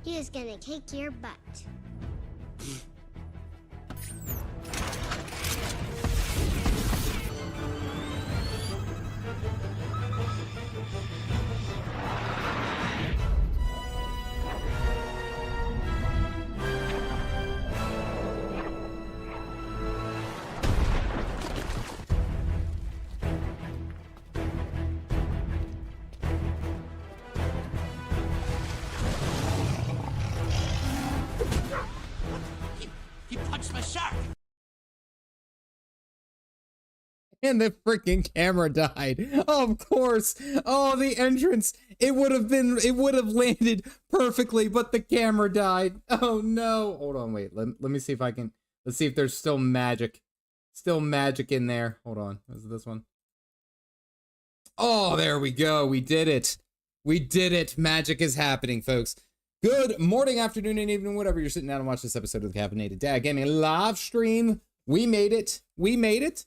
He is gonna kick your butt. He punched my shark. And the freaking camera died. Of course. Oh, the entrance. It would have landed perfectly, but the camera died. Oh no. Hold on, wait. Let me see if I can. Let's see if there's still magic. Still magic in there. Hold on. Is it this one? Oh, there we go. We did it. We did it. Magic is happening, folks. Good morning, afternoon, and evening, whatever you're sitting down and watch this episode of the Caffeinated Dad Gaming live stream. We made it. We made it.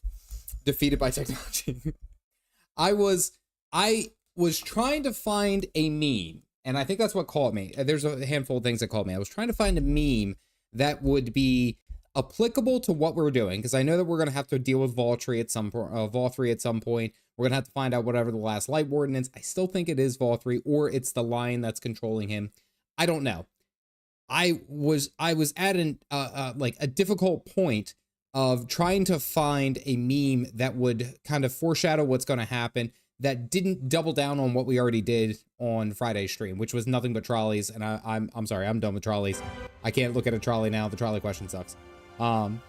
Defeated by technology. I was trying to find a meme, and I think that's what caught me. There's a handful of things that caught me. I was trying to find a meme that would be applicable to what we're doing, because I know that we're going to have to deal with Vol 3 at some point. Vol 3 at some point. We're going to have to find out whatever the last Lightwarden is. I still think it is Vol 3, or it's the lion that's controlling him. I don't know. I was at an like a difficult point of trying to find a meme that would kind of foreshadow what's going to happen, that didn't double down on what we already did on Friday's stream, which was nothing but trolleys. And I'm sorry, I'm done with trolleys. I can't look at a trolley now. The trolley question sucks.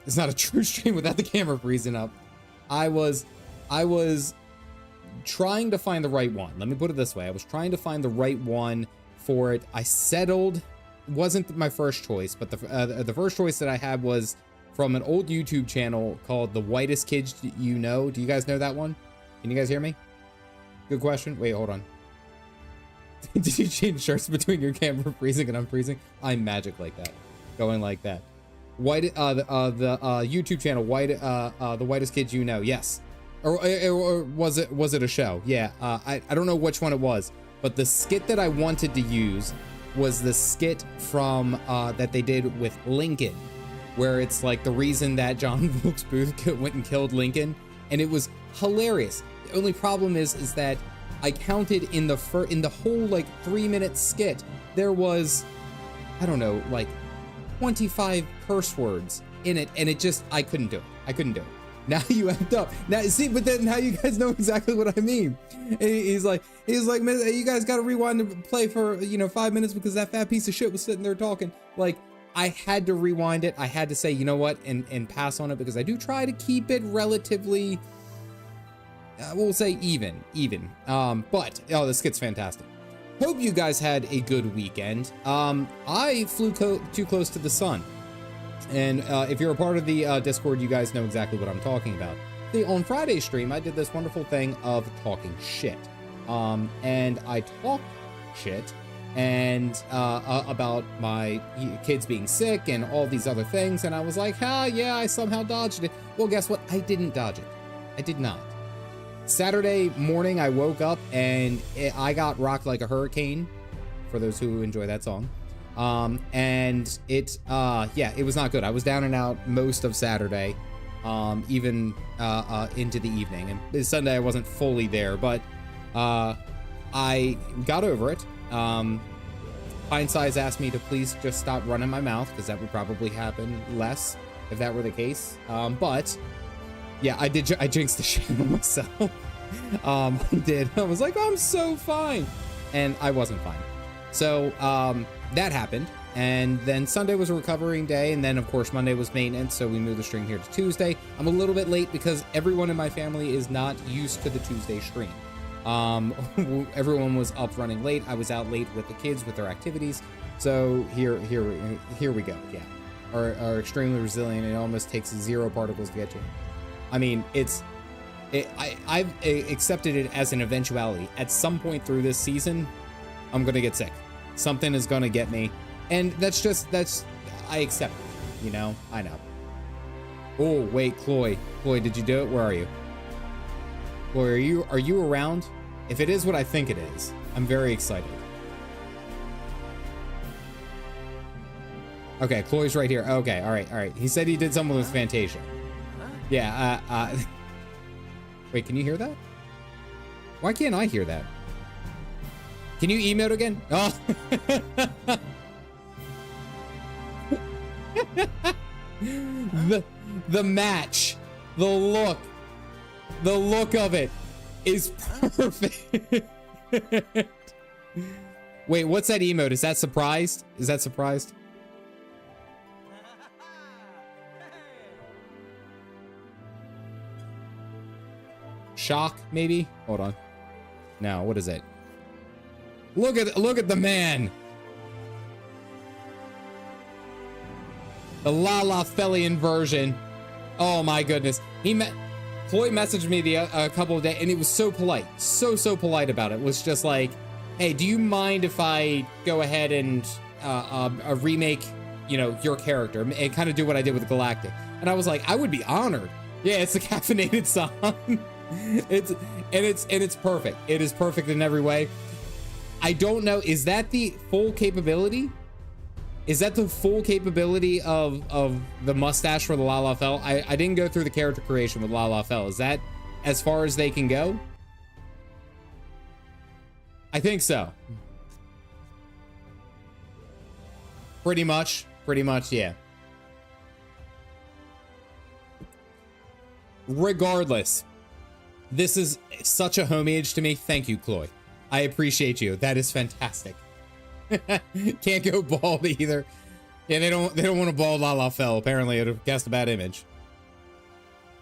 It's not a true stream without the camera freezing up. I was trying to find the right one. Let me put it this way. I was trying to find the right one for it. I settled. It wasn't my first choice, but the first choice that I had was from an old YouTube channel called The Whitest Kids You Know. Do you guys know that one? Can you guys hear me? Good question. Wait, hold on. Did you change shirts between your camera freezing and unfreezing? I'm magic like that. Going like that. The YouTube channel, The Whitest Kids You Know. Yes. Or was it a show? Yeah. I don't know which one it was, but the skit that I wanted to use was the skit from that they did with Lincoln, where it's like the reason that John Wilkes Booth went and killed Lincoln, and it was hilarious. The only problem is that I counted in the whole like 3-minute skit, there was, I don't know, like 25 curse words in it, and it just, I couldn't do it. I couldn't do it. Now you amped up. Now see, but then now you guys know exactly what I mean. And he's like, you guys got to rewind and play for 5 minutes because that fat piece of shit was sitting there talking. Like, I had to rewind it. I had to say, you know what, and pass on it, because I do try to keep it relatively, we'll say even. But this skit's fantastic. Hope you guys had a good weekend. I flew too close to the sun. And if you're a part of the Discord, you guys know exactly what I'm talking about. See, on Friday's stream, I did this wonderful thing of talking shit. And I talked shit and about my kids being sick and all these other things. And I was like, yeah, I somehow dodged it. Well, guess what? I didn't dodge it. I did not. Saturday morning, I woke up and I got rocked like a hurricane, for those who enjoy that song. And it was not good. I was down and out most of Saturday, even into the evening. And Sunday, I wasn't fully there, but I got over it. Pint Size asked me to please just stop running my mouth, because that would probably happen less if that were the case. But yeah, I jinxed the shit out of myself. I did. I was like, I'm so fine, and I wasn't fine. So that happened, and then Sunday was a recovering day, and then of course Monday was maintenance, so we moved the stream here to Tuesday. I'm a little bit late because everyone in my family is not used to the Tuesday stream. Everyone was up running late. I was out late with the kids with their activities, so here we go. Yeah, are extremely resilient. It almost takes 0 particles to get to it. I mean, I've accepted it as an eventuality. At some point through this season, I'm gonna get sick. Something is gonna get me, and I accept it, I know. Oh wait, Chloe, did you do it? Where are you? Chloe, are you around? If it is what I think it is, I'm very excited. Okay, Chloe's right here. Okay, all right. He said he did something with Fantasia. Yeah, wait, can you hear that? Why can't I hear that? Can you emote again? Oh. the match, the look of it is perfect. Wait, what's that emote? Is that surprised? Is that surprised? Shock, maybe? Hold on. No, what is it? Look at the man. The Lalafelian version. Oh my goodness. Chloe messaged me a couple of days, and he was so polite, so polite about it. It was just like, hey, do you mind if I go ahead and remake, you know, your character and kind of do what I did with Galactic? And I was like, I would be honored. Yeah, it's a caffeinated song. It's perfect. It is perfect in every way. I don't know, is that the full capability? Is that the full capability of the mustache for the Lalafell? I didn't go through the character creation with Lalafell. Is that as far as they can go? I think so. Pretty much, yeah. Regardless, this is such a homage to me. Thank you, Chloe. I appreciate you. That is fantastic. Can't go bald either. Yeah, they don't want to bald Lalafell. Apparently, it'll cast a bad image.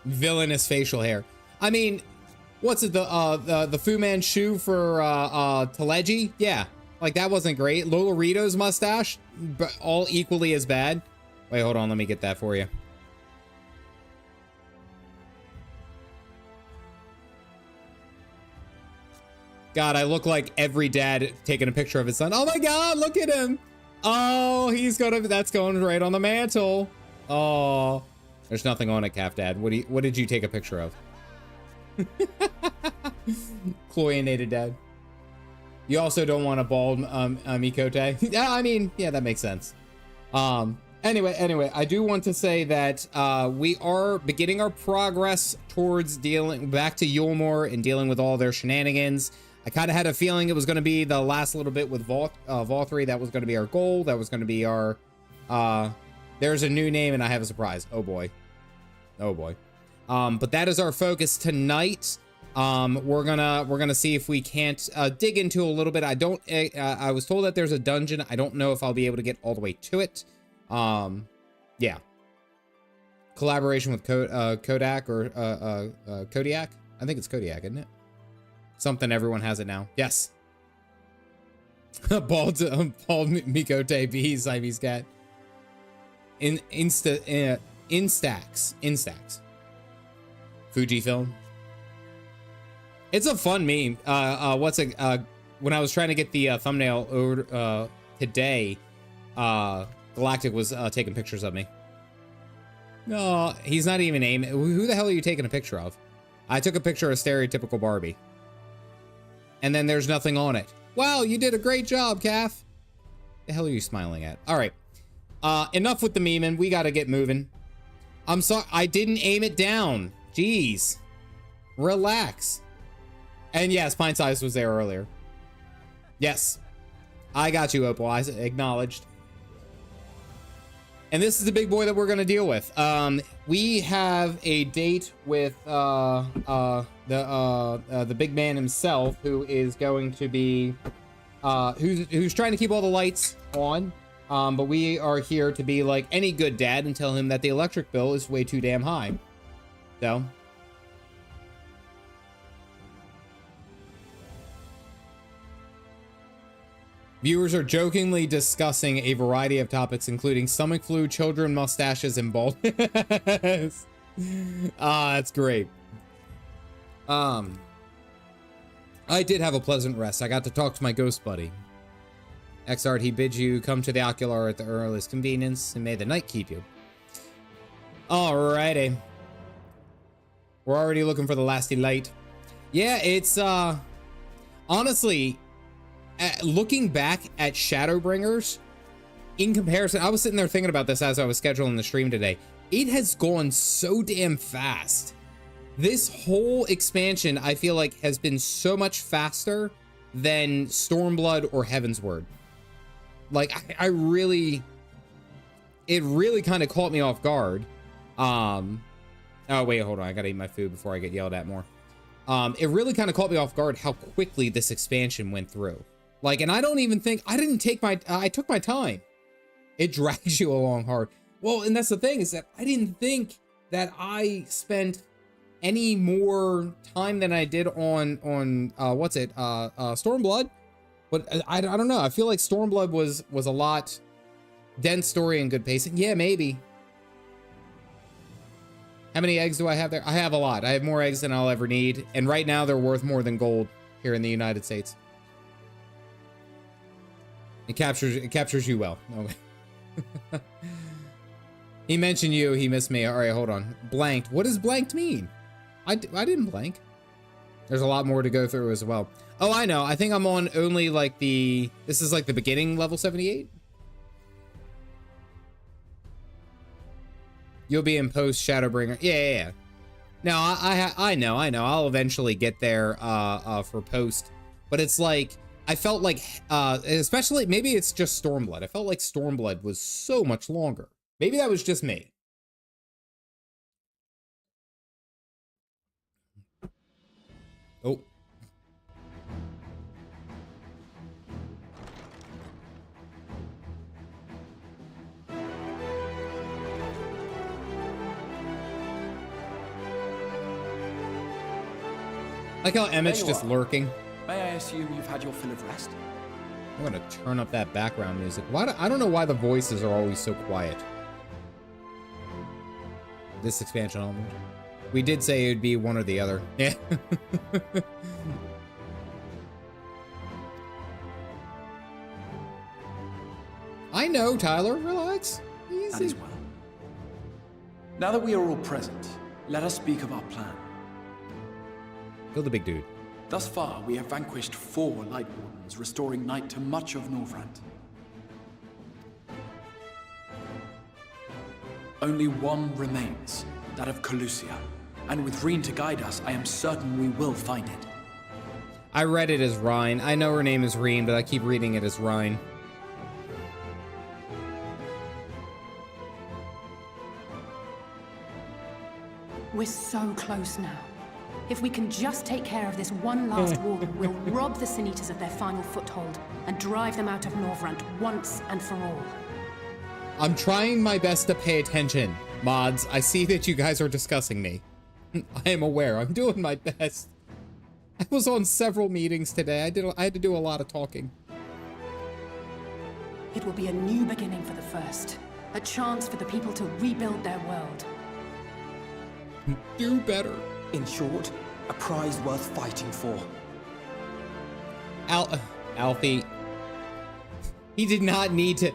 Villainous facial hair. I mean, what's it, the Fu Manchu for Teleji? Yeah, like that wasn't great. Lolorito's mustache, but all equally as bad. Wait, hold on, let me get that for you. God, I look like every dad taking a picture of his son. Oh my God, look at him. Oh, that's going right on the mantle. Oh, there's nothing on it, Calf Dad. What did you take a picture of? Caffeinated Dad. You also don't want a bald Mikote. Yeah, I mean, yeah, that makes sense. Anyway, I do want to say that we are beginning our progress towards dealing back to Eulmore and dealing with all their shenanigans. I kind of had a feeling it was going to be the last little bit with Vol3. That was going to be our goal. That was going to be our there's a new name and I have a surprise. Oh boy. But that is our focus tonight. We're gonna see if we can't dig into a little bit. I was told that there's a dungeon. I don't know if I'll be able to get all the way to it. Yeah. Collaboration with Kodak or Kodiak. I think it's Kodiak, isn't it? Something, everyone has it now. Yes. Bald Mikote B Siamese cat. Instax. Fujifilm. It's a fun meme. When I was trying to get the thumbnail over today, Galactic was taking pictures of me. No, he's not even aiming. Who the hell are you taking a picture of? I took a picture of stereotypical Barbie. And then there's nothing on it. Wow, you did a great job, Calf. The hell are you smiling at? All right. Enough with the memeing. We got to get moving. I'm sorry. I didn't aim it down. Jeez. Relax. And yes, Pint Size was there earlier. Yes. I got you, Opal. I acknowledged. And this is the big boy that we're going to deal with. We have a date with the big man himself, who is going to be who's trying to keep all the lights on. But we are here to be like any good dad and tell him that the electric bill is way too damn high. So viewers are jokingly discussing a variety of topics, including stomach flu, children, mustaches, and baldness. That's great. I did have a pleasant rest. I got to talk to my ghost buddy. Xart, he bids you come to the ocular at the earliest convenience, and may the night keep you. Alrighty. We're already looking for the lasty light. Yeah, it's, honestly, looking back at Shadowbringers, in comparison, I was sitting there thinking about this as I was scheduling the stream today. It has gone so damn fast. This whole expansion, I feel like, has been so much faster than Stormblood or Heavensward. Like, it really kind of caught me off guard. Oh, wait, hold on. I gotta eat my food before I get yelled at more. It really kind of caught me off guard how quickly this expansion went through. Like, and I don't even think, I took my time. It drags you along hard. Well, and that's the thing, is that I didn't think that I spent any more time than I did on Stormblood. But I don't know. I feel like Stormblood was a lot dense story and good pacing. Yeah, maybe. How many eggs do I have there? I have a lot. I have more eggs than I'll ever need. And right now they're worth more than gold here in the United States. It captures you well. Okay. He mentioned you. He missed me. All right, hold on. Blanked. What does blanked mean? I didn't blank. There's a lot more to go through as well. Oh, I know. I think I'm on only like this is like the beginning level 78. You'll be in post Shadowbringer. Yeah. No, I know. I'll eventually get there for post, but it's like I felt like especially maybe it's just Stormblood. I felt like Stormblood was so much longer. Maybe that was just me. Oh. Like how Emmett's just lurking. May I assume you've had your fill of rest? I'm gonna turn up that background music. I don't know why the voices are always so quiet. This expansion onward. We did say it would be one or the other. Yeah. I know, Tyler. Relax. Easy. That is well. Now that we are all present, let us speak of our plan. Kill the big dude. Thus far, we have vanquished 4 Lightwardens, restoring Night to much of Norvrant. Only one remains, that of Calusia. And with Reen to guide us, I am certain we will find it. I read it as Rhine. I know her name is Reen, but I keep reading it as Rhine. We're so close now. If we can just take care of this one last war, we'll rob the Sin Eaters of their final foothold and drive them out of Norvrant once and for all. I'm trying my best to pay attention, mods. I see that you guys are discussing me. I am aware. I'm doing my best. I was on several meetings today. I had to do a lot of talking. It will be a new beginning for the First. A chance for the people to rebuild their world. Do better. In short, a prize worth fighting for. Alfie. He did not need to...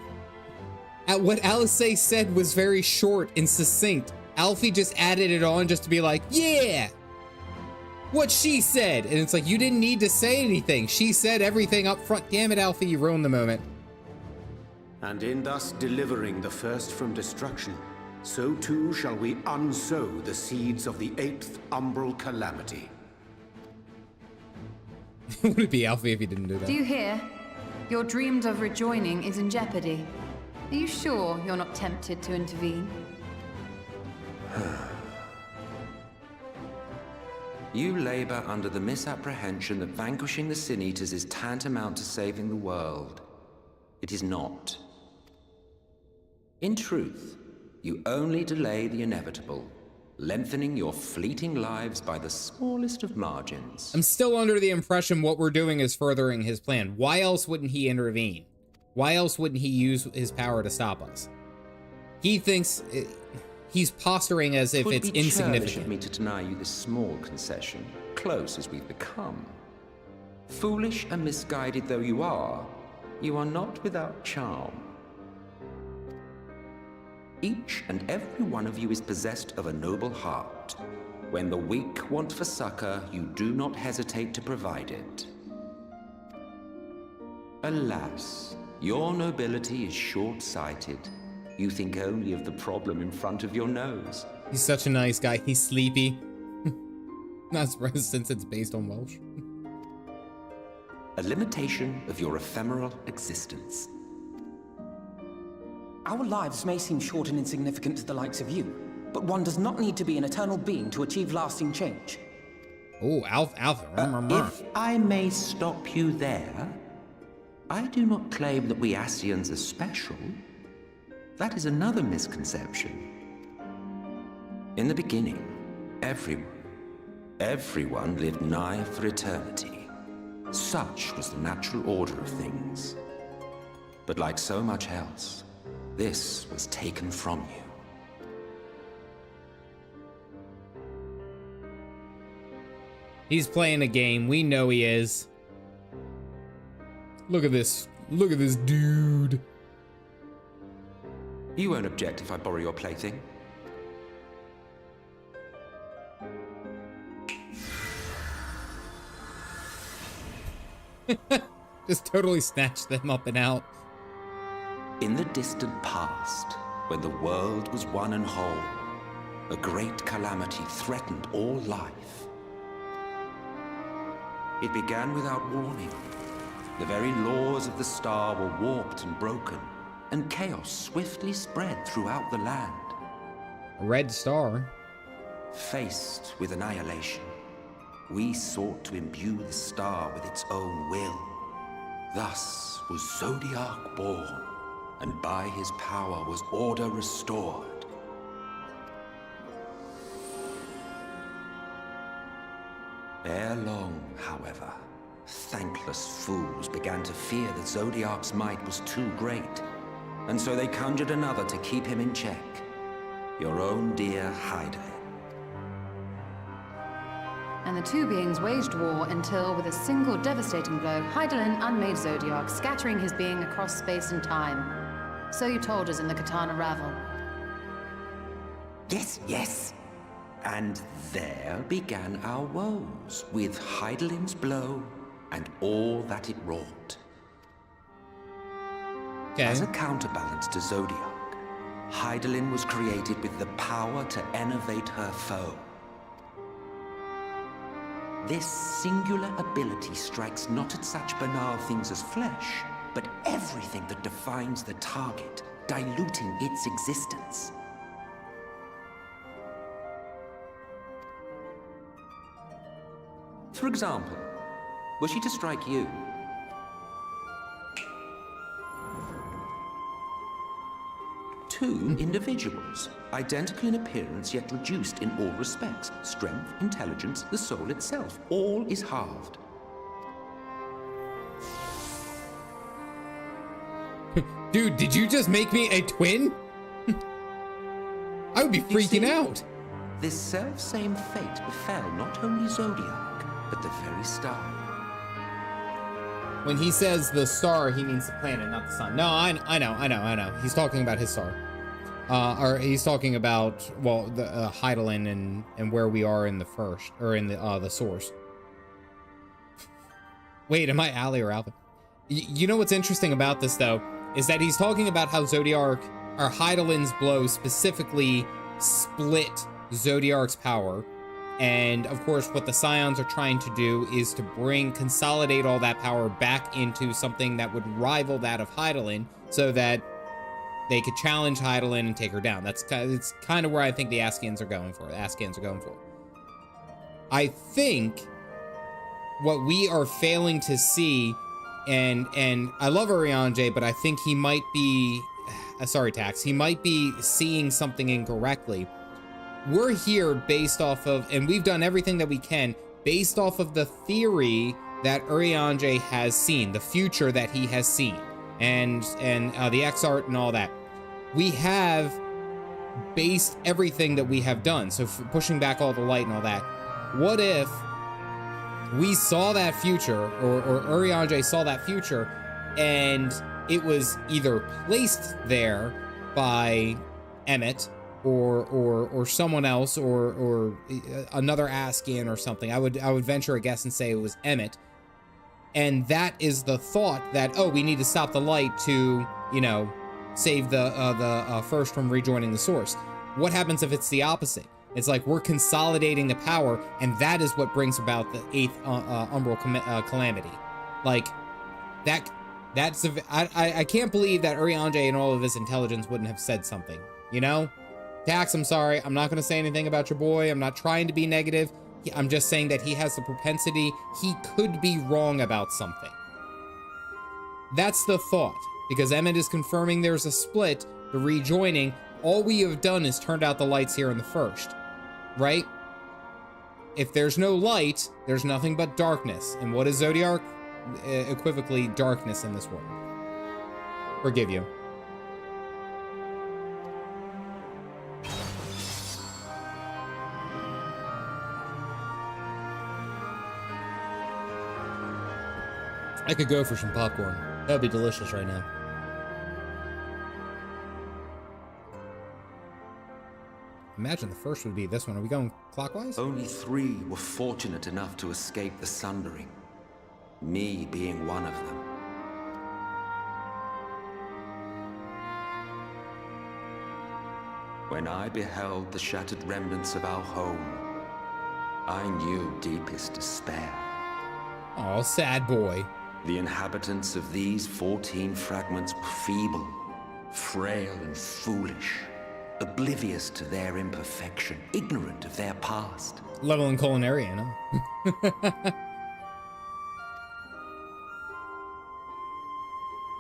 What Alice said was very short and succinct. Alfie just added it on just to be like, yeah! What she said! And it's like, you didn't need to say anything. She said everything up front. Damn it, Alfie, you ruined the moment. And in thus delivering the First from destruction, so too shall we unsow the seeds of the 8th umbral calamity. Would it be Alfie if he didn't do that? Do you hear? Your dreamed of rejoining is in jeopardy. Are you sure you're not tempted to intervene? You labor under the misapprehension that vanquishing the Sin Eaters is tantamount to saving the world. It is not. In truth, you only delay the inevitable, lengthening your fleeting lives by the smallest of margins. I'm still under the impression what we're doing is furthering his plan. Why else wouldn't he intervene? Why else wouldn't he use his power to stop us? He thinks he's posturing as if it's insignificant. Of me to deny you this small concession, close as we've become. Foolish and misguided though you are not without charm. Each and every one of you is possessed of a noble heart. When the weak want for succor, you do not hesitate to provide it. Alas, Your nobility is short-sighted. You think only of the problem in front of your nose. He's such a nice guy. He's sleepy. Not surprised since it's based on Welsh. A limitation of your ephemeral existence. Our lives may seem short and insignificant to the likes of you, but one does not need to be an eternal being to achieve lasting change. Oh, Alpha. If I may stop you there, I do not claim that we Ascians are special. That is another misconception. In the beginning, everyone lived nigh for eternity. Such was the natural order of things. But like so much else, this was taken from you. He's playing a game. We know he is. Look at this. Look at this dude. You won't object if I borrow your plaything? Just totally snatched them up and out. In the distant past, when the world was one and whole, a great calamity threatened all life. It began without warning. The very laws of the star were warped and broken, and chaos swiftly spread throughout the land. A red star. Faced with annihilation, we sought to imbue the star with its own will. Thus was Zodiac born, and by his power was order restored. Ere long, however, thankless fools began to fear that Zodiac's might was too great, and so they conjured another to keep him in check. Your own dear Hydaelyn. And the two beings waged war until, with a single devastating blow, Hydaelyn unmade Zodiac, scattering his being across space and time. So you told us in the Katana Ravel. Yes. And there began our woes, with Hydaelyn's blow and all that it wrought. Okay. As a counterbalance to Zodiac, Hydaelyn was created with the power to enervate her foe. This singular ability strikes not at such banal things as flesh, but everything that defines the target, diluting its existence. For example, were she to strike you, two individuals, identical in appearance yet reduced in all respects. Strength, intelligence, the soul itself, all is halved. Dude, did you just make me a twin? I would be freaking out. This self-same fate befell not only Zodiac, but the very star. When he says the star, he means the planet, not the sun. No, I know. He's talking about his star. Or he's talking about, well, the Hydaelyn and where we are in the first, or in the source. Wait, am I Allie or Alpha? You know what's interesting about this, though, is that he's talking about how Zodiac, or Hydaelyn's blow specifically split Zodiac's power. And of course, what the Scions are trying to do is to consolidate all that power back into something that would rival that of Hydaelyn, so that they could challenge Hydaelyn and take her down. It's kind of where I think the Ascians are going for. I think what we are failing to see, and I love Urianger, but I think he might be, sorry, Tax, he might be seeing something incorrectly. We're here based off of, and we've done everything that we can, based off of the theory that Urianger has seen, the future that he has seen, and the X-Art and all that. We have based everything that we have done, so pushing back all the light and all that. What if we saw that future, or Urianger saw that future, and it was either placed there by Emmett, or someone else, or another Ascian or something. I would venture a guess and say it was Emmett. And that is the thought that, oh, we need to stop the light to, you know, save the first from rejoining the source. What happens if it's the opposite? It's like we're consolidating the power, and that is what brings about the 8th umbral calamity. Like, I can't believe that Urianger and all of his intelligence wouldn't have said something, you know? Dax, I'm sorry, I'm not gonna say anything about your boy. I'm not trying to be negative. I'm just saying that he has the propensity, he could be wrong about something. That's the thought, because Emmett is confirming there's a split, the rejoining. All we have done is turned out the lights here in the first, right? If there's no light, there's nothing but darkness. And what is Zodiac? Equivocally, darkness in this world. Forgive you. I could go for some popcorn. That would be delicious right now. Imagine the first would be this one. Are we going clockwise? Only 3 were fortunate enough to escape the sundering. Me being one of them. When I beheld the shattered remnants of our home, I knew deepest despair. Oh, sad boy. The inhabitants of these 14 fragments were feeble, frail and foolish, oblivious to their imperfection, ignorant of their past. Level in culinarian, huh?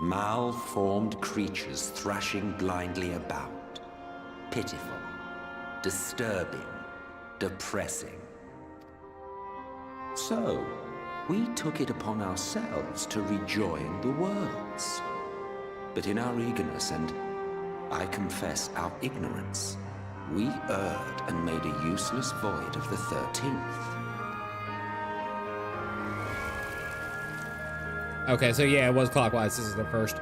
Malformed creatures thrashing blindly about. Pitiful, disturbing, depressing. So, we took it upon ourselves to rejoin the worlds. But in our eagerness and, I confess, our ignorance, we erred and made a useless void of the 13th. Okay, so yeah, it was clockwise. This is the first.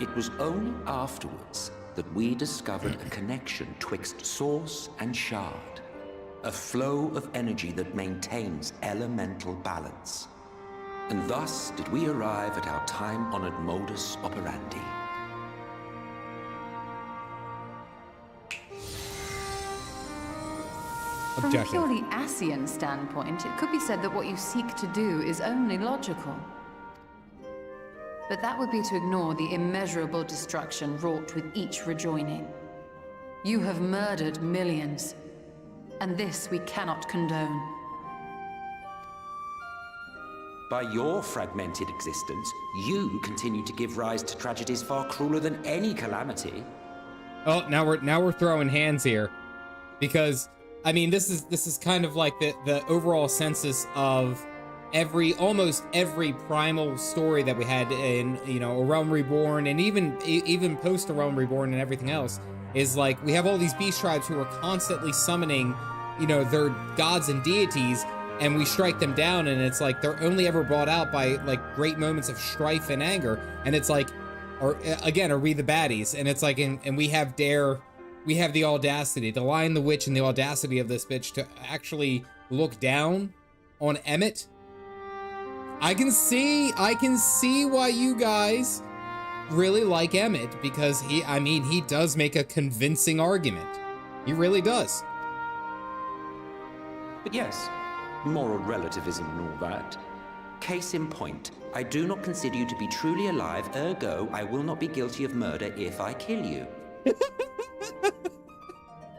It was only afterwards that we discovered a connection twixt source and shard. A flow of energy that maintains elemental balance. And thus did we arrive at our time-honored modus operandi. From a purely Ascian standpoint, it could be said that what you seek to do is only logical. But that would be to ignore the immeasurable destruction wrought with each rejoining. You have murdered millions, and this we cannot condone. By your fragmented existence, you continue to give rise to tragedies far crueler than any calamity. Oh, now we're throwing hands here, because I mean this is kind of like the overall census of almost every primal story that we had in, you know, A Realm Reborn, and even post A Realm Reborn and everything else, is like we have all these beast tribes who are constantly summoning, you know, their gods and deities, and we strike them down, and it's like they're only ever brought out by like great moments of strife and anger, and it's like, or again, are we the baddies? And it's like, and we have the audacity, the Lion, the Witch, and the audacity of this bitch to actually look down on Emmett. I can see why you guys really like Emmett, because he does make a convincing argument. He really does. But yes, moral relativism and all that. Case in point, I do not consider you to be truly alive, ergo, I will not be guilty of murder if I kill you.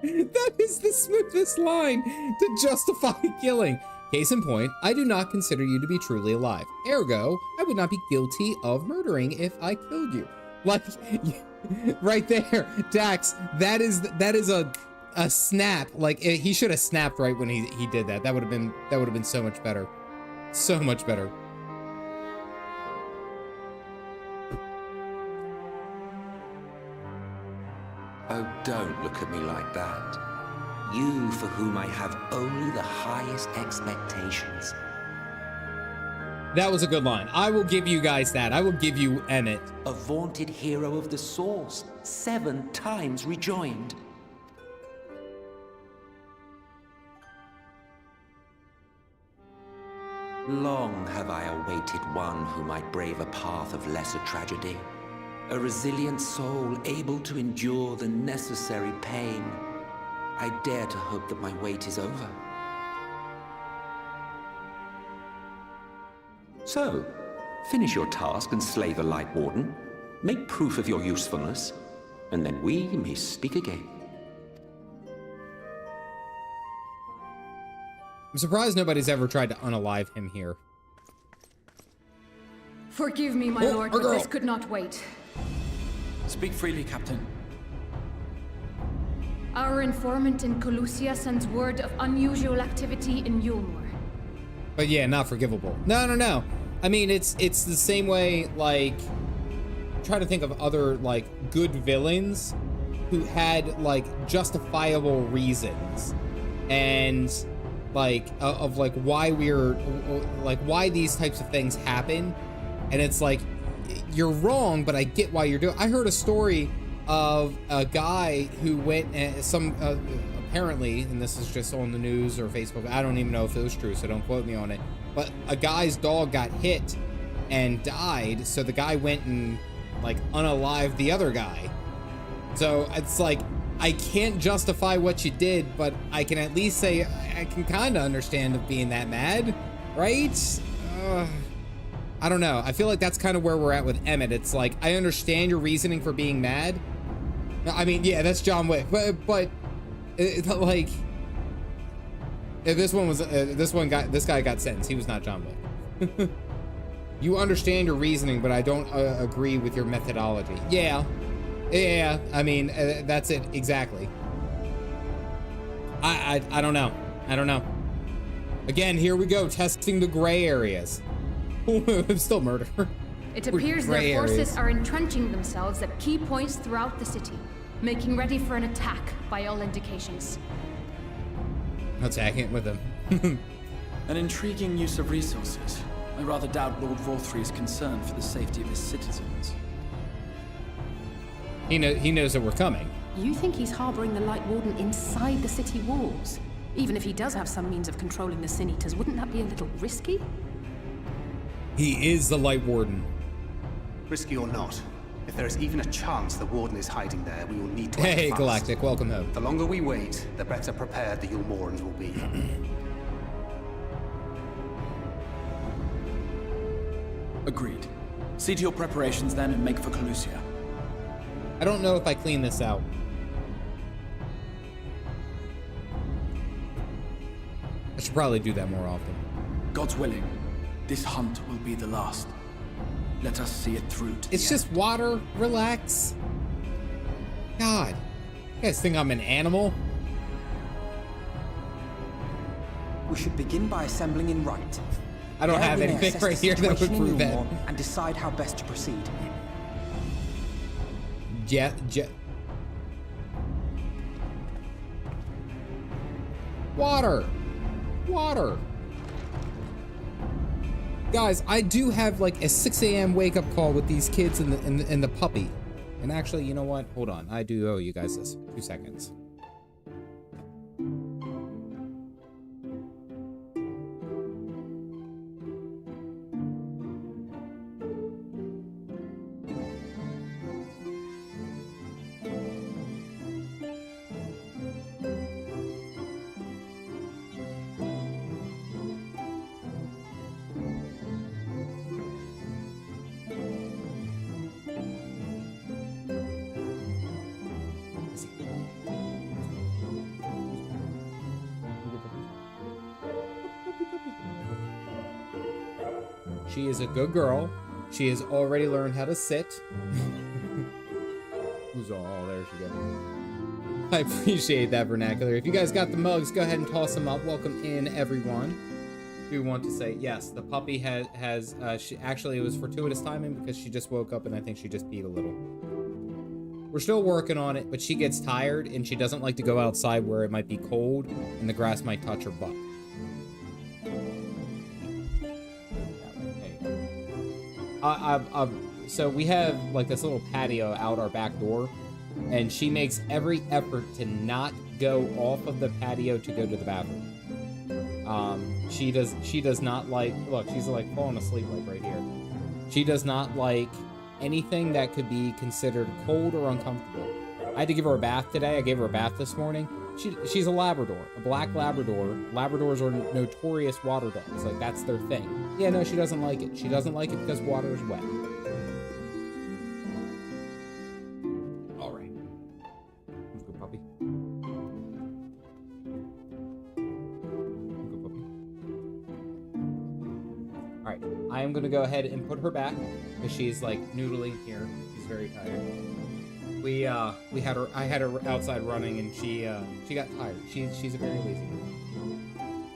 That is the smoothest line to justify killing. Case in point, I do not consider you to be truly alive. Ergo, I would not be guilty of murdering if I killed you. Like, right there, Dax, that is a snap. Like, he should have snapped right when he did that. That would have been so much better. So much better. Oh, don't look at me like that. You for whom I have only the highest expectations. That was a good line. I will give you guys that. I will give you Emmett. A vaunted hero of the Source, 7 times rejoined. Long have I awaited one who might brave a path of lesser tragedy. A resilient soul able to endure the necessary pain. I dare to hope that my wait is over. So, finish your task and slay the Lightwarden. Make proof of your usefulness, and then we may speak again. I'm surprised nobody's ever tried to unalive him here. Forgive me, my lord, but this could not wait. Speak freely, Captain. Our informant in Colusia sends word of unusual activity in Eulmore. But yeah, not forgivable. No. I mean, it's the same way, like, try to think of other, like, good villains who had, like, justifiable reasons and, like, of, like, why why these types of things happen. And it's like, you're wrong, but I get why you're doing it. I heard a story of a guy who went and apparently, and this is just on the news or Facebook, I don't even know if it was true, so don't quote me on it, but a guy's dog got hit and died, so the guy went and, like, unalived the other guy. So it's like, I can't justify what you did, but I can at least say I can kind of understand of being that mad, right? I don't know. I feel like that's kind of where we're at with Emmett. It's like, I understand your reasoning for being mad. I mean, yeah, that's John Wick, but it's like, if this one was this guy got sentenced. He was not John Wick. You understand your reasoning, but I don't agree with your methodology. Yeah. I mean, that's it exactly. I don't know. Again, here we go, testing the gray areas. Still murder. It appears their forces are entrenching themselves at key points throughout the city, making ready for an attack by all indications. Attacking it with them. An intriguing use of resources. I rather doubt Lord Vorthry is concerned for the safety of his citizens. He knows that we're coming. You think he's harboring the Lightwarden inside the city walls? Even if he does have some means of controlling the Sin Eaters, wouldn't that be a little risky? He is the Lightwarden. Risky or not, if there is even a chance the Warden is hiding there, we will need to act Hey, fast. Galactic, welcome home. The longer we wait, the better prepared the Eulmorans will be. Agreed. See to your preparations then and make for Colusia. I don't know if I clean this out. I should probably do that more often. God's willing, this hunt will be the last. Let us see it through to It's the just water. Relax. God. You guys think I'm an animal? We should begin by assembling in right. I don't There have we may anything assess right the here that would situation in prove that. Eulmore and decide how best to proceed. Water. Guys, I do have like a 6 a.m. wake up call with these kids and the puppy. And actually, you know what? Hold on. I do owe you guys this. 2 seconds. She is a good girl. She has already learned how to sit. Who's all? Oh, there she goes. I appreciate that vernacular. If you guys got the mugs, go ahead and toss them up. Welcome in, everyone. Do want to say yes, the puppy has she actually, it was fortuitous timing because she just woke up and I think she just peed a little. We're still working on it, but she gets tired and she doesn't like to go outside where it might be cold and the grass might touch her butt. So we have like this little patio out our back door, and she makes every effort to not go off of the patio to go to the bathroom. She does not like, look, she's like falling asleep like right here. She does not like anything that could be considered cold or uncomfortable. I had to give her a bath today. I gave her a bath this morning. She's a Labrador, a black Labrador. Labradors are notorious water dogs. Like, that's their thing. Yeah, no, she doesn't like it. She doesn't like it because water is wet. All right. Let's go, puppy. Let's go, puppy. All right. I am going to go ahead and put her back because she's, like, noodling here. She's very tired. I had her outside running, and she got tired. She's a very lazy girl.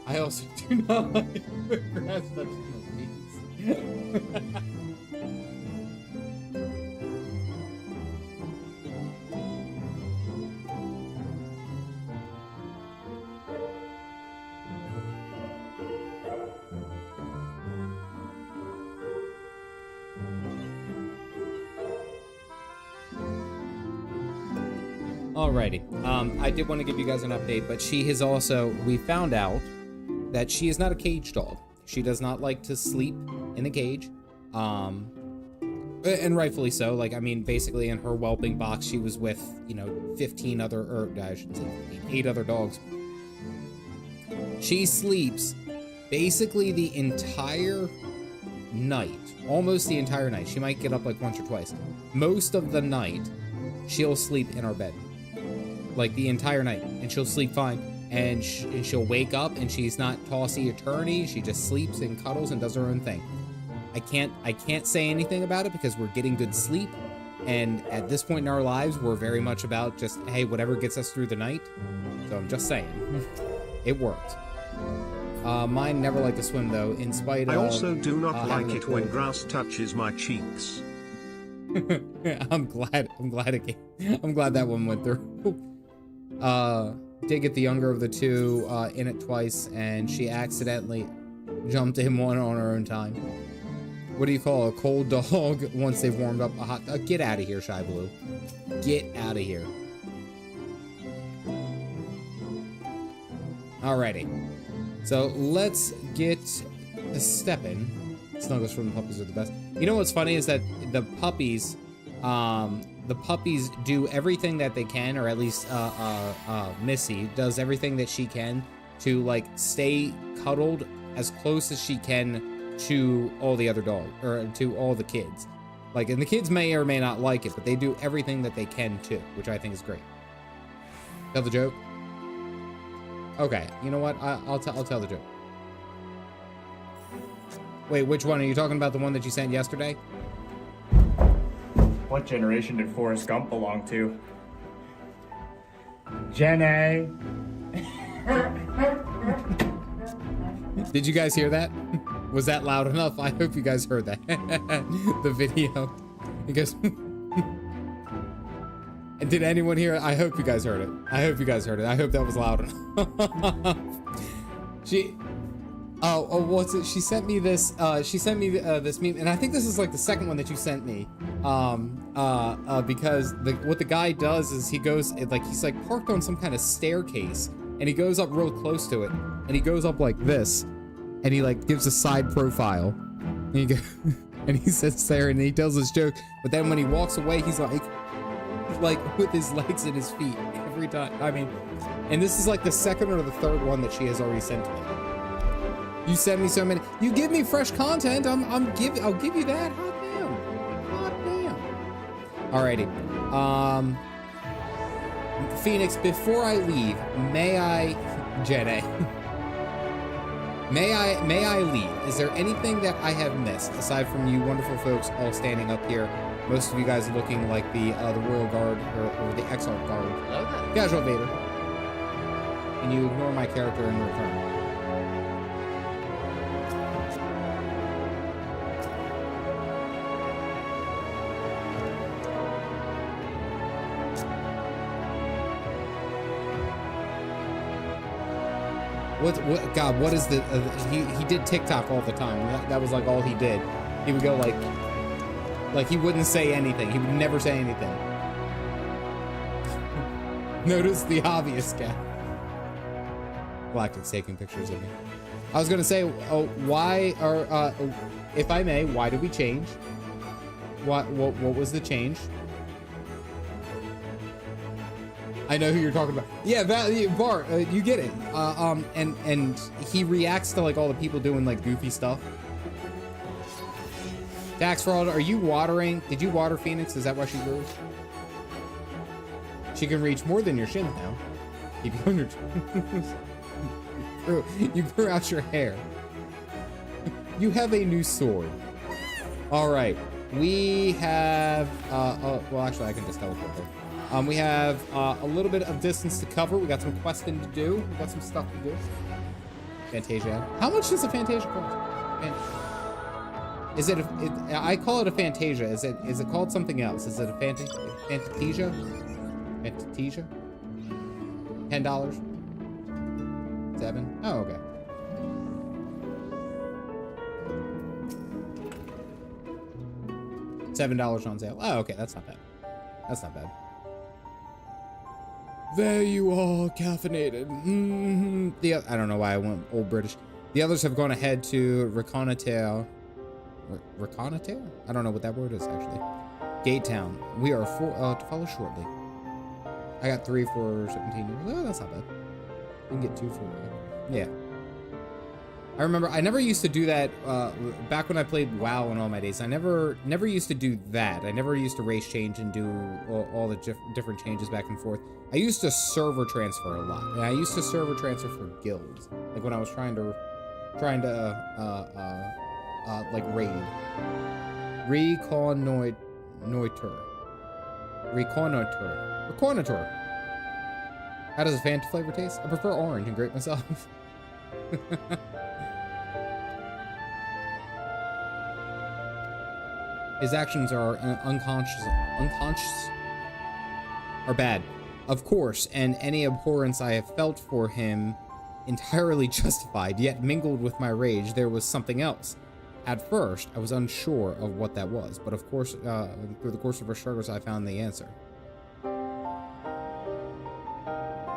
I also do not like grass touching my knees. Alrighty, I did want to give you guys an update, but she has also, we found out that she is not a cage dog. She does not like to sleep in the cage, and rightfully so. Like, I mean, basically in her whelping box, she was with, you know, 15 other, or I shouldn't say 15, 8 other dogs. She sleeps basically the entire night, almost the entire night. She might get up like once or twice. Most of the night, she'll sleep in our bed. Like the entire night, and she'll sleep fine, and she'll wake up and she's not tossy-turny. She just sleeps and cuddles and does her own thing. I can't say anything about it because we're getting good sleep, and at this point in our lives, we're very much about just, hey, whatever gets us through the night. So I'm just saying, it worked. Mine never liked to swim though, in spite of. I also do not like it when grass touches my cheeks. I'm glad that one went through. Did get the younger of the two in it twice, and she accidentally jumped in one on her own time. What do you call a cold dog once they've warmed up a hot? Get out of here, Shy Blue. Get out of here. Alrighty. So let's get a step in. Snuggles from the puppies are the best. You know what's funny is that the puppies do everything that they can, or at least Missy does everything that she can to like stay cuddled as close as she can to all the other dogs, or to all the kids. Like, and the kids may or may not like it, but they do everything that they can too, which I think is great. Tell the joke? Okay, you know what? I'll tell the joke. Wait, which one? Are you talking about the one that you sent yesterday? What generation did Forrest Gump belong to? Gen A. Did you guys hear that? Was that loud enough? I hope you guys heard that. The video. It goes... And did anyone hear it? I hope you guys heard it. I hope you guys heard it. I hope that was loud enough. Oh, what's it? She sent me this, this meme, and I think this is like the second one that you sent me. Because what the guy does is he goes, he's like parked on some kind of staircase, and he goes up real close to it, and he goes up like this, and he like gives a side profile, and he and he sits there and he tells this joke, but then when he walks away, he's like with his legs and his feet every time. I mean, and this is like the second or the third one that she has already sent to me. You send me so many. You give me fresh content. I'll give you that. Hot damn. Hot damn. Alrighty. Phoenix, before I leave, may I, Jenna, may I leave? Is there anything that I have missed aside from you wonderful folks all standing up here? Most of you guys looking like the Royal Guard or the Exarch Guard. Casual Vader. And you ignore my character in return. God, what is the, he did TikTok all the time. That was like all he did. He would go like he wouldn't say anything. He would never say anything. Notice the obvious guy. Galactic's taking pictures of me. I was gonna say, oh, why, or if I may, why did we change? What was the change? I know who you're talking about. Yeah, Bart, you get it. And he reacts to like all the people doing like goofy stuff. Tax fraud, are you watering? Did you water Phoenix? Is that why she grew? She can reach more than your shin now. Keep you under. You grew out your hair. You have a new sword. All right. We have, well, actually, I can just teleport there. We have a little bit of distance to cover. We got some questing to do. We got some stuff to do. Fantasia. How much does a Fantasia cost? Is it I call it a Fantasia. Is it called something else? Is it a Fantasia? Fantasia? $10? 7? Oh, okay. $7 on sale. Oh, okay, that's not bad. That's not bad. There you are, caffeinated. I don't know why I went old British. The others have gone ahead to reconnoiter. Reconnoiter? I don't know what that word is, actually. Gate Town. We are to follow shortly. I got 3 for 17 years. Oh, that's not bad. We can get 2 for... yeah. I remember I never used to do that back when I played WoW in all my days. I never used to do that. I never used to race change and do all the different changes back and forth. I used to server transfer a lot. And I used to server transfer for guilds. Like when I was trying to like raid. Reconnoiter. How does a Fanta flavor taste? I prefer orange and grape myself. His actions are unconscious are bad, of course, and any abhorrence I have felt for him entirely justified, yet mingled with my rage there was something else. At first, I was unsure of what that was, but of course, through the course of our struggles, I found the answer.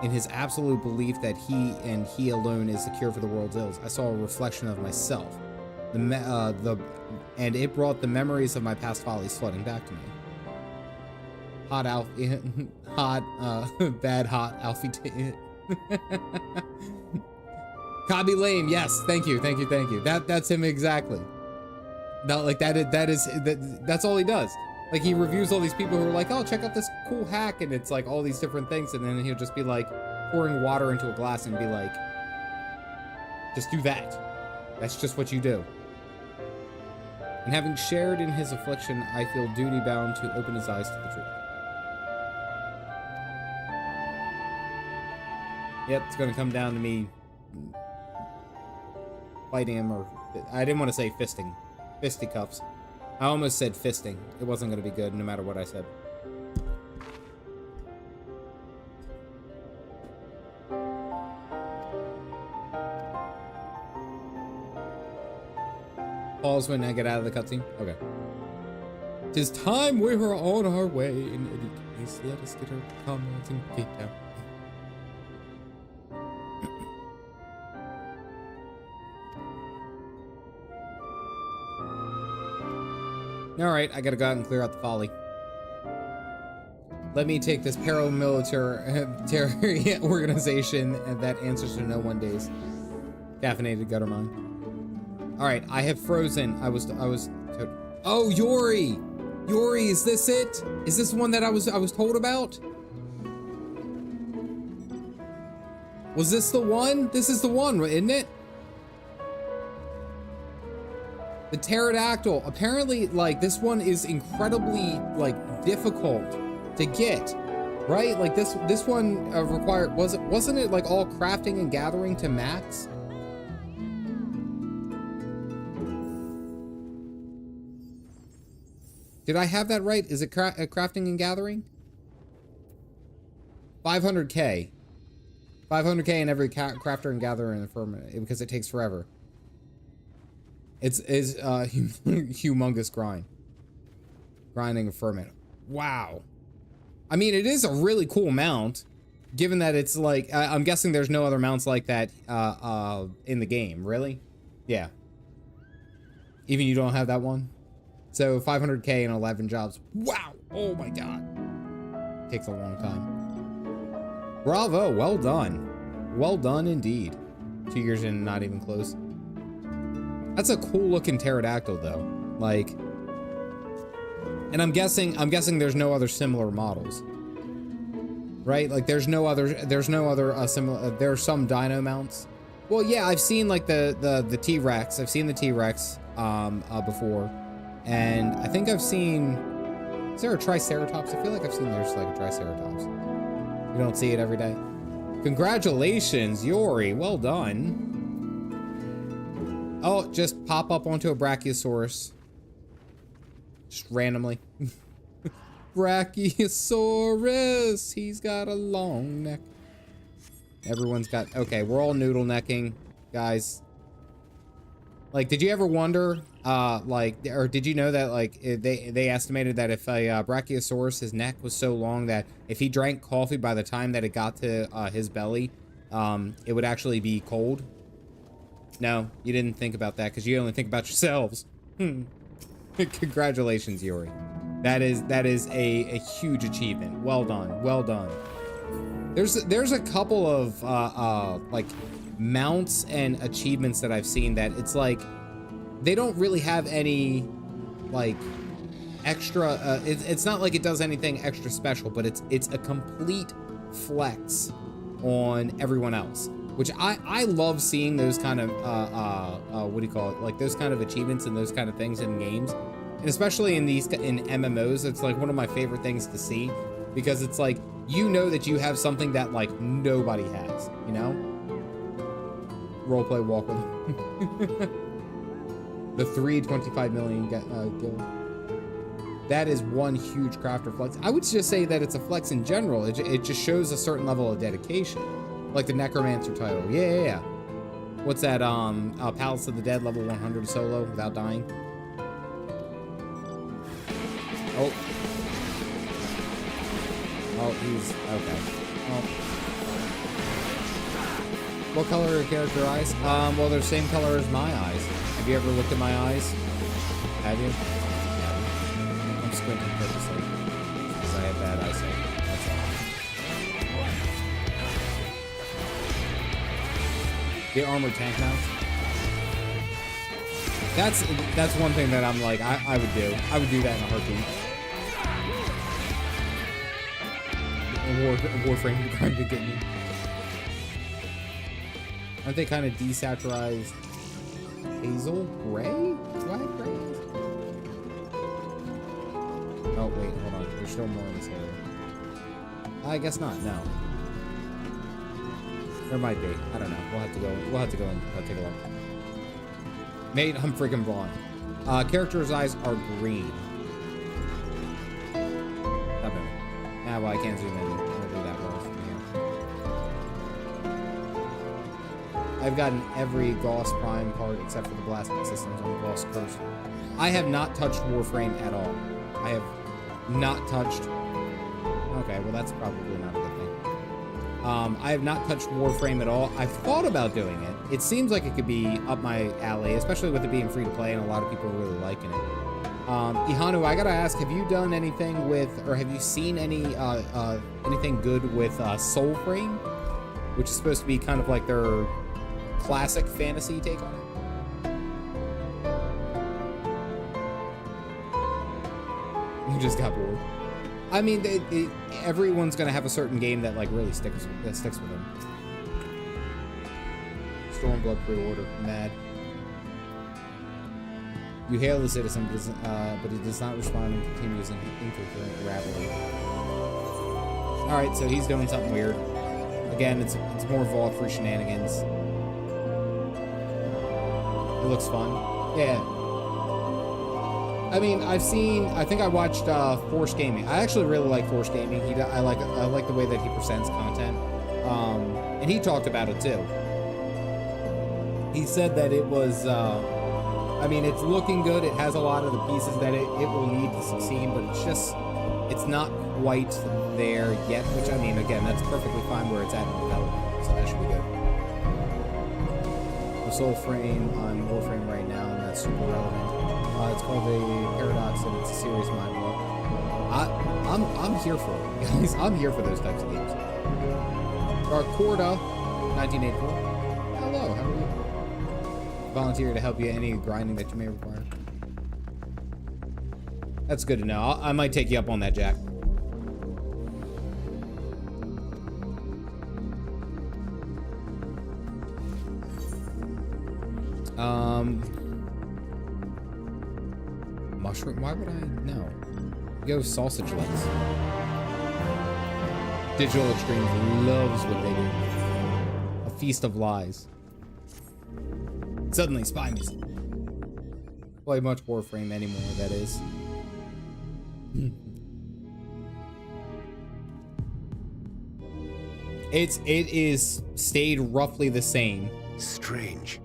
In his absolute belief that he and he alone is the cure for the world's ills, I saw a reflection of myself. And it brought the memories of my past follies flooding back to me. Bad hot Alfie. Cobby Lame, yes, thank you. That's him exactly. That's all he does. Like he reviews all these people who are like, oh, check out this cool hack, and it's like all these different things, and then he'll just be like pouring water into a glass and be like, just do that. That's just what you do. And having shared in his affliction, I feel duty bound to open his eyes to the truth. Yep, it's gonna come down to me fighting him, or I didn't want to say fisting. Fisticuffs. I almost said fisting. It wasn't gonna be good no matter what I said. Pause when I get out of the cutscene. Okay. 'Tis time we were on our way. In any case, let us get our comrades in Gate Town. Alright, I gotta go out and clear out the folly. Let me take this paramilitary organization that answers to no one days. Caffeinated gutter mine. All right, I have frozen. I was. Oh, Yori! Yori, is this it? Is this the one that I was told about? Was this the one? This is the one, isn't it? The pterodactyl. Apparently, like, this one is incredibly, like, difficult to get, right? Like, this one required, wasn't it, like, all crafting and gathering to max? Did I have that right? Is it crafting and gathering? 500k. 500k in every crafter and gatherer in the firmament, because it takes forever. It's humongous grind. Grinding a firmament. Wow. I mean, it is a really cool mount, Given that it's like, I'm guessing there's no other mounts like that in the game, really? Yeah. Even you don't have that one? So 500k and 11 jobs. Wow! Oh my god. Takes a long time. Bravo, well done. Well done indeed. 2 years in, not even close. That's a cool looking pterodactyl though. Like, and I'm guessing there's no other similar models. Right? Like there's no other similar, there are some dino mounts. Well, yeah, I've seen like the T-Rex. I've seen the T-Rex before. And I think I've seen, is there a Triceratops? I feel like I've seen there's like a Triceratops. You don't see it every day. Congratulations, Yori. Well done. Oh, just pop up onto a Brachiosaurus. Just randomly. Brachiosaurus. He's got a long neck. Everyone's got, okay, we're all noodle necking, guys. Like, did you ever wonder, like, or did you know that, like, they estimated that if a Brachiosaurus, his neck was so long that if he drank coffee by the time that it got to his belly, it would actually be cold? No, you didn't think about that because you only think about yourselves. Congratulations, Yuri. That is a huge achievement. Well done. Well done. There's a couple of like mounts and achievements that I've seen that it's like they don't really have any like extra it's not like it does anything extra special, but it's a complete flex on everyone else, which I love seeing those kind of what do you call it, like those kind of achievements and those kind of things in games, and especially in MMOs. It's like one of my favorite things to see, because it's like, you know that you have something that like nobody has, you know? Roleplay walk with the 325 million guild. That is one huge crafter flex. I would just say that it's a flex in general. It just shows a certain level of dedication, like the Necromancer title. Yeah. What's that? Palace of the Dead level 100 solo without dying. Oh, he's okay. Oh. What color are your character eyes? Well, they're the same color as my eyes. Have you ever looked at my eyes? Have you? Yeah. I'm squinting purposely because I have bad eyesight. That's all. The armored tank mounts. That's one thing that I'm like, I would do. I would do that in a heartbeat. Warframe trying to get me. Aren't they kind of desaturized hazel gray? Do I have gray? Oh wait, hold on. There's still more in this area. I guess not. No. There might be. I don't know. We'll have to go. We'll have to go and take a look. Mate, I'm freaking blonde. Character's eyes are green. Stop it. Nah, well, I can't zoom in. I'm gonna do that well from here. I've gotten every Gauss Prime part except for the blasting systems on the Gauss Curse. I have not touched Warframe at all. I have not touched... Okay, well that's probably not a good thing. I have not touched Warframe at all. I've thought about doing it. It seems like it could be up my alley, especially with it being free to play and a lot of people are really liking it. Ihanu, I gotta ask, have you done anything with, or have you seen any anything good with Soulframe, which is supposed to be kind of like their classic fantasy take on it? You just got bored. I mean, everyone's gonna have a certain game that like really sticks with them. Stormblood pre-order, mad. You hail the citizen, but it does not respond and continues in incoherent rabble. Alright, so he's doing something weird. Again, it's more vault-free shenanigans. It looks fun. Yeah. I mean, I think I watched Force Gaming. I actually really like Force Gaming. I like the way that he presents content. And he talked about it too. He said that it was I mean, it's looking good. It has a lot of the pieces that it will need to succeed, but it's not quite there yet, which, I mean, again, that's perfectly fine where it's at in development, so that should be good. The Soul Frame on Warframe right now, and that's super relevant. It's called the Paradox, and it's a serious mind blow. I'm here for it, guys. I'm here for those types of games. Corda, 1984. Hello, how are you? Volunteer to help you any grinding that you may require. That's good to know. I might take you up on that, Jack. Mushroom? Why would I? No. Go sausage legs. Digital Extremes loves what they do. A feast of lies. Suddenly, spy music. Play much Warframe anymore, that is. It is stayed roughly the same. Strange.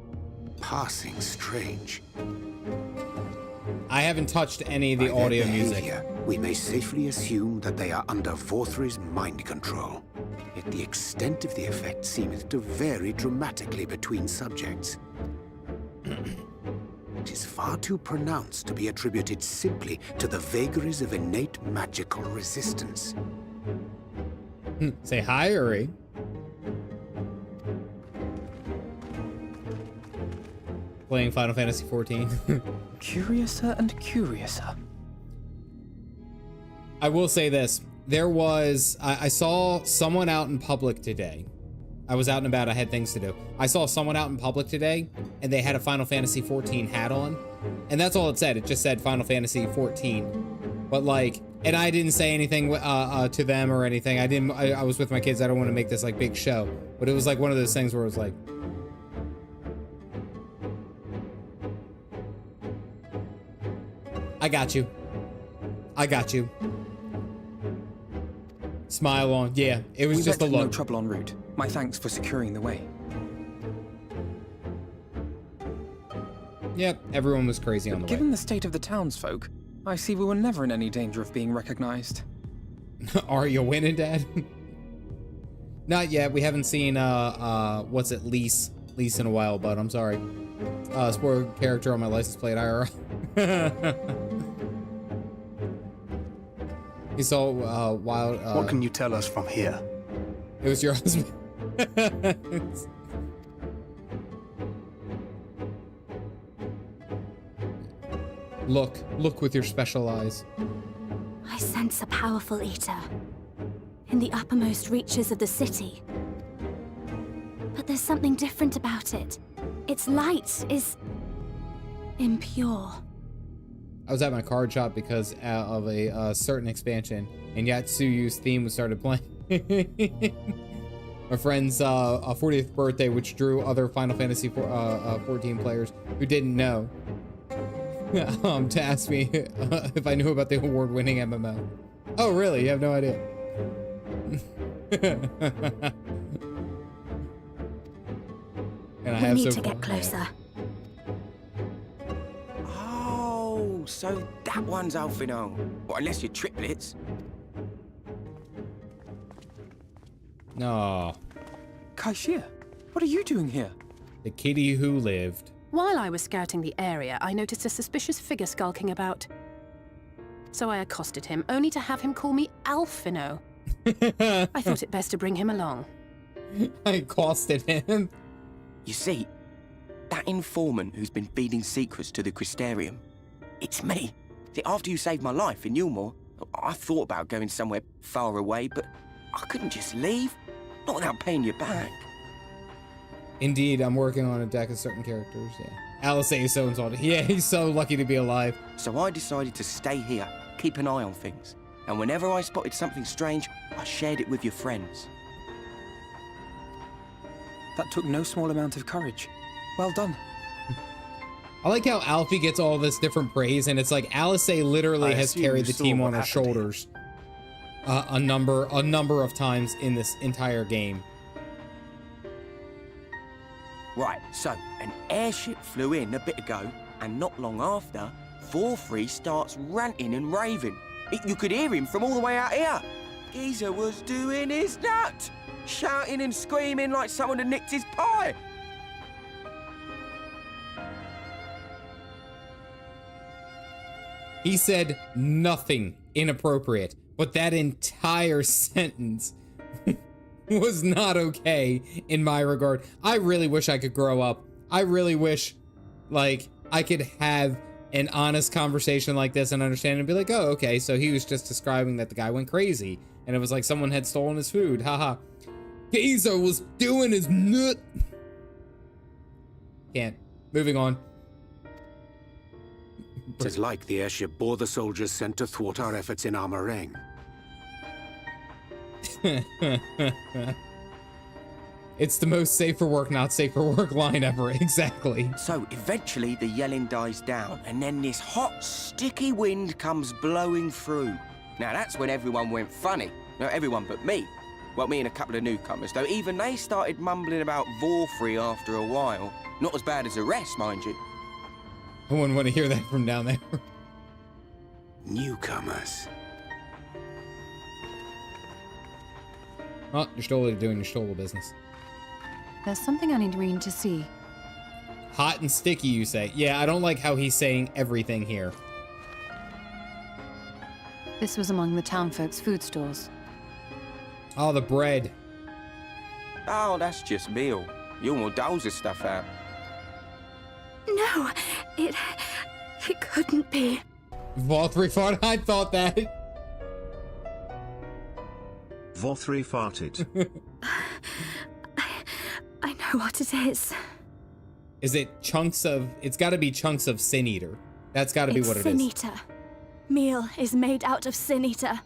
Passing strange. I haven't touched any of the audio music. We may safely assume that they are under Vorthri's mind control. Yet the extent of the effect seemeth to vary dramatically between subjects. It is far too pronounced to be attributed simply to the vagaries of innate magical resistance. Say hi, Uri. Playing Final Fantasy XIV. Curiouser and curiouser. I will say this. There was... I saw someone out in public today. I was out and about. I had things to do. I saw someone out in public today, and they had a Final Fantasy XIV hat on. And that's all it said. It just said Final Fantasy XIV. But, like... And I didn't say anything to them or anything. I was with my kids. I don't want to make this, like, big show. But it was, like, one of those things where it was like... I got you. I got you. Smile on. Yeah, it was just a look. No trouble en route. My thanks for securing the way. Yep, everyone was crazy on the way. Given the state of the townsfolk, I see we were never in any danger of being recognized. Are you winning, Dad? Not yet. We haven't seen what's it, Lise in a while, but I'm sorry. Spoiler character on my license plate IRL. He saw wild. What can you tell us from here? It was your husband. Look with your special eyes. I sense a powerful eater in the uppermost reaches of the city. But there's something different about it. Its light is impure. I was at my card shop because of a certain expansion, and Yatsuyu's theme was started playing. My friend's 40th birthday, which drew other Final Fantasy 14 players who didn't know, to ask me if I knew about the award-winning MMO. Oh, really? You have no idea? We need to get closer. Oh, so that one's Alfino. Well, unless you're triplets. No. Kaishia, what are you doing here? The kitty who lived. While I was scouting the area, I noticed a suspicious figure skulking about. So I accosted him, only to have him call me Alfino. I thought it best to bring him along. I accosted him. You see, that informant who's been feeding secrets to the Crystarium, it's me. See, after you saved my life in Eulmore, I thought about going somewhere far away, but I couldn't just leave. Not without paying you back. Indeed, I'm working on a deck of certain characters, yeah. Alice is so insulted. Yeah, he's so lucky to be alive. So I decided to stay here, keep an eye on things. And whenever I spotted something strange, I shared it with your friends. That took no small amount of courage. Well done. I like how Alfie gets all this different praise, and it's like Alice literally has carried the team on her shoulders a number of times in this entire game. Right, so an airship flew in a bit ago, And not long after, Vorfrey starts ranting and raving. You could hear him from all the way out here. Geezer was doing his nut, shouting and screaming like someone had nicked his pie. He said nothing inappropriate, but that entire sentence was not okay in my regard. I really wish I could grow up. I really wish, like, I could have an honest conversation like this and understand and be like, oh, okay, so he was just describing that the guy went crazy and it was like someone had stolen his food. Haha. Geezer was doing his nut. Can't. Moving on. 'Tis like the airship bore the soldiers sent to thwart our efforts in Armorang. It's the most safe for work, not safe for work line ever. Exactly. So eventually the yelling dies down, and then this hot, sticky wind comes blowing through. Now that's when everyone went funny. No, everyone but me. Well, me and a couple of newcomers, though even they started mumbling about Vorfrey after a while. Not as bad as the rest, mind you. I wouldn't want to hear that from down there. Newcomers. Oh, you're still doing your Stola business. There's something I need Reen to see. Hot and sticky, you say? Yeah, I don't like how he's saying everything here. This was among the townfolk's food stores. Oh, the bread. Oh, that's just meal. Eulmore doles his stuff out. No, it couldn't be. Vorfrey farted. I thought that. Vorfrey farted. I know what it is. Is it chunks of... It's got to be chunks of Sin Eater. That's got to be what it is. Sin Eater. Meal is made out of Sin Eater.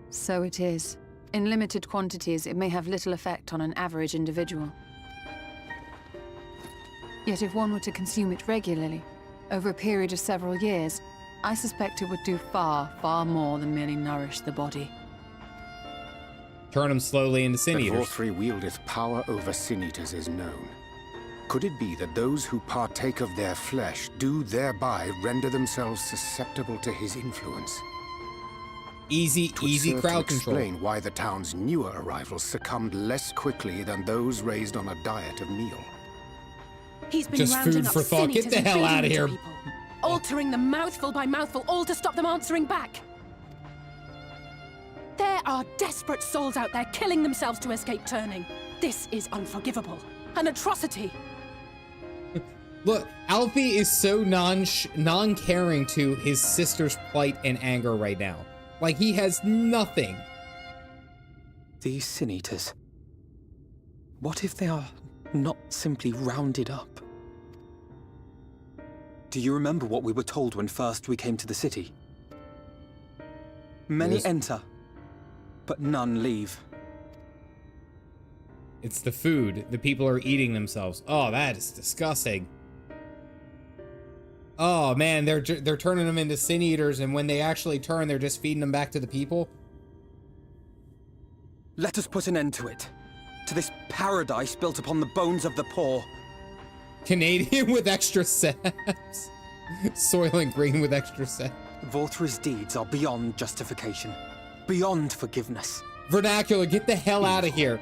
So it is. In limited quantities, it may have little effect on an average individual. Yet if one were to consume it regularly, over a period of several years, I suspect it would do far, far more than merely nourish the body. Turn them slowly into Sin Eaters. That Vorfrey wieldeth power over Sin Eaters is known. Could it be that those who partake of their flesh do thereby render themselves susceptible to his influence? Easy crowd control. Explain why the town's newer arrivals succumbed less quickly than those raised on a diet of meal. He's been Just rounding food up for thought. Sin Get Eaters the and hell feeding out of them to here. people, altering them mouthful by mouthful, all to stop them answering back. There are desperate souls out there killing themselves to escape turning. This is unforgivable. An atrocity. Look, Alfie is so non-caring to his sister's plight and anger right now. Like, he has nothing. These Sin Eaters. What if they are not simply rounded up? Do you remember what we were told when first we came to the city? Many Yes. enter, but none leave. It's the food. The people are eating themselves. Oh, that is disgusting. Oh man, they're turning them into Sin Eaters, and when they actually turn, they're just feeding them back to the people. Let us put an end to it. To this paradise built upon the bones of the poor. Canadian with extra saps. Soylent Green with extra saps. Vorfrey's deeds are beyond justification. Beyond forgiveness. Vernacular, get the hell out of here.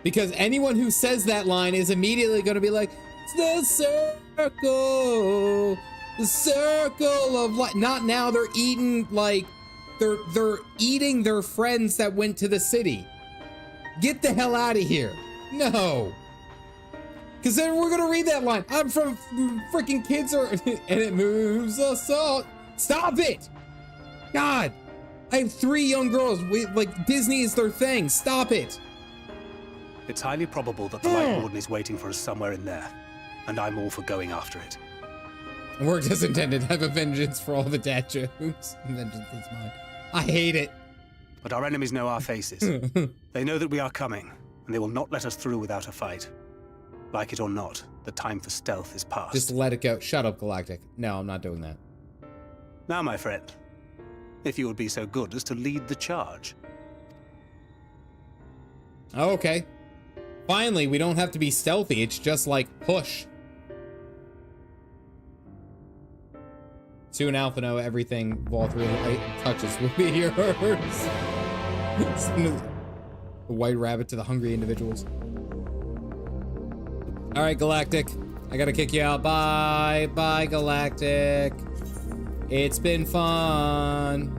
Because anyone who says that line is immediately going to be like, it's the circle. The circle of life. Not now, they're eating, like, they're eating their friends that went to the city. Get the hell out of here. No. Because then we're going to read that line. I'm from freaking kids are, and it moves us all. Stop it. God. I have 3 young girls. Like, Disney is their thing. Stop it. It's highly probable that the Lightwarden is waiting for us somewhere in there, and I'm all for going after it. Work as intended. Have a vengeance for all the dad jokes. Vengeance is mine. I hate it. But our enemies know our faces. They know that we are coming, and they will not let us through without a fight. Like it or not, the time for stealth is past. Just let it go. Shut up, Galactic. No, I'm not doing that. Now, my friend, if you would be so good as to lead the charge. Oh, okay. Finally, we don't have to be stealthy. It's just like push. Soon Alpha know everything Vol 3 touches will be yours. The white rabbit to the hungry individuals. All right, Galactic. I gotta kick you out. Bye. Bye, Galactic. It's been fun.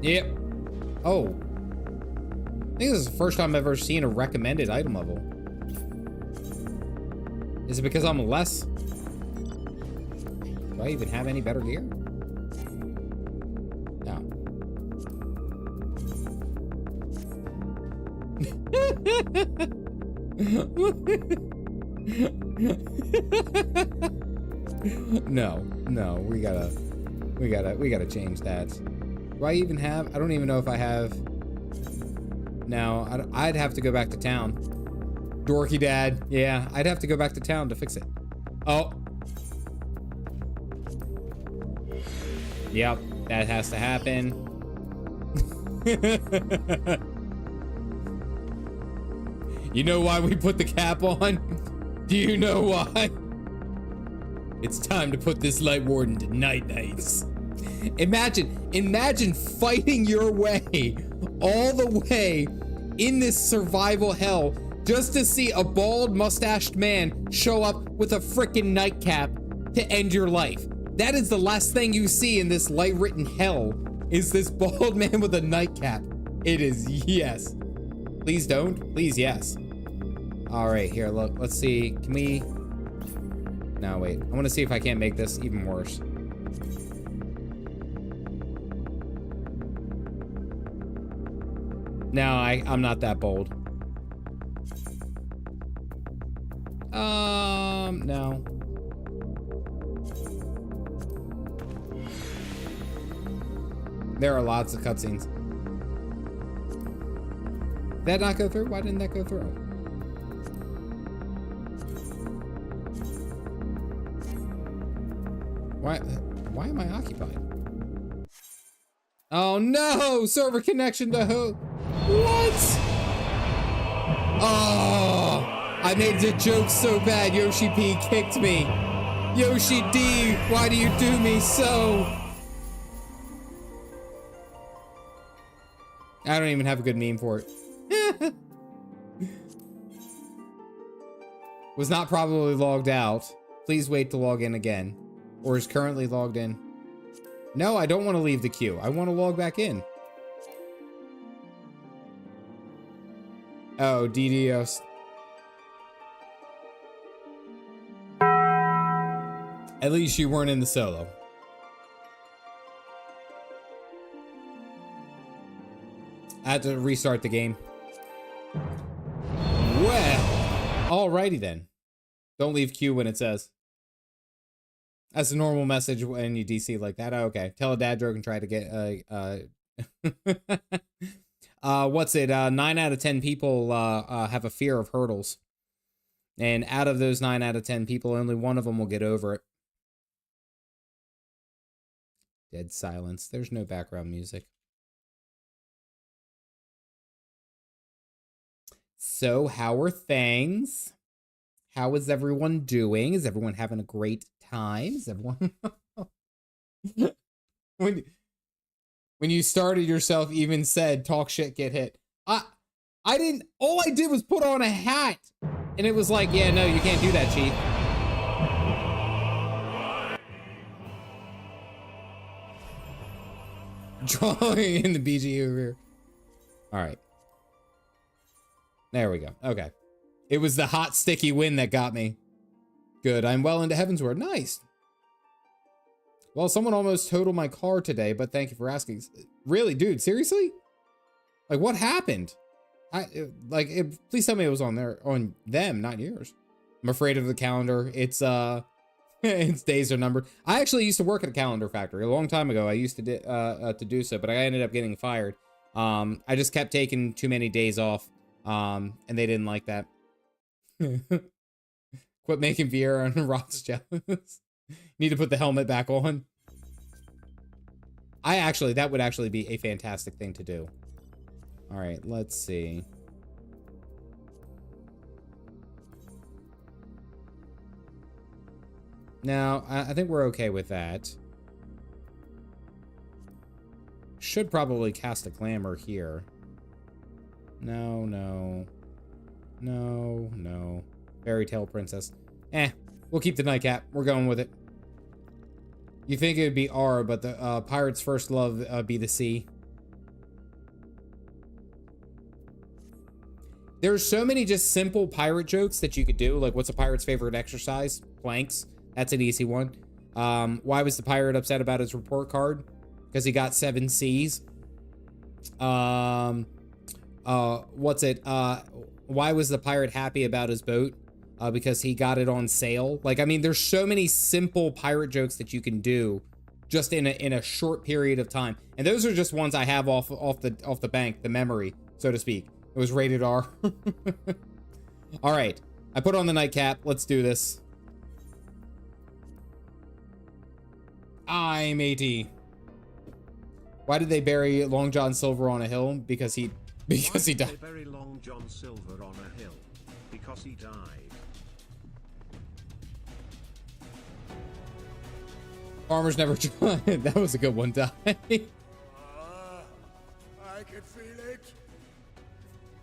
Yep. Oh. I think this is the first time I've ever seen a recommended item level. Is it because I'm less? Do I even have any better gear? No. No, we gotta change that. Do I even have? I don't even know if I have. No, I'd have to go back to town. Dorky Dad. Yeah, I'd have to go back to town to fix it. Oh. Yep, that has to happen. You know why we put the cap on? Do you know why? It's time to put this Lightwarden to night-nights. Imagine fighting your way all the way in this survival hell just to see a bald mustached man show up with a frickin' nightcap to end your life. That is the last thing you see in this light-written hell, is this bald man with a nightcap. It is, yes. Please don't, please yes. All right, here, look, let's see, can we? No, wait, I wanna see if I can't make this even worse. No, I'm not that bold. No. There are lots of cutscenes. Did that not go through? Why didn't that go through? Why am I occupied? Oh no! Server connection to who? What? Oh! I made the joke so bad, Yoshi P kicked me. Yoshi D, why do you do me so? I don't even have a good meme for it. Was not probably logged out. Please wait to log in again. Or is currently logged in. No, I don't want to leave the queue. I want to log back in. Oh, DDoS. At least you weren't in the solo. I had to restart the game. Well, alrighty then. Don't leave queue when it says. That's a normal message when you DC like that. Oh, okay. Tell a dad joke and try to get what's it? 9 out of 10 people have a fear of hurdles. And out of those 9 out of 10 people, only one of them will get over it. Dead silence. There's no background music. So, how are things? How is everyone doing? Is everyone having a great time? Is everyone... when you started yourself even said, talk shit, get hit. I didn't... All I did was put on a hat. And it was like, yeah, no, you can't do that, Chief. Drawing in the BG over here. All right. There we go. Okay. It was the hot, sticky wind that got me. Good. I'm well into Heavensward. Nice. Well, someone almost totaled my car today, but thank you for asking. Really, dude? Seriously? Like, what happened? Please tell me it was on them, not yours. I'm afraid of the calendar. It's its days are numbered. I actually used to work at a calendar factory a long time ago. I used to do so, but I ended up getting fired. I just kept taking too many days off, and they didn't like that. Quit making Vieira and Roth's jealous. Need to put the helmet back on. That would actually be a fantastic thing to do. All right, let's see. Now, I think we're okay with that. Should probably cast a Glamour here. No, no. No, no. Fairy Tale Princess. We'll keep the nightcap. We're going with it. You think it would be R, but the pirate's first love be the sea. There's so many just simple pirate jokes that you could do. Like, what's a pirate's favorite exercise? Planks. That's an easy one. Why was the pirate upset about his report card? Because he got 7 C's. Why was the pirate happy about his boat? Because he got it on sale. Like, I mean, there's so many simple pirate jokes that you can do just in a short period of time. And those are just ones I have off the bank, the memory, so to speak. It was rated R. All right, I put on the nightcap. Let's do this. I'm 80. Why did they bury Long John Silver on a hill? Because he died. They bury Long John Silver on a hill because he died. Farmers never tried. That was a good one, Die. I can feel it.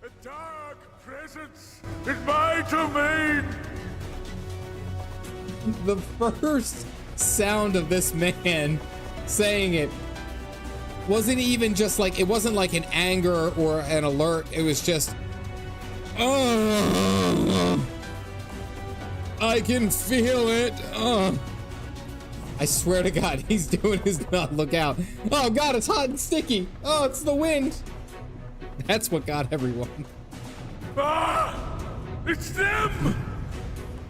A dark presence in my domain. The first sound of this man saying it wasn't even just like, it wasn't like an anger or an alert. It was just, I can feel it. I swear to God, he's doing his not look out. Oh God, it's hot and sticky. Oh, it's the wind. That's what got everyone. It's them!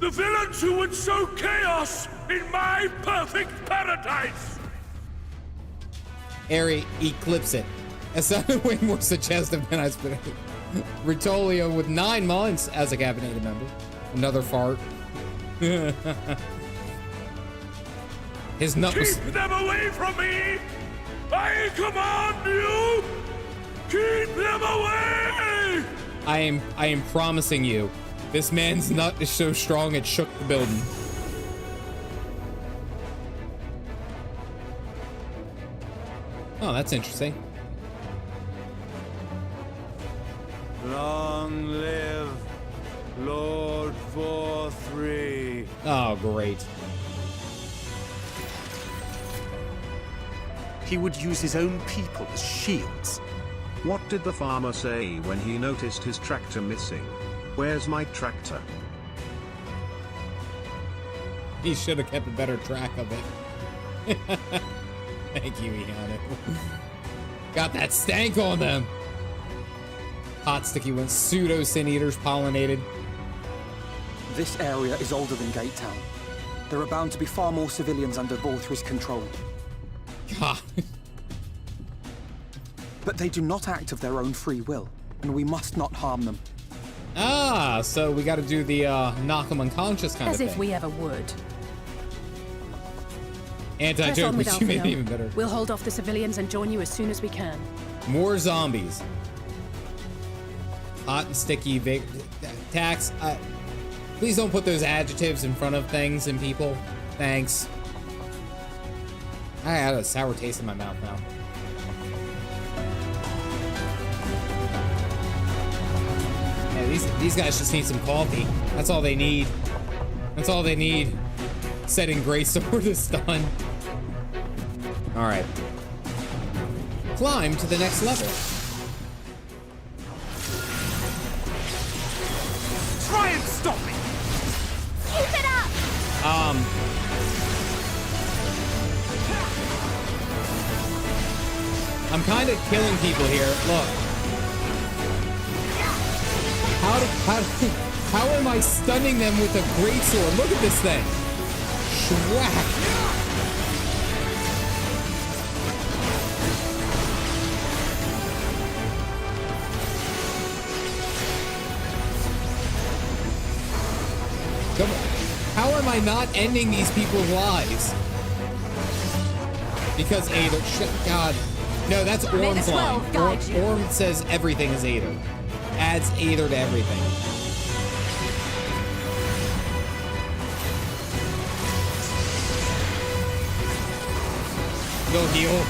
The villains who would sow chaos in my perfect paradise! Airy, eclipse it. That sounded way more suggestive than I expected. Rutolio with 9 months as a caffeinated member. Another fart. His nut was... Keep them away from me! I command you! Keep them away! I am promising you, this man's nut is so strong it shook the building. Oh, that's interesting. Long live Lord 4-3. Oh, great. He would use his own people as shields. What did the farmer say when he noticed his tractor missing? Where's my tractor? He should have kept a better track of it. Thank you, Iana. Got that stank on them. Hot sticky ones, pseudo sin eaters, pollinated. This area is older than Gate Town. There are bound to be far more civilians under Vorthris control. God. But they do not act of their own free will, and we must not harm them. Ah, so we got to do the knock them unconscious kind of thing. As if we ever would. Anti-joke, but you made it even better. We'll hold off the civilians and join you as soon as we can. More zombies. Hot and sticky. Tax. Please don't put those adjectives in front of things and people. Thanks. I had a sour taste in my mouth now. Yeah, these guys just need some coffee. That's all they need. That's all they need. Setting Greysword is done. All right. Climb to the next level. Try and stop me! Keep it up! I'm kind of killing people here. Look. How am I stunning them with a greatsword? Look at this thing. Schwack. Come on. How am I not ending these people's lives? Because Aether, God. No, that's Orm's line. Orm says everything is Aether. Adds Aether to everything. Go heal.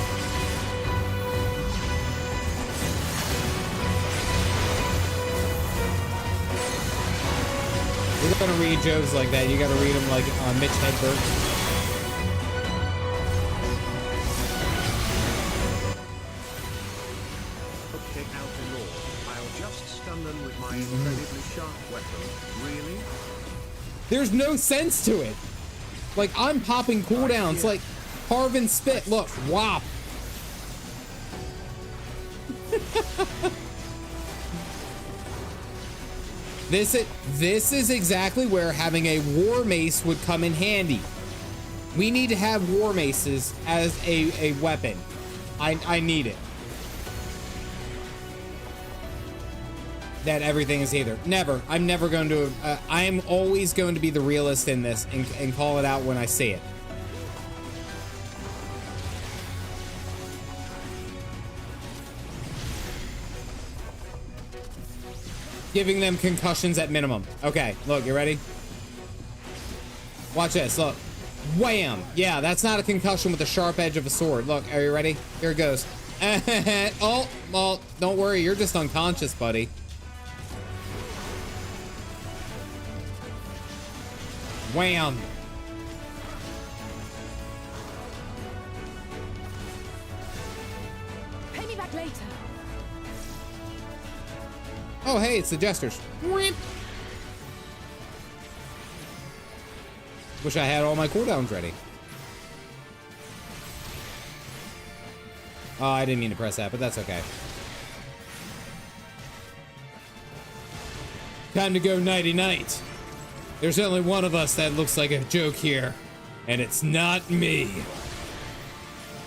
You're gonna read jokes like that. You gotta read them like Mitch Hedberg. Okay, Eulmore. I'll just stun them with my incredibly sharp weapon. Really? There's no sense to it. Like, I'm popping cooldowns. Like, carve and spit. Look, whop. This is exactly where having a war mace would come in handy. We need to have war maces as a weapon. I need it. That everything is Aether. Never. I'm never going to. I am always going to be the realist in this and call it out when I see it. Giving them concussions at minimum. Okay, look, you ready? Watch this, look. Wham! Yeah, that's not a concussion with the sharp edge of a sword. Look, are you ready? Here it goes. Oh, well, don't worry, you're just unconscious, buddy. Wham! Pay me back later. Oh, hey, it's the Jesters. Wish I had all my cooldowns ready. Oh, I didn't mean to press that, but that's okay. Time to go nighty-night. There's only one of us that looks like a joke here, and it's not me.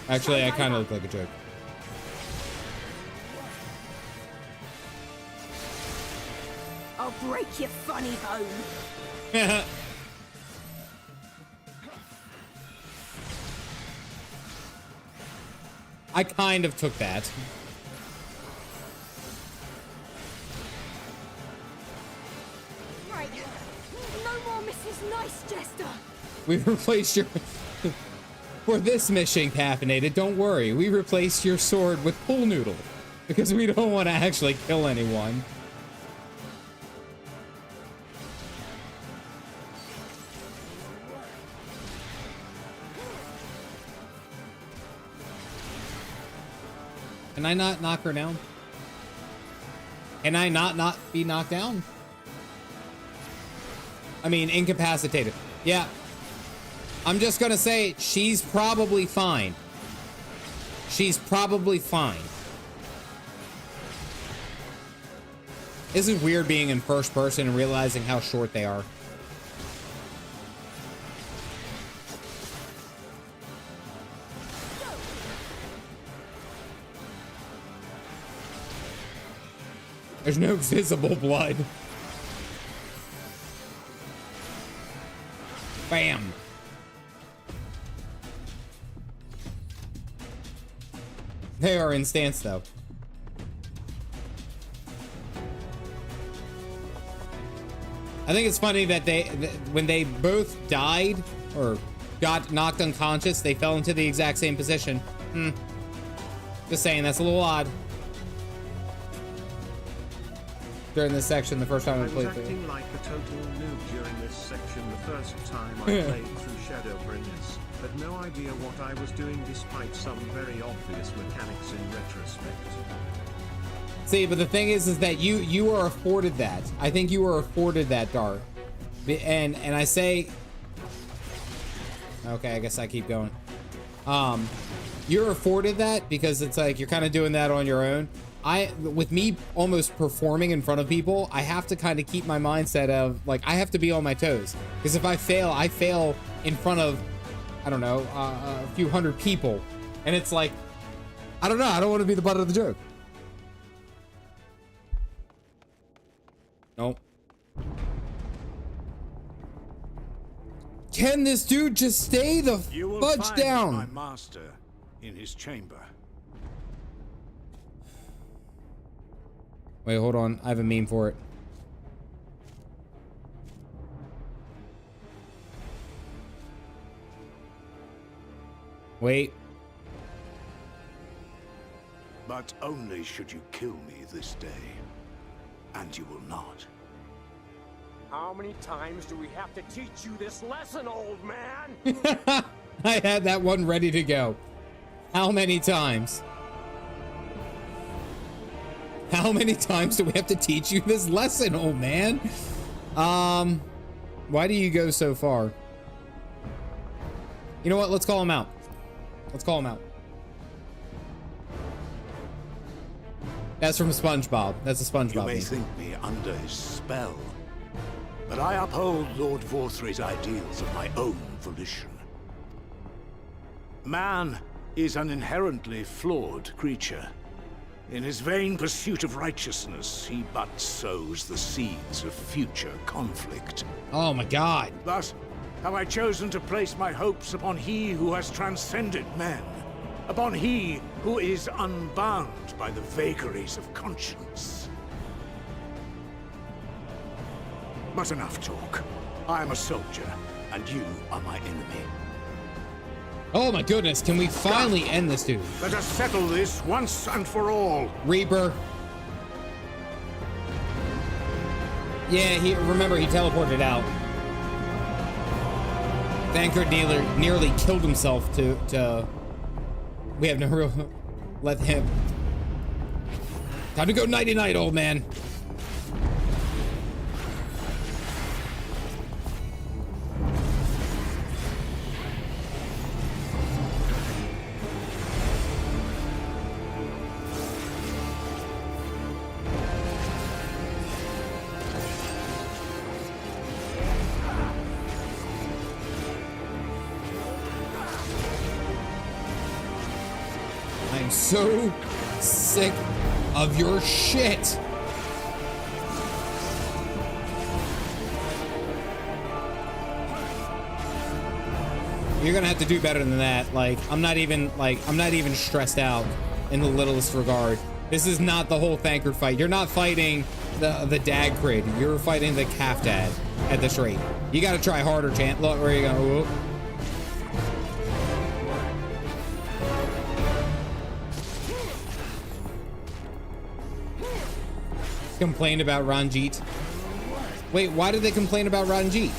Actually, I kind of look like a joke. I'll break your funny bone. I kind of took that. Right. No more Mrs. Nice Jester. We've replaced your... For this mission, Caffeinated, don't worry. We replaced your sword with Pool Noodle. Because we don't want to actually kill anyone. Can I not knock her down? Can I not be knocked down? I mean, incapacitated. Yeah. I'm just gonna say, she's probably fine. She's probably fine. This is weird being in first person and realizing how short they are. There's no visible blood. Bam. They are in stance though. I think it's funny that when they both died or got knocked unconscious, they fell into the exact same position. Just saying, that's a little odd. During this section, the first time I played through. I was acting like a total noob during this section the first time I played through Shadowbringers, but no idea what I was doing despite some very obvious mechanics in retrospect. See, but the thing is that you are afforded that. I think you are afforded that, Dart. And I say, okay, I guess I keep going. You're afforded that because it's like you're kind of doing that on your own. With me almost performing in front of people, I have to kind of keep my mindset of like, I have to be on my toes. Because if I fail in front of, I don't know, a few hundred people. And it's like, I don't know, I don't want to be the butt of the joke. Nope. Can this dude just stay the fudge down? My master in his chamber. Wait, hold on. I have a meme for it. Wait. But only should you kill me this day. And you will not. How many times do we have to teach you this lesson, old man? I had that one ready to go. How many times? How many times do we have to teach you this lesson, old man? Why do you go so far? You know what? Let's call him out. Let's call him out. That's from SpongeBob. That's a SpongeBob. You may meme. think me under his spell, but I uphold Lord Vorthre's ideals of my own volition. Man is an inherently flawed creature. In his vain pursuit of righteousness, he but sows the seeds of future conflict. Oh my God. Thus, have I chosen to place my hopes upon he who has transcended men, upon he who is unbound by the vagaries of conscience. But enough talk. I am a soldier, and you are my enemy. Oh my goodness, can we finally end this dude? Let us settle this once and for all. Reaper. Yeah, remember he teleported out. Thancred nearly killed himself to we have no real let him. Time to go nighty night, old man. I'm so sick of your shit. You're gonna have to do better than that. Like, I'm not even stressed out in the littlest regard. This is not the whole Thancred fight. You're not fighting the Dad Crid. You're fighting the Calf Dad at this rate. You gotta try harder, Chant. Look, where you go. Whoop. Complained about Ranjit. Wait, why did they complain about Ranjit?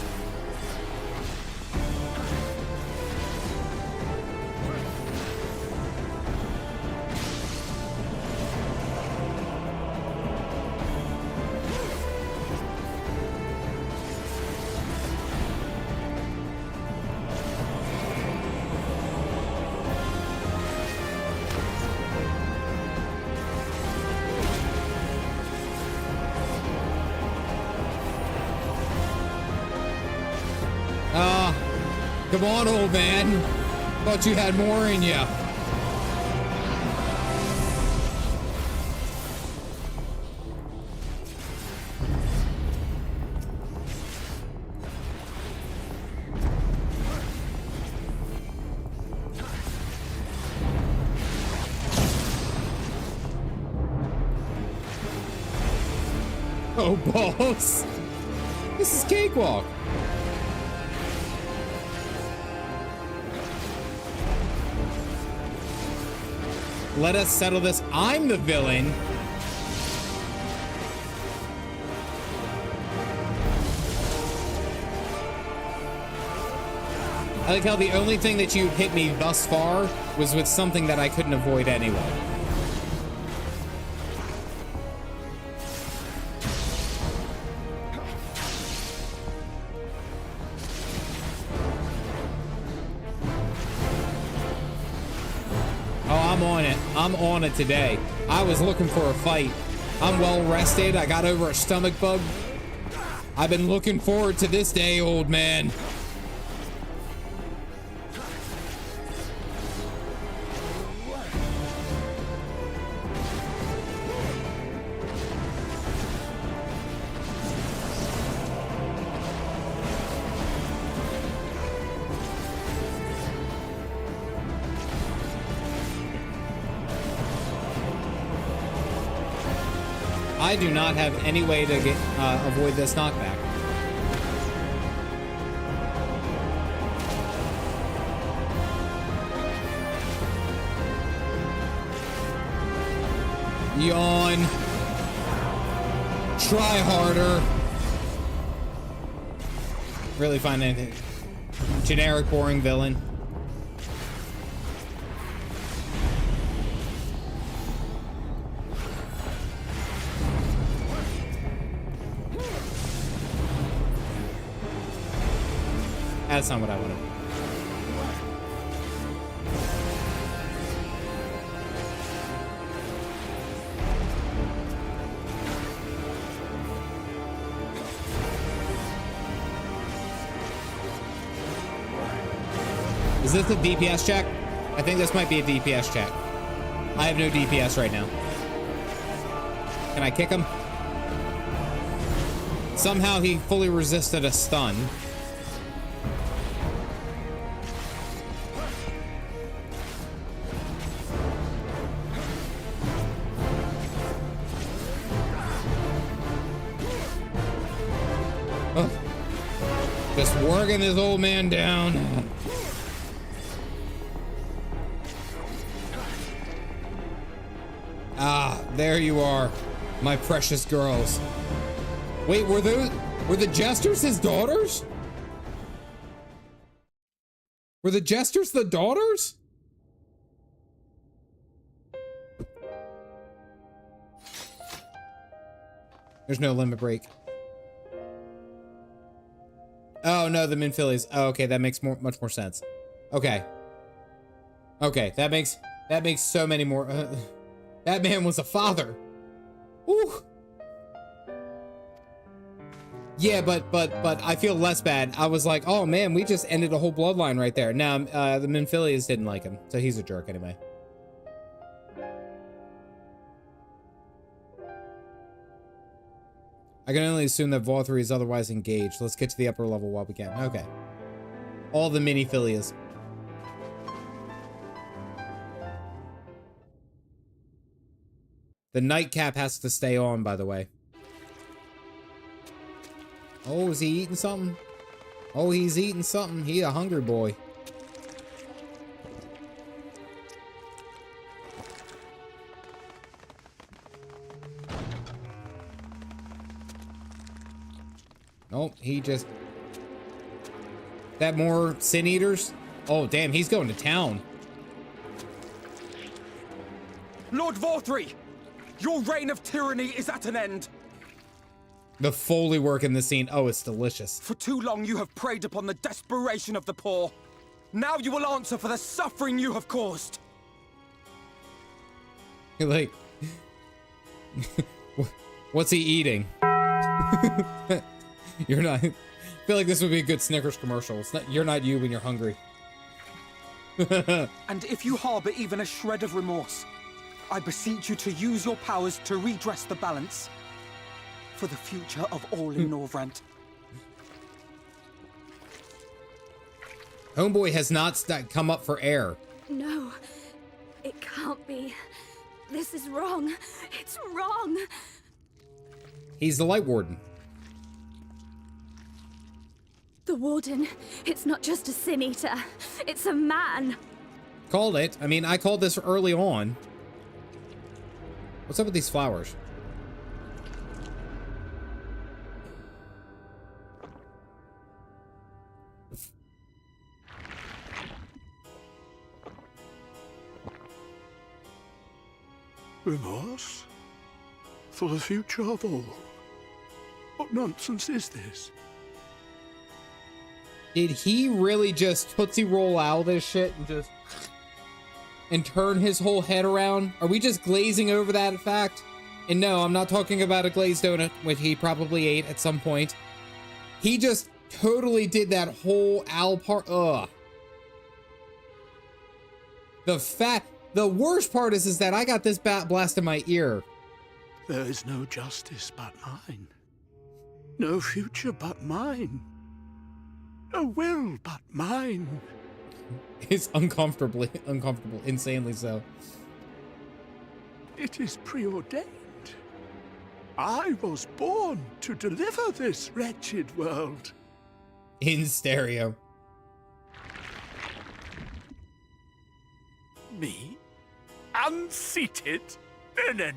Come on, old man. Thought you had more in you. Oh, balls. This is cakewalk. Let us settle this. I'm the villain. I like how the only thing that you hit me thus far was with something that I couldn't avoid anyway. I'm on it today. I was looking for a fight. I'm well rested. I got over a stomach bug. I've been looking forward to this day, old man. I do not have any way to get avoid this knockback. Yawn. Try harder. Really find anything. Generic, boring villain. That's not what I wanted. Is this a DPS check? I think this might be a DPS check. I have no DPS right now. Can I kick him? Somehow he fully resisted a stun. Oh. Just working this old man down. Ah, there you are, my precious girls. Wait, were the jesters his daughters? Were the jesters the daughters? There's no limit break. Oh no, the Minfilies. Oh, okay, that makes much more sense. Okay. Okay, that makes so many more. That man was a father. Ooh. Yeah, but I feel less bad. I was like, oh man, we just ended a whole bloodline right there. Now, the Minfilies didn't like him, so he's a jerk anyway. I can only assume that Vol3 is otherwise engaged. Let's get to the upper level while we can. Okay. All the mini-filias. The nightcap has to stay on, by the way. Oh, is he eating something? Oh, he's eating something. He a hungry boy. Oh, he just... That more sin eaters? Oh, damn, he's going to town. Lord Vol3, your reign of tyranny is at an end. The Foley work in this scene. Oh, it's delicious. For too long you have preyed upon the desperation of the poor. Now you will answer for the suffering you have caused. Like... What's he eating? You're not... I feel like this would be a good Snickers commercial. It's not, you're not you when you're hungry. And if you harbor even a shred of remorse, I beseech you to use your powers to redress the balance for the future of all in Norvrant. Homeboy has not come up for air. No, it can't be. This is wrong. It's wrong. He's the Lightwarden. The Warden, it's not just a sin eater. It's a man. Called it. I mean, I called this early on. What's up with these flowers? Remorse? For the future of all? What nonsense is this? Did he really just Tootsie Roll out this shit and turn his whole head around? Are we just glazing over that fact? And no, I'm not talking about a glazed donut, which he probably ate at some point. He just totally did that whole owl part. Ugh. The worst part is that I got this bat blast in my ear. There is no justice but mine. No future but mine. No will but mine. It's uncomfortable, insanely so. It is preordained. I was born to deliver this wretched world. In stereo. Me? Unseated? No.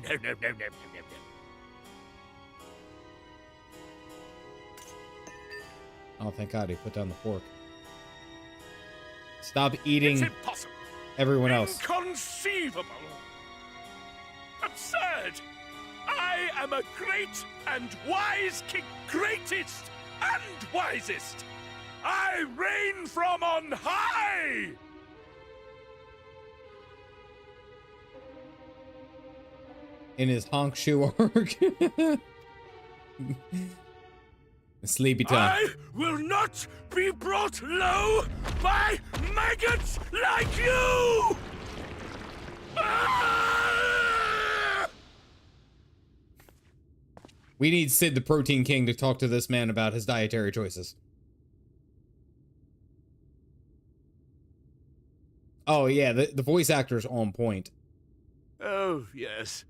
Oh, thank God he put down the fork. Stop eating It's impossible. everyone else. Inconceivable. Absurd. I am a great and wise king. Greatest and wisest. I reign from on high. In his honk shoe arc. Sleepy time. I will not be brought low by maggots like you! Ah! We need Sid the Protein King to talk to this man about his dietary choices. Oh yeah, the voice actor's on point. Oh, yes.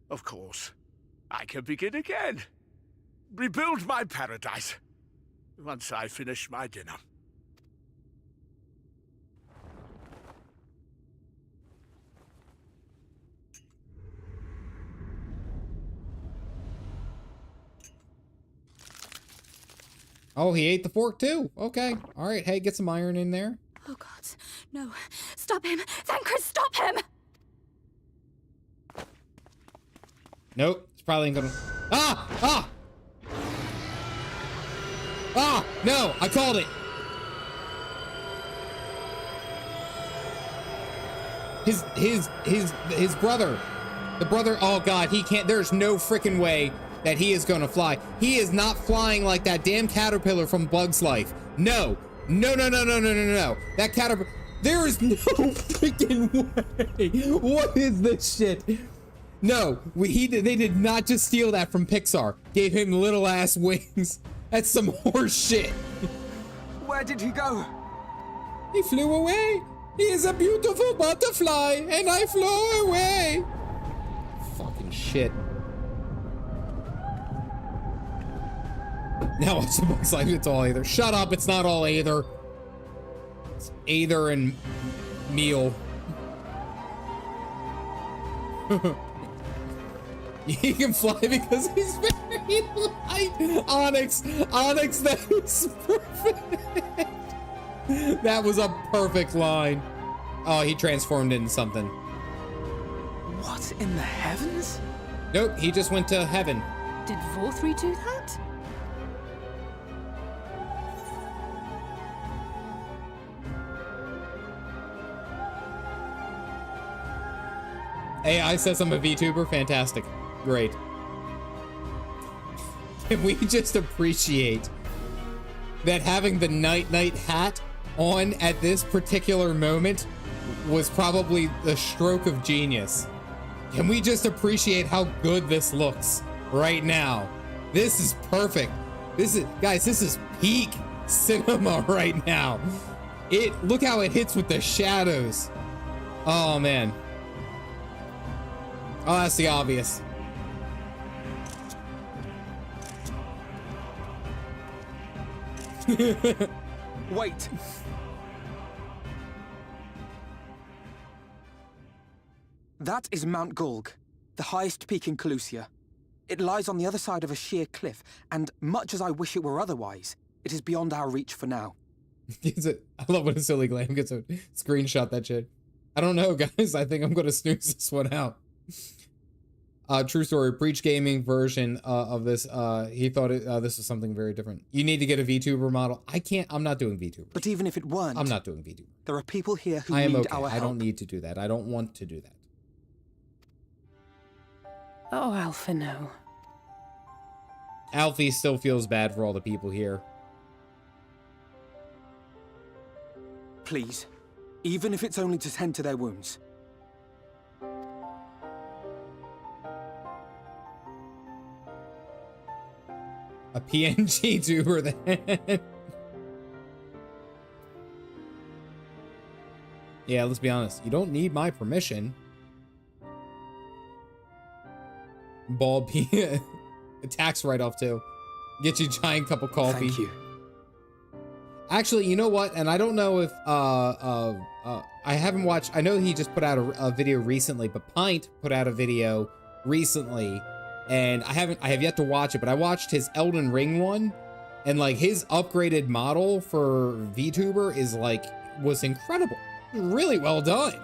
Of course. I can begin again. Rebuild my paradise. Once I finish my dinner. Oh, he ate the fork too. Okay. All right. Hey, get some iron in there. Oh God, no. Stop him! Thancred, stop him! Nope. It's probably ain't gonna... Ah! No! I called it! His brother. The brother... Oh God, he can't... There's no freaking way that he is gonna fly. He is not flying like that damn caterpillar from Bug's Life. No. No. That caterpillar... There is no freaking way. What is this shit? No, they did not just steal that from Pixar. Gave him little ass wings. That's some horse shit. Where did he go? He flew away. He is a beautiful butterfly, and I flew away. Fucking shit. Now it's looks like it's all Aether. Shut up, it's not all Aether. It's Aether and meal. He can fly because he's very light. Onyx, that was perfect. That was a perfect line. Oh, he transformed into something. What in the heavens? Nope, he just went to heaven. Did Vorthri do that? AI says I'm a VTuber. Fantastic. Great. Can we just appreciate that having the night hat on at this particular moment was probably the stroke of genius? Can we just appreciate how good this looks right now? This is perfect. Guys, this is peak cinema right now. Look how it hits with the shadows. Oh man. Oh, that's the obvious. Wait. That is Mount Golg, the highest peak in Calusia. It lies on the other side of a sheer cliff, and much as I wish it were otherwise, it is beyond our reach for now. I love when a silly glam gets a screenshot that shit. I don't know, guys. I think I'm gonna snooze this one out. True story. Breach Gaming version of this. He thought this was something very different. You need to get a VTuber model. I'm not doing VTuber. But even if it weren't, I'm not doing VTuber. There are people here who need need our help. I don't need to do that. I don't want to do that. Oh, Alpha, no. Alfie still feels bad for all the people here. Please, even if it's only to tend to their wounds. A PNG tuber then. Yeah, let's be honest. You don't need my permission. Bald P. A tax write-off too. Get you a giant cup of coffee. Thank you. Actually, you know what? And I don't know if I haven't watched. I know he just put out a video recently, but Pint put out a video recently, and I have yet to watch it. But I watched his Elden Ring one, and like his upgraded model for VTuber was incredible. Really well done.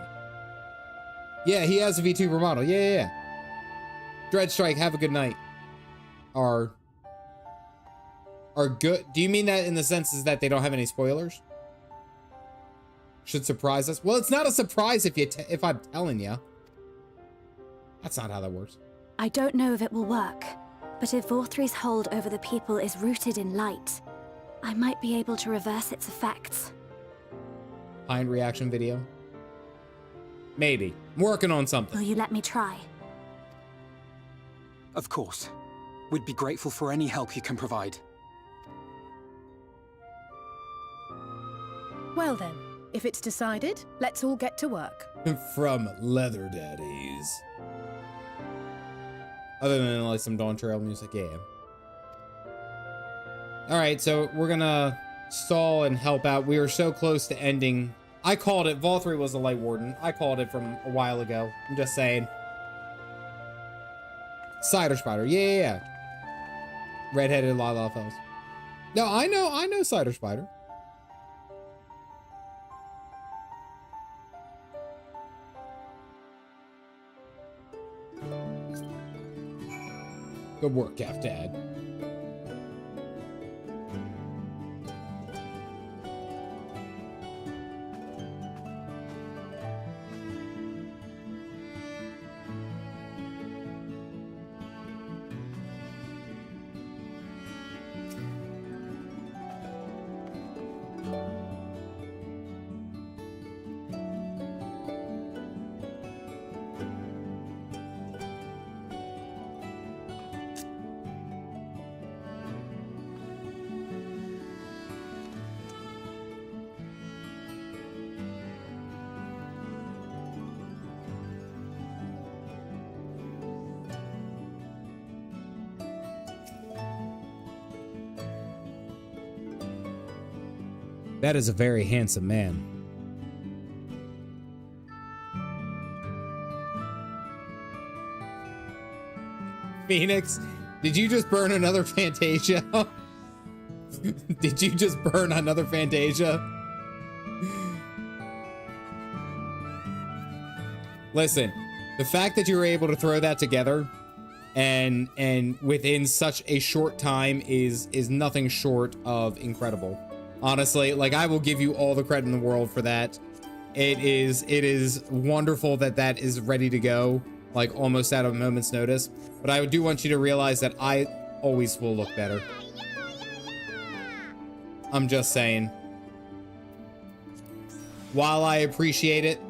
Yeah, he has a VTuber model. Yeah. Dreadstrike, have a good night. Are good. Do you mean that in the sense is that they don't have any spoilers? Should surprise us? Well, it's not a surprise if I'm telling you. That's not how that works. I don't know if it will work, but if Vorthri's hold over the people is rooted in light, I might be able to reverse its effects. Hind reaction video? Maybe. I'm working on something. Will you let me try? Of course. We'd be grateful for any help you can provide. Well then, if it's decided, let's all get to work. From Leather Daddies. Other than like some Dawn Trail music, yeah. Alright, so we're gonna stall and help out. We were so close to ending. I called it. Volthry was a Lightwarden. I called it from a while ago. I'm just saying. Cider Spider, yeah. Redheaded Lala Fells. No, I know Cider Spider. Good work, Gaff Dad. That is a very handsome man. Phoenix, did you just burn another Fantasia? Did you just burn another Fantasia? Listen, the fact that you were able to throw that together and within such a short time is nothing short of incredible. Honestly, like, I will give you all the credit in the world for that. It is wonderful that that is ready to go, like, almost at a moment's notice. But I do want you to realize that I always will look better. I'm just saying. While I appreciate it,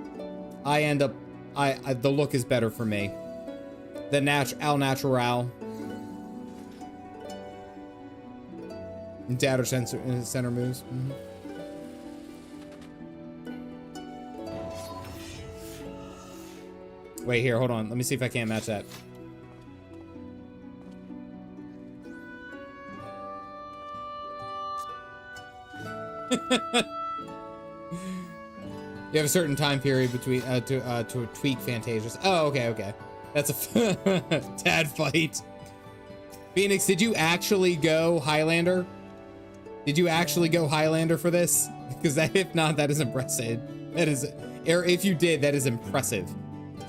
I end up, the look is better for me. The al natural. Data center moves. Mm-hmm. Wait here, hold on. Let me see if I can't match that. You have a certain time period between to tweak Fantasias. Oh, okay. That's a Tad fight. Phoenix, did you actually go Highlander? Did you actually go Highlander for this? Because that, if not, that is impressive. That is, or if you did, that is impressive.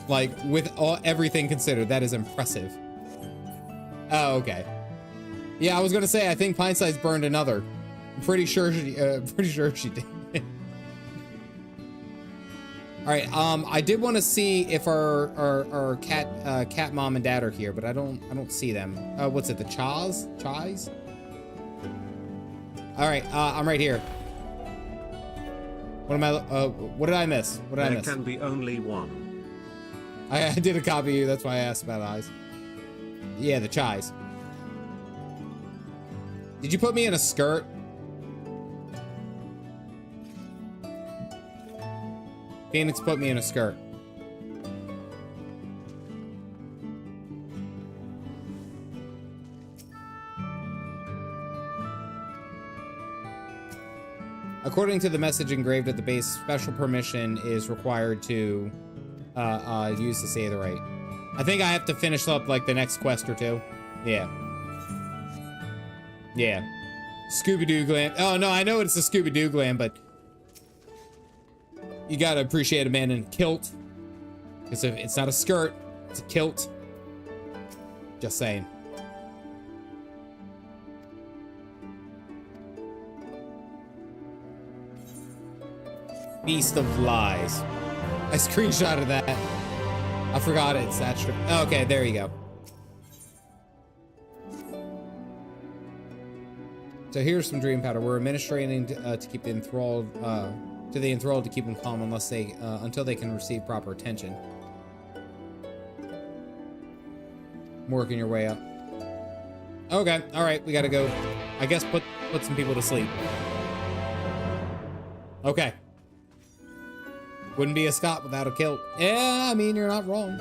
Like, with everything considered, that is impressive. Oh, okay. Yeah, I was gonna say, I think Pint Size burned another. I'm pretty sure she did. All right, I did want to see if our cat mom and dad are here, but I don't see them. What's it? The Chais? All right, I'm right here. What am I? What did I miss? What did I miss? There can be only one. I did a copy of you. That's why I asked about eyes. Yeah, the Chais. Did you put me in a skirt? Phoenix put me in a skirt. According to the message engraved at the base, special permission is required to use to say the right. I think I have to finish up like the next quest or two. Yeah. Yeah. Scooby-Doo glam. Oh no, I know it's a Scooby-Doo glam, but you gotta appreciate a man in a kilt. Because if it's not a skirt, it's a kilt. Just saying. Beast of Lies. I screenshotted that. I forgot it's that strip. Oh, okay, there you go. So here's some dream powder. We're administrating to keep the enthralled to keep them calm until they can receive proper attention. Working your way up. Okay, all right, we gotta go. I guess put some people to sleep. Okay. Wouldn't be a Scot without a kilt. Yeah, I mean, you're not wrong.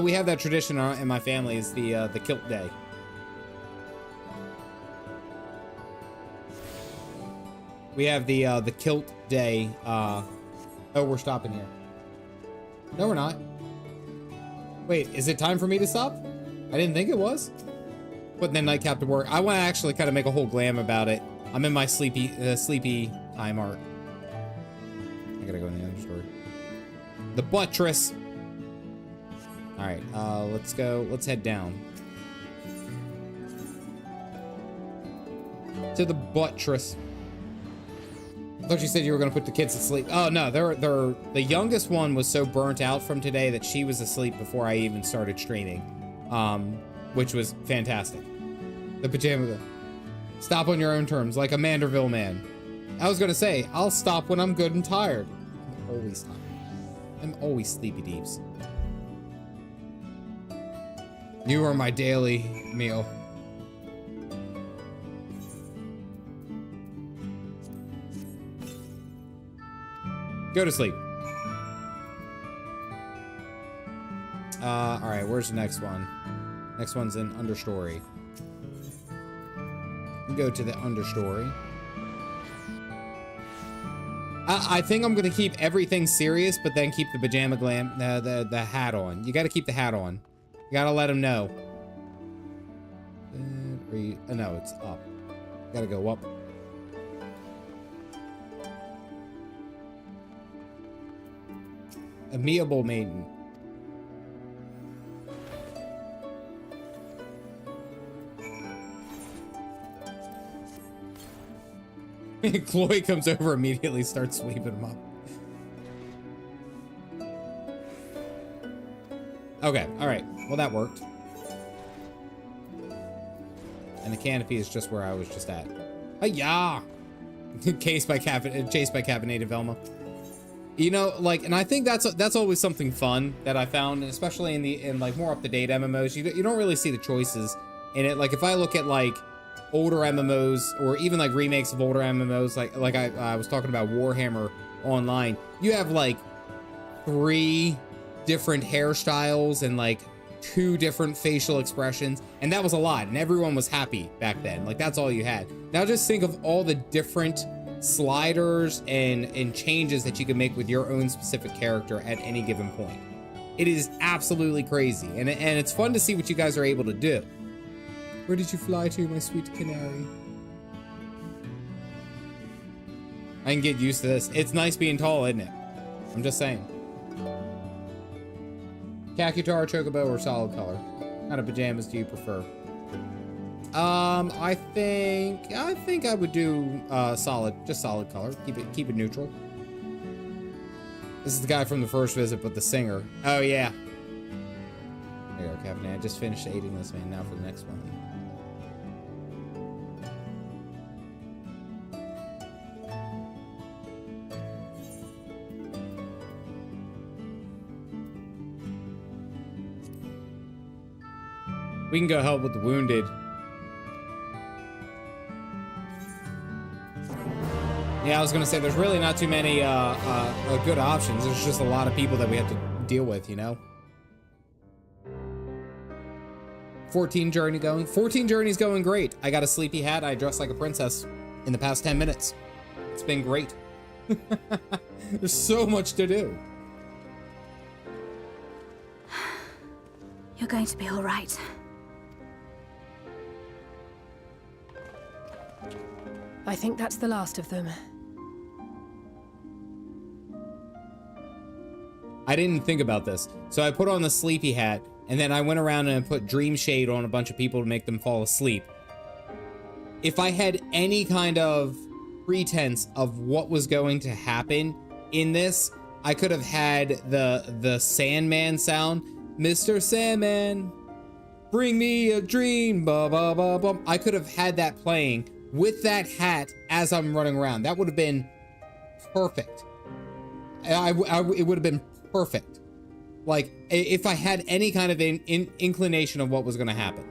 We have that tradition in my family, is the kilt day. We have the kilt day. Oh, we're stopping here. No, we're not. Wait, is it time for me to stop? I didn't think it was. Putting the nightcap to work. I want to actually kind of make a whole glam about it. I'm in my sleepy time art. I gotta go in the other story. The buttress. All right, let's go. Let's head down to the buttress. I thought you said you were gonna put the kids to sleep. Oh no, the youngest one was so burnt out from today that she was asleep before I even started streaming, which was fantastic. The pajama. Stop on your own terms, like a Manderville man. I was gonna say, I'll stop when I'm good and tired. I'm always tired. I'm always sleepy deeps. You are my daily meal. Go to sleep. All right, where's the next one? Next one's in understory. Go to the understory. I think I'm gonna keep everything serious, but then keep the pajama glam, the hat on. You gotta keep the hat on. You gotta let them know. No, it's up. Gotta go up. Amiable maiden. Chloe comes over immediately, starts sweeping them up. Okay, all right. Well, that worked. And the canopy is just where I was just at. Hi-ya! Chased by Caffeinated Velma. You know, like, and I think that's always something fun that I found, especially in like more up-to-date MMOs. You don't really see the choices in it. Like, if I look at like older MMOs or even like remakes of older MMOs, like I was talking about Warhammer Online, you have like 3 different hairstyles and like 2 different facial expressions, and that was a lot, and everyone was happy back then. Like, that's all you had. Now just think of all the different sliders and changes that you can make with your own specific character at any given point. It is absolutely crazy, and it's fun to see what you guys are able to do. Where did you fly to, my sweet canary? I can get used to this. It's nice being tall, isn't it? I'm just saying. Kakutar, Chocobo, or solid color? What kind of pajamas do you prefer? I think I would do solid, just solid color. Keep it neutral. This is the guy from the first visit, but the singer. Oh yeah. There you go, Captain. I just finished aiding this man. Now for the next one. We can go help with the wounded. Yeah, I was gonna say there's really not too many good options. There's just a lot of people that we have to deal with, you know. 14 journey going. 14 journeys going great. I got a sleepy hat. I dressed like a princess in the past 10 minutes. It's been great. There's so much to do. You're going to be all right. I think that's the last of them. I didn't think about this. So I put on the sleepy hat, and then I went around and put dream shade on a bunch of people to make them fall asleep. If I had any kind of pretense of what was going to happen in this, I could have had the Sandman sound. Mr. Sandman, bring me a dream, ba ba ba ba. I could have had that playing with that hat as I'm running around. That would have been perfect. It would have been perfect. Like, if I had any kind of inclination of what was going to happen.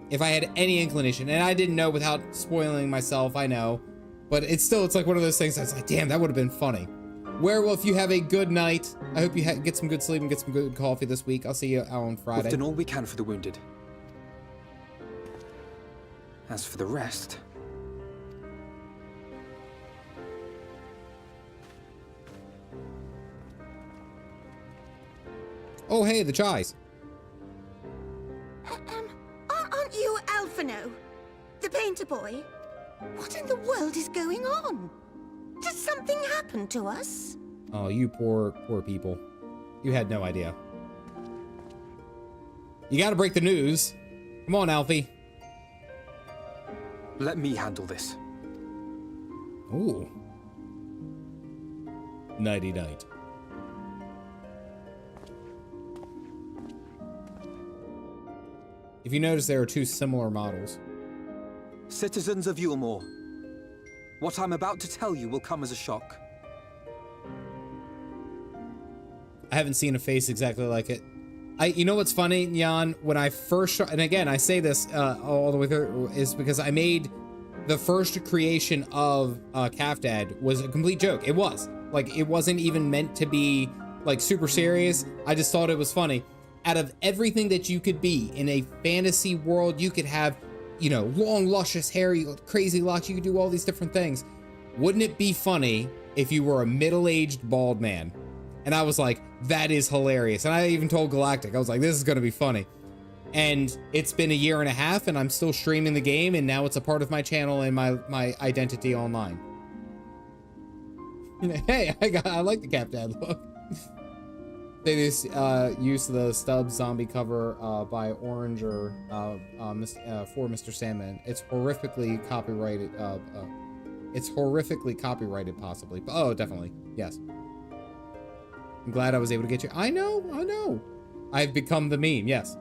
If I had any inclination, and I didn't know without spoiling myself, I know. But it's like one of those things that's like, damn, that would have been funny. Werewolf, you have a good night. I hope you get some good sleep and get some good coffee this week. I'll see you out on Friday. We've done all we can for the wounded. As for the rest... Oh, hey, the Chais. Aren't you Alphino? The painter boy? What in the world is going on? Did something happen to us? Oh, you poor people. You had no idea. You gotta break the news. Come on, Alfie. Let me handle this. Ooh. Nighty-night. If you notice, there are two similar models. Citizens of Eulmore, what I'm about to tell you will come as a shock. I haven't seen a face exactly like it. You know what's funny, Jan? When I first, and again, I say this all the way through, is because I made the first creation of Caffeinated was a complete joke. It was. Like, it wasn't even meant to be, like, super serious. I just thought it was funny. Out of everything that you could be in a fantasy world, you could have, you know, long, luscious hair, you got crazy locks, you could do all these different things. Wouldn't it be funny if you were a middle-aged bald man? And I was like, that is hilarious. And I even told Galactic, I was like, this is gonna be funny. And it's been a year and a half, and I'm still streaming the game, and now it's a part of my channel and my identity online. Hey, I like the Caffeinated look. They just used the Stubbs zombie cover by Orange or for Mr. Sandman. It's horrifically copyrighted. It's horrifically copyrighted, possibly. Oh, definitely. Yes. I'm glad I was able to get you. I know. I've become the meme, yes.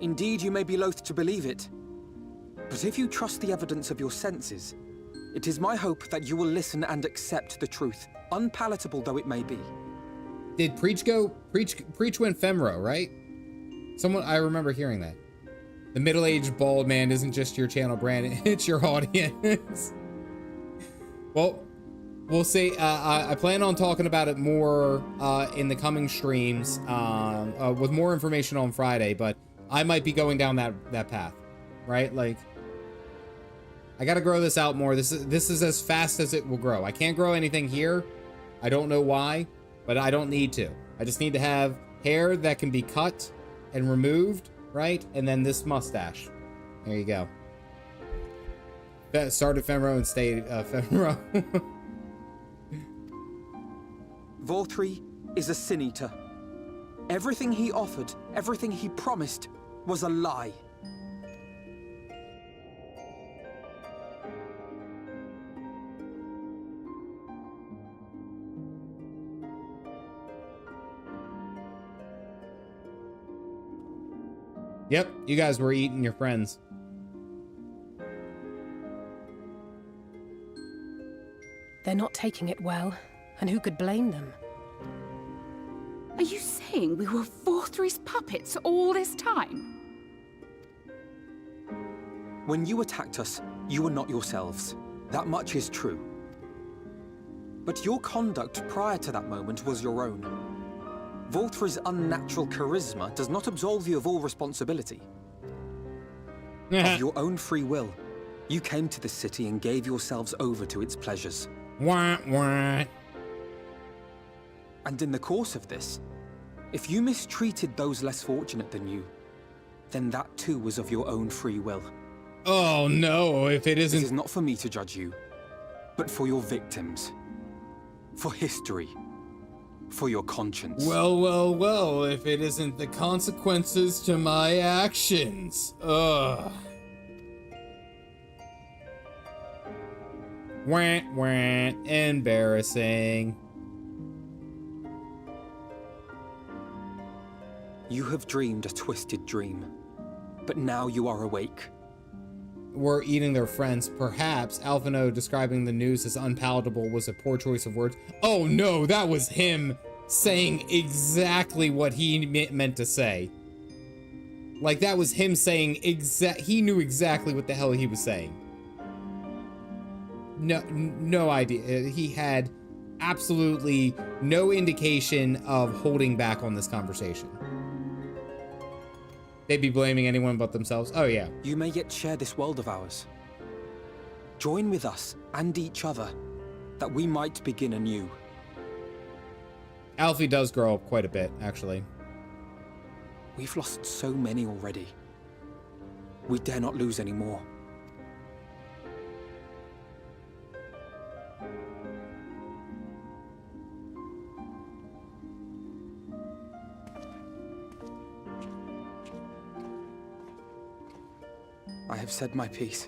Indeed, you may be loath to believe it. But if you trust the evidence of your senses, it is my hope that you will listen and accept the truth, unpalatable though it may be. Did Preach went Femro, right? I remember hearing that. The middle-aged bald man isn't just your channel brand, it's your audience. Well, we'll see. I plan on talking about it more in the coming streams with more information on Friday, but I might be going down that path, right? Like, I gotta grow this out more. This is as fast as it will grow. I can't grow anything here. I don't know why. But I don't need to. I just need to have hair that can be cut and removed, right? And then this mustache. There you go. Start at Femro and stay at Femro. Voltri is a sin eater. Everything he offered, everything he promised, was a lie. Yep, you guys were eating your friends. They're not taking it well, and who could blame them? Are you saying we were Voltri's puppets all this time? When you attacked us, you were not yourselves. That much is true. But your conduct prior to that moment was your own. Voltri's unnatural charisma does not absolve you of all responsibility. Of your own free will, You came to the city and gave yourselves over to its pleasures. Wah, wah. And in the course of this, if you mistreated those less fortunate than you, then that too was of your own free will. Oh no, if it isn't... It is not for me to judge you, but for your victims. For history. For your conscience. Well, well, well, if it isn't the consequences to my actions. Ugh. Wah, wah, embarrassing. You have dreamed a twisted dream, but now you are awake. Were eating their friends. Perhaps Alphino describing the news as unpalatable was a poor choice of words. Oh no, that was him saying exactly what he meant to say. Like, that was him saying he knew exactly what the hell he was saying. No idea. He had absolutely no indication of holding back on this conversation. They'd be blaming anyone but themselves. Oh, yeah. You may yet share this world of ours. Join with us and each other, that we might begin anew. Alfie does grow up quite a bit, actually. We've lost so many already. We dare not lose any more. I have said my piece.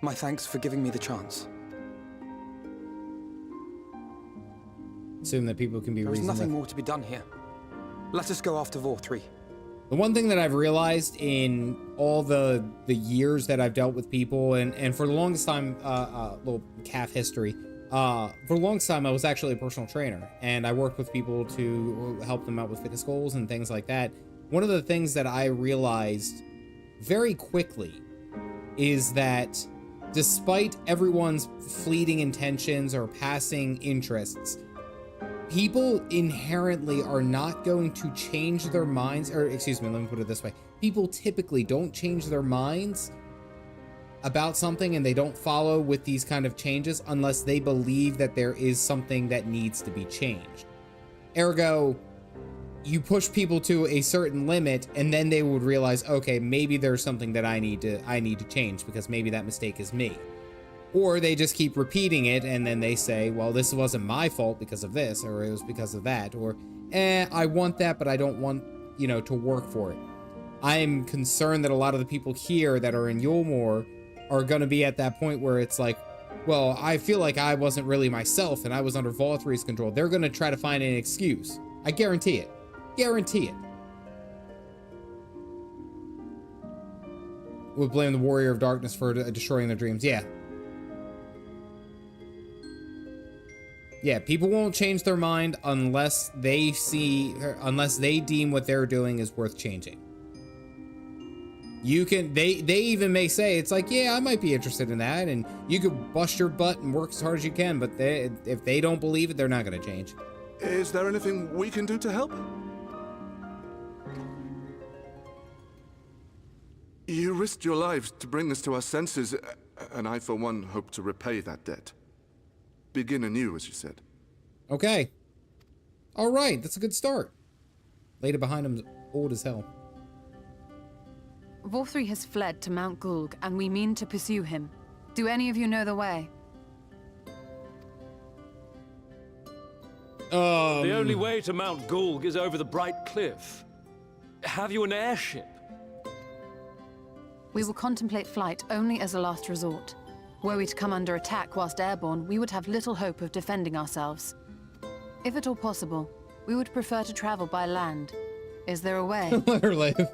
My thanks for giving me the chance. Assume that people can be reasoned. There's nothing more to be done here. Let us go after VOR3. The one thing that I've realized in all the years that I've dealt with people, and for the longest time, little calf history, for the longest time I was actually a personal trainer, and I worked with people to help them out with fitness goals and things like that. One of the things that I realized very quickly is that despite everyone's fleeting intentions or passing interests, people inherently are not going to change their minds, or excuse me, let me put it this way. People typically don't change their minds about something and they don't follow with these kind of changes unless they believe that there is something that needs to be changed. Ergo, you push people to a certain limit and then they would realize, okay, maybe there's something that I need to change because maybe that mistake is me. Or they just keep repeating it and then they say, well, this wasn't my fault because of this, or it was because of that, or I want that, but I don't want, to work for it. I'm concerned that a lot of the people here that are in Eulmore are going to be at that point where it's like, well, I feel like I wasn't really myself and I was under VOR3's control. They're going to try to find an excuse. I guarantee it. Guarantee it. Would blame the Warrior of Darkness for destroying their dreams. Yeah. Yeah, people won't change their mind unless they deem what they're doing is worth changing. They even may say, it's like, yeah, I might be interested in that, and you could bust your butt and work as hard as you can, but if they don't believe it, they're not going to change. Is there anything we can do to help? You risked your lives to bring us to our senses, and I, for one, hope to repay that debt. Begin anew, as you said. Okay. All right, that's a good start. Later behind him's old as hell. VOR3 has fled to Mount Gulg, and we mean to pursue him. Do any of you know the way? The only way to Mount Gulg is over the Bright Cliff. Have you an airship? We will contemplate flight only as a last resort. Were we to come under attack whilst airborne, we would have little hope of defending ourselves. If at all possible, we would prefer to travel by land. Is there a way? Let her live.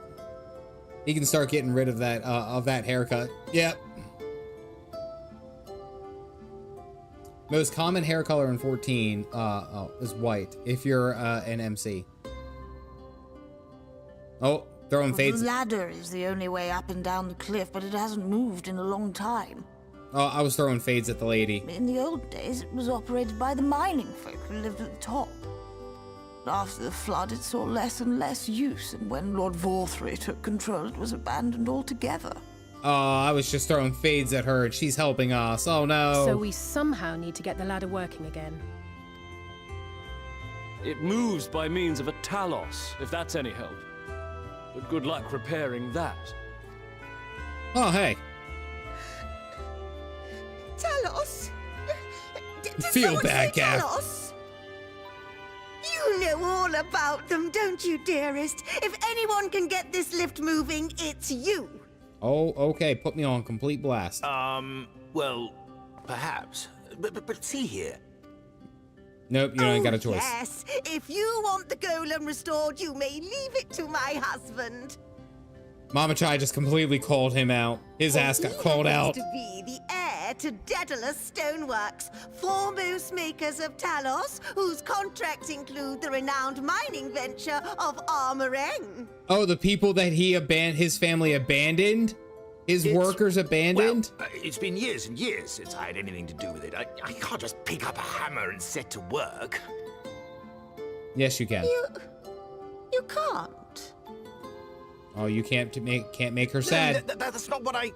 He can start getting rid of that haircut. Yep. Most common hair color in 14 is white if you're an MC. Oh, throwing fades. The ladder is the only way up and down the cliff, but it hasn't moved in a long time. Oh, I was throwing fades at the lady. In the old days, it was operated by the mining folk who lived at the top. After the flood, it saw less and less use, and when Lord VOR3 took control, it was abandoned altogether. Oh, I was just throwing fades at her and she's helping us. Oh no. So we somehow need to get the ladder working again. It moves by means of a talos, if that's any help. But good luck repairing that. Oh, hey. Talos? Feel bad, Gaff. Talos? You know all about them, don't you, dearest? If anyone can get this lift moving, it's you. Oh, okay. Put me on complete blast. Well, perhaps. But see here. Nope, you ain't got a choice. Yes, if you want the golem restored, you may leave it to my husband. Mama Chai just completely called him out. His ass got called out. To be the heir to Daedalus Stoneworks, foremost makers of Talos, whose contracts include the renowned mining venture of Armoreng. Oh, the people that his family abandoned? His workers abandoned? Well, it's been years and years since I had anything to do with it. I can't just pick up a hammer and set to work. Yes, you can. You can't. Oh, you can't make her sad. No, that's not what I...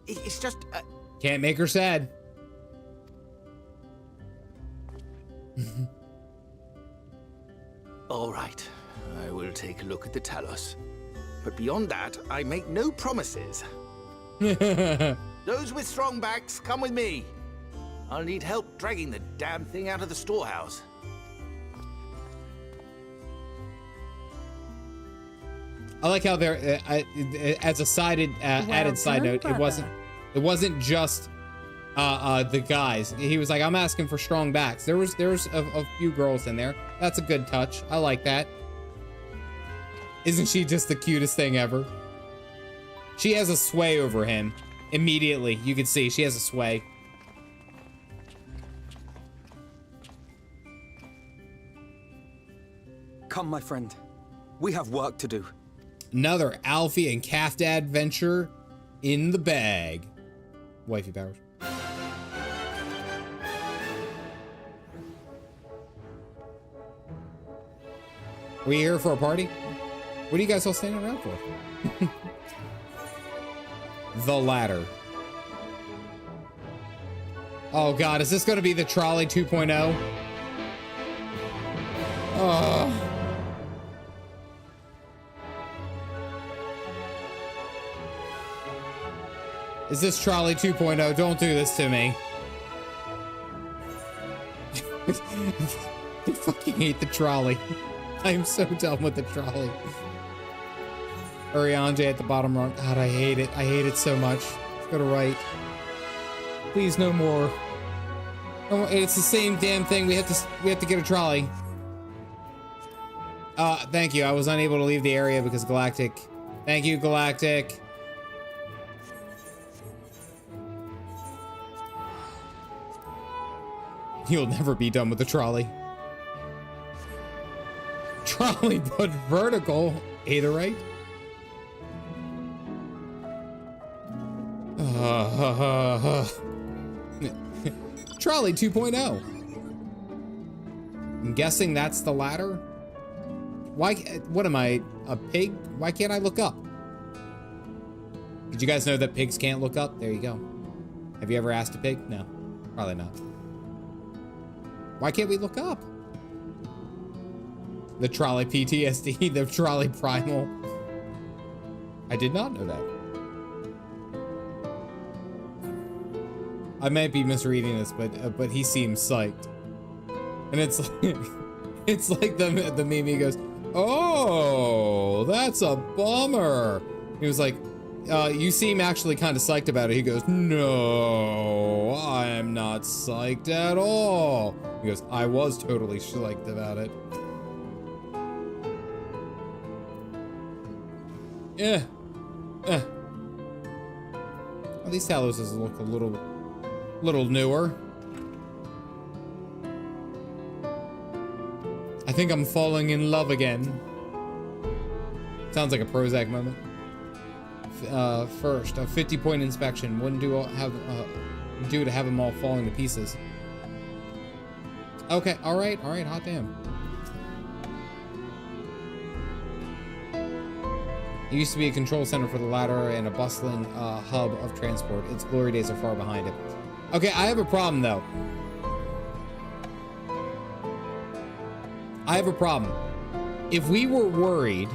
It's just... Can't make her sad. All right, I will take a look at the Talos. But beyond that, I make no promises. Those with strong backs, come with me. I'll need help dragging the damn thing out of the storehouse. I like how there, as a added side note, it wasn't just the guys. He was like, I'm asking for strong backs. There was a few girls in there. That's a good touch. I like that. Isn't she just the cutest thing ever? She has a sway over him. Immediately, you can see she has a sway. Come, my friend. We have work to do. Another Alfie and Caff Dad venture in the bag. Wifey powers. We here for a party? What are you guys all standing around for? The ladder. Oh god, is this gonna be the trolley 2.0? Oh. Is this trolley 2.0? Don't do this to me. I fucking hate the trolley. I am so done with the trolley. Urianje at the bottom rung. God, I hate it. I hate it so much. Let's go to right. Please, no more. Oh, it's the same damn thing. We have to get a trolley. Thank you. I was unable to leave the area because Galactic. Thank you, Galactic. You'll never be done with the trolley. Trolley, but vertical. Aetherite. Trolley 2.0. I'm guessing that's the ladder. Why? What am I, a pig? Why can't I look up? Did you guys know that pigs can't look up? There you go. Have you ever asked a pig? No, probably not. Why can't we look up? The trolley PTSD, the trolley primal. I did not know that. I might be misreading this, but he seems psyched. And it's like, it's like the meme, he goes, oh, that's a bummer. He was like, you seem actually kind of psyched about it. He goes, no, I'm not psyched at all. He goes, I was totally psyched about it. Yeah. Well, these Talos look a little newer. I think I'm falling in love again. Sounds like a Prozac moment. First, a 50-point inspection wouldn't do to have them all falling to pieces. Okay, all right, hot damn. It used to be a control center for the ladder and a bustling hub of transport. Its glory days are far behind it. Okay, I have a problem, though. I have a problem. If we were worried,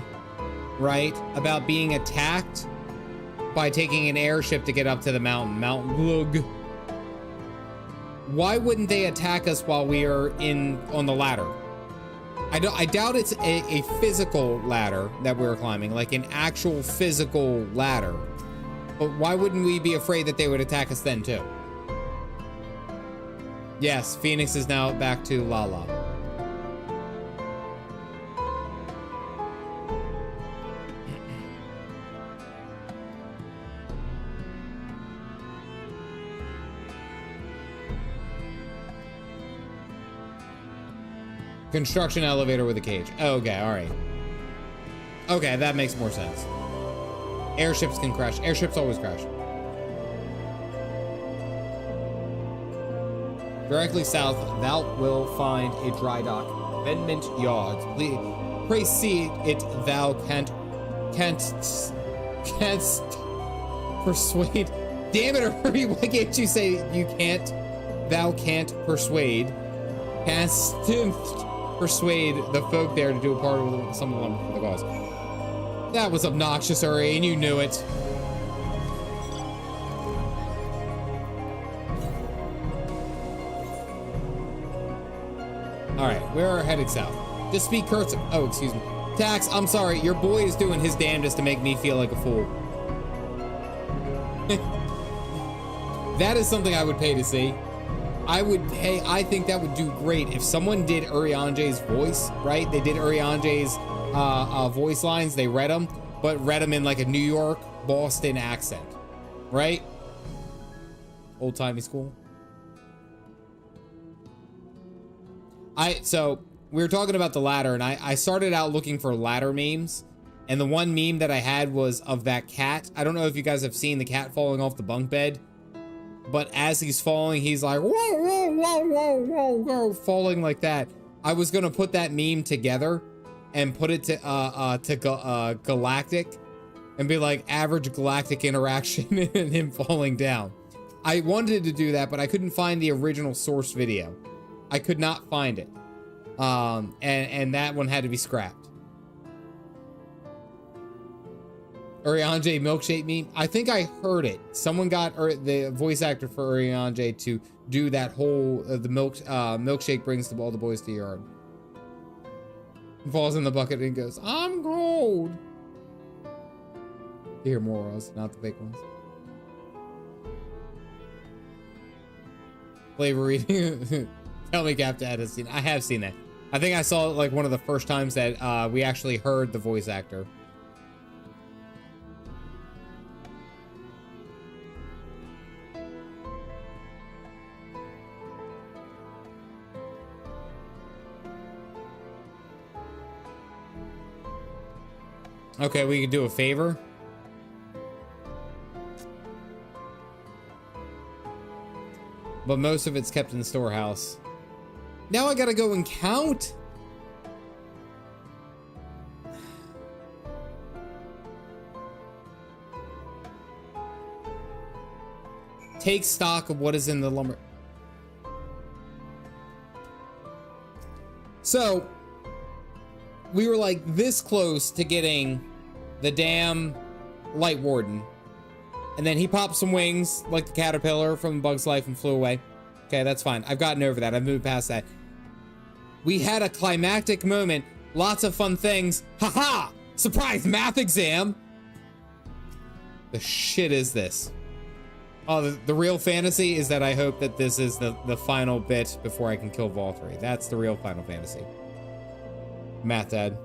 right, about being attacked by taking an airship to get up to the mountain, Mount Glug, why wouldn't they attack us while we are on the ladder? I doubt it's a physical ladder that we're climbing, like an actual physical ladder. But why wouldn't we be afraid that they would attack us then too? Yes, Phoenix is now back to Lala. Construction elevator with a cage. Okay, all right. Okay, that makes more sense. Airships can crash. Airships always crash. Directly south, thou will find a dry dock. Venment yards. Pray see it thou canst persuade. Damn it, hurry, why can't you say you can't? Thou can't persuade. Canst persuade the folk there to do a part of some of them for the cause. That was obnoxious, Uri, and you knew it. Alright, we're headed south. Just speak cursive. Oh, excuse me. Tax, I'm sorry, your boy is doing his damnedest to make me feel like a fool. That is something I would pay to see. I think that would do great if someone did Urianje's voice, right? They did Urianje's voice lines, they read them, but read them in like a New York, Boston accent, right? Old-timey school. So we were talking about the ladder, and I started out looking for ladder memes, and the one meme that I had was of that cat. I don't know if you guys have seen the cat falling off the bunk bed, but as he's falling, he's like, whoa, whoa, whoa, whoa, whoa, whoa, falling like that. I was gonna put that meme together and put it to Galactic and be like average Galactic interaction and him falling down. I wanted to do that, but I couldn't find the original source video. I could not find it. And that one had to be scrapped. Urianje milkshake meme. I think I heard it. Someone got the voice actor for Urianje to do that whole the milkshake brings all the boys to the yard. He falls in the bucket and goes, "I'm cold." You hear more of us, not the fake ones. Flavor reading. Tell me, Captain has seen. I have seen that. I think I saw it like one of the first times that we actually heard the voice actor. Okay, we can do a favor. But most of it's kept in the storehouse. Now I gotta go and count. Take stock of what is in the lumber. So, we were like this close to getting the damn Lightwarden. And then he popped some wings like the caterpillar from Bug's Life and flew away. Okay, that's fine. I've gotten over that. I've moved past that. We had a climactic moment. Lots of fun things. Haha! Surprise math exam! The shit is this? Oh, the real fantasy is that I hope that this is the final bit before I can kill Valtteri. That's the real final fantasy. Math Dad.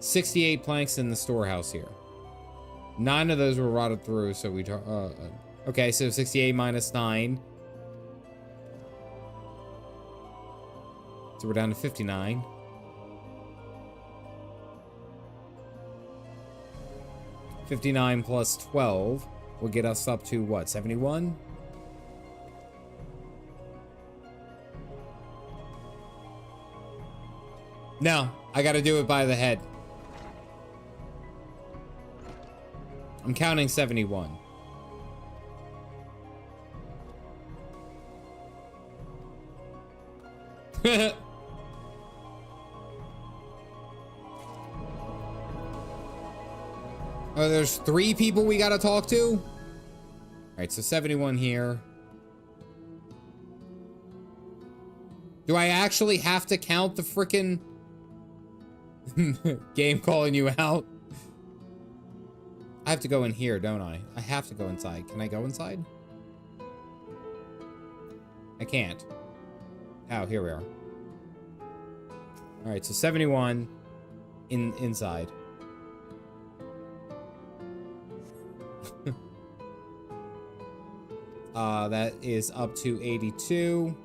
$68 planks in the storehouse here. 9 of those were rotted through, so we okay, so 68 minus 9. So we're down to 59. $59 plus 12 will get us up to what, 71? No, I gotta do it by the head. I'm counting 71. Oh, there's 3 people we gotta talk to? All right, so 71 here. Do I actually have to count the frickin' game calling you out? I have to go in here, don't I? I have to go inside. Can I go inside? I can't. Oh, here we are. All right, so 71 inside. That is up to 82.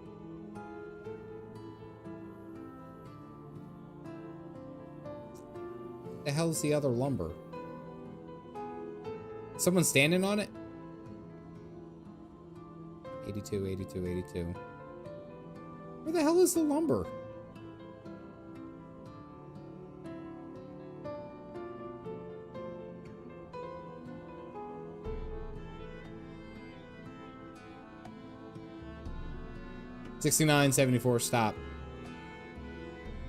The hell is the other lumber? Someone standing on it? 82, 82, 82. Where the hell is the lumber? $69.74, stop.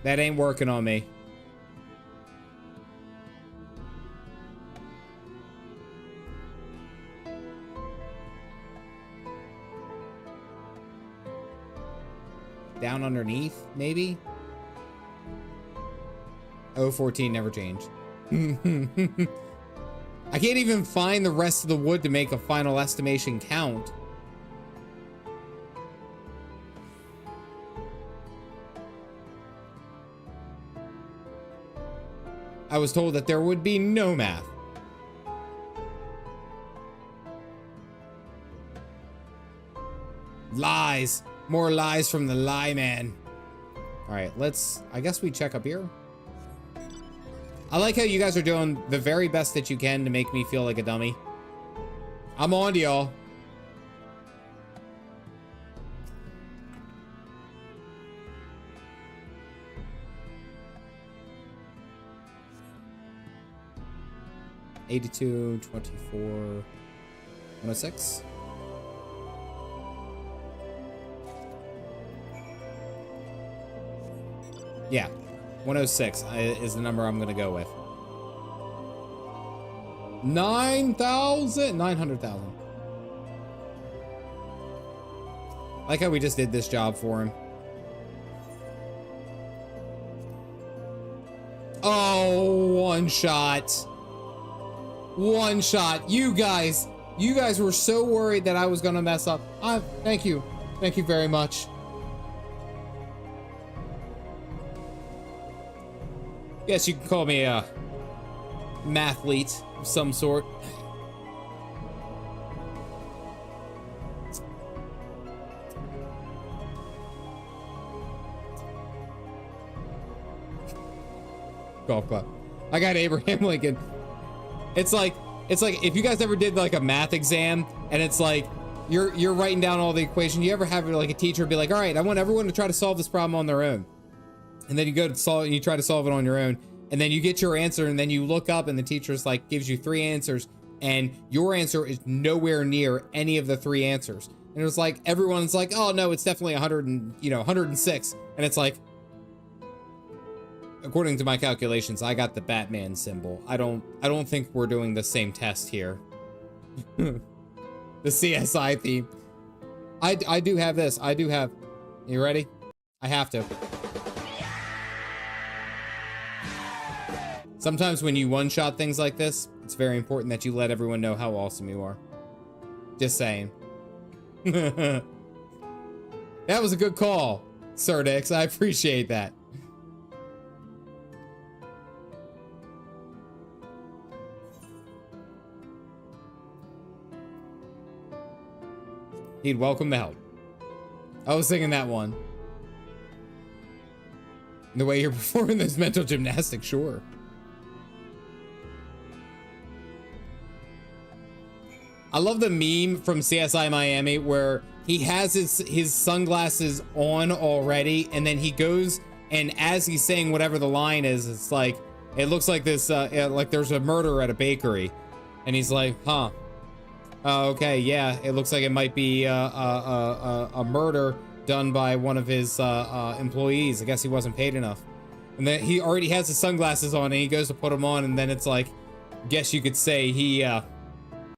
That ain't working on me. Down underneath, maybe? 014 never changed. I can't even find the rest of the wood to make a final estimation count. I was told that there would be no math. Lies. More lies from the lie man. All right, I guess we check up here. I like how you guys are doing the very best that you can to make me feel like a dummy. I'm on to y'all. $82, $24, $106. Yeah, 106 is the number I'm gonna go with. 900,000. Like how we just did this job for him. Oh, one shot. One shot. You guys were so worried that I was gonna mess up. Thank you. Thank you very much. Yes, you can call me a mathlete of some sort. Golf club. I got Abraham Lincoln. It's like if you guys ever did like a math exam and it's like you're writing down all the equations. You ever have like a teacher be like, all right, I want everyone to try to solve this problem on their own. And then you go to solve and you try to solve it on your own. And then you get your answer and then you look up and the teacher's like gives you 3 answers and your answer is nowhere near any of the 3 answers. And it was like everyone's like, oh no, it's definitely 106. And it's like, according to my calculations, I got the Batman symbol. I don't think we're doing the same test here. The CSI theme. I do have this. You ready? I have to. Sometimes when you one-shot things like this, it's very important that you let everyone know how awesome you are. Just saying. That was a good call, Sir Dix. I appreciate that. He'd welcome the help. I was singing that one. The way you're performing this mental gymnastics, sure. I love the meme from CSI Miami where he has his sunglasses on already and then he goes And as he's saying whatever the line is, it's like, it looks like this, like there's a murder at a bakery. And he's like, huh. Okay, yeah, it looks like it might be a murder done by one of his employees. I guess he wasn't paid enough. And then he already has his sunglasses on and he goes to put them on, and then it's like, guess you could say he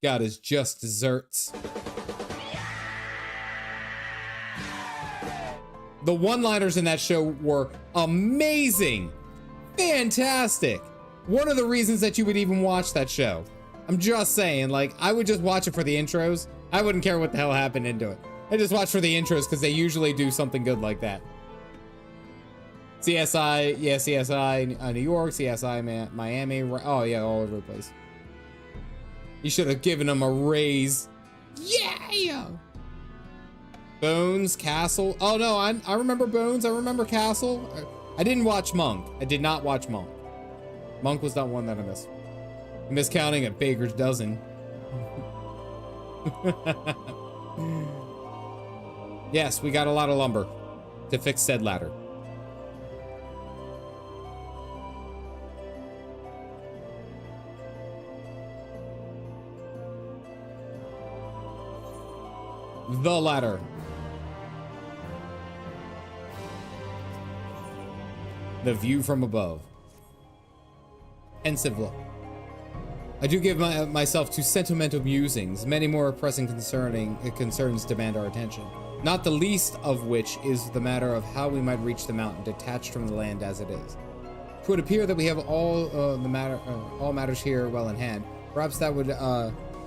got his just desserts. The one-liners in that show were amazing. Fantastic. One of the reasons that you would even watch that show. I'm just saying, like, I would just watch it for the intros. I wouldn't care what the hell happened into it. I just watch for the intros because they usually do something good like that. CSI, yeah, CSI New York, CSI Miami. Oh, yeah, all over the place. You should have given him a raise. Yeah! Bones, Castle. Oh, no, I remember Bones. I remember Castle. I didn't watch Monk. I did not watch Monk. Monk was not one that I missed. I missed counting a baker's dozen. Yes, we got a lot of lumber to fix said ladder. The ladder. The view from above. Pensive look. I do give myself to sentimental musings. Many more pressing concerns demand our attention. Not the least of which is the matter of how we might reach the mountain detached from the land as it is. It would appear that we have all matters here well in hand. Perhaps that would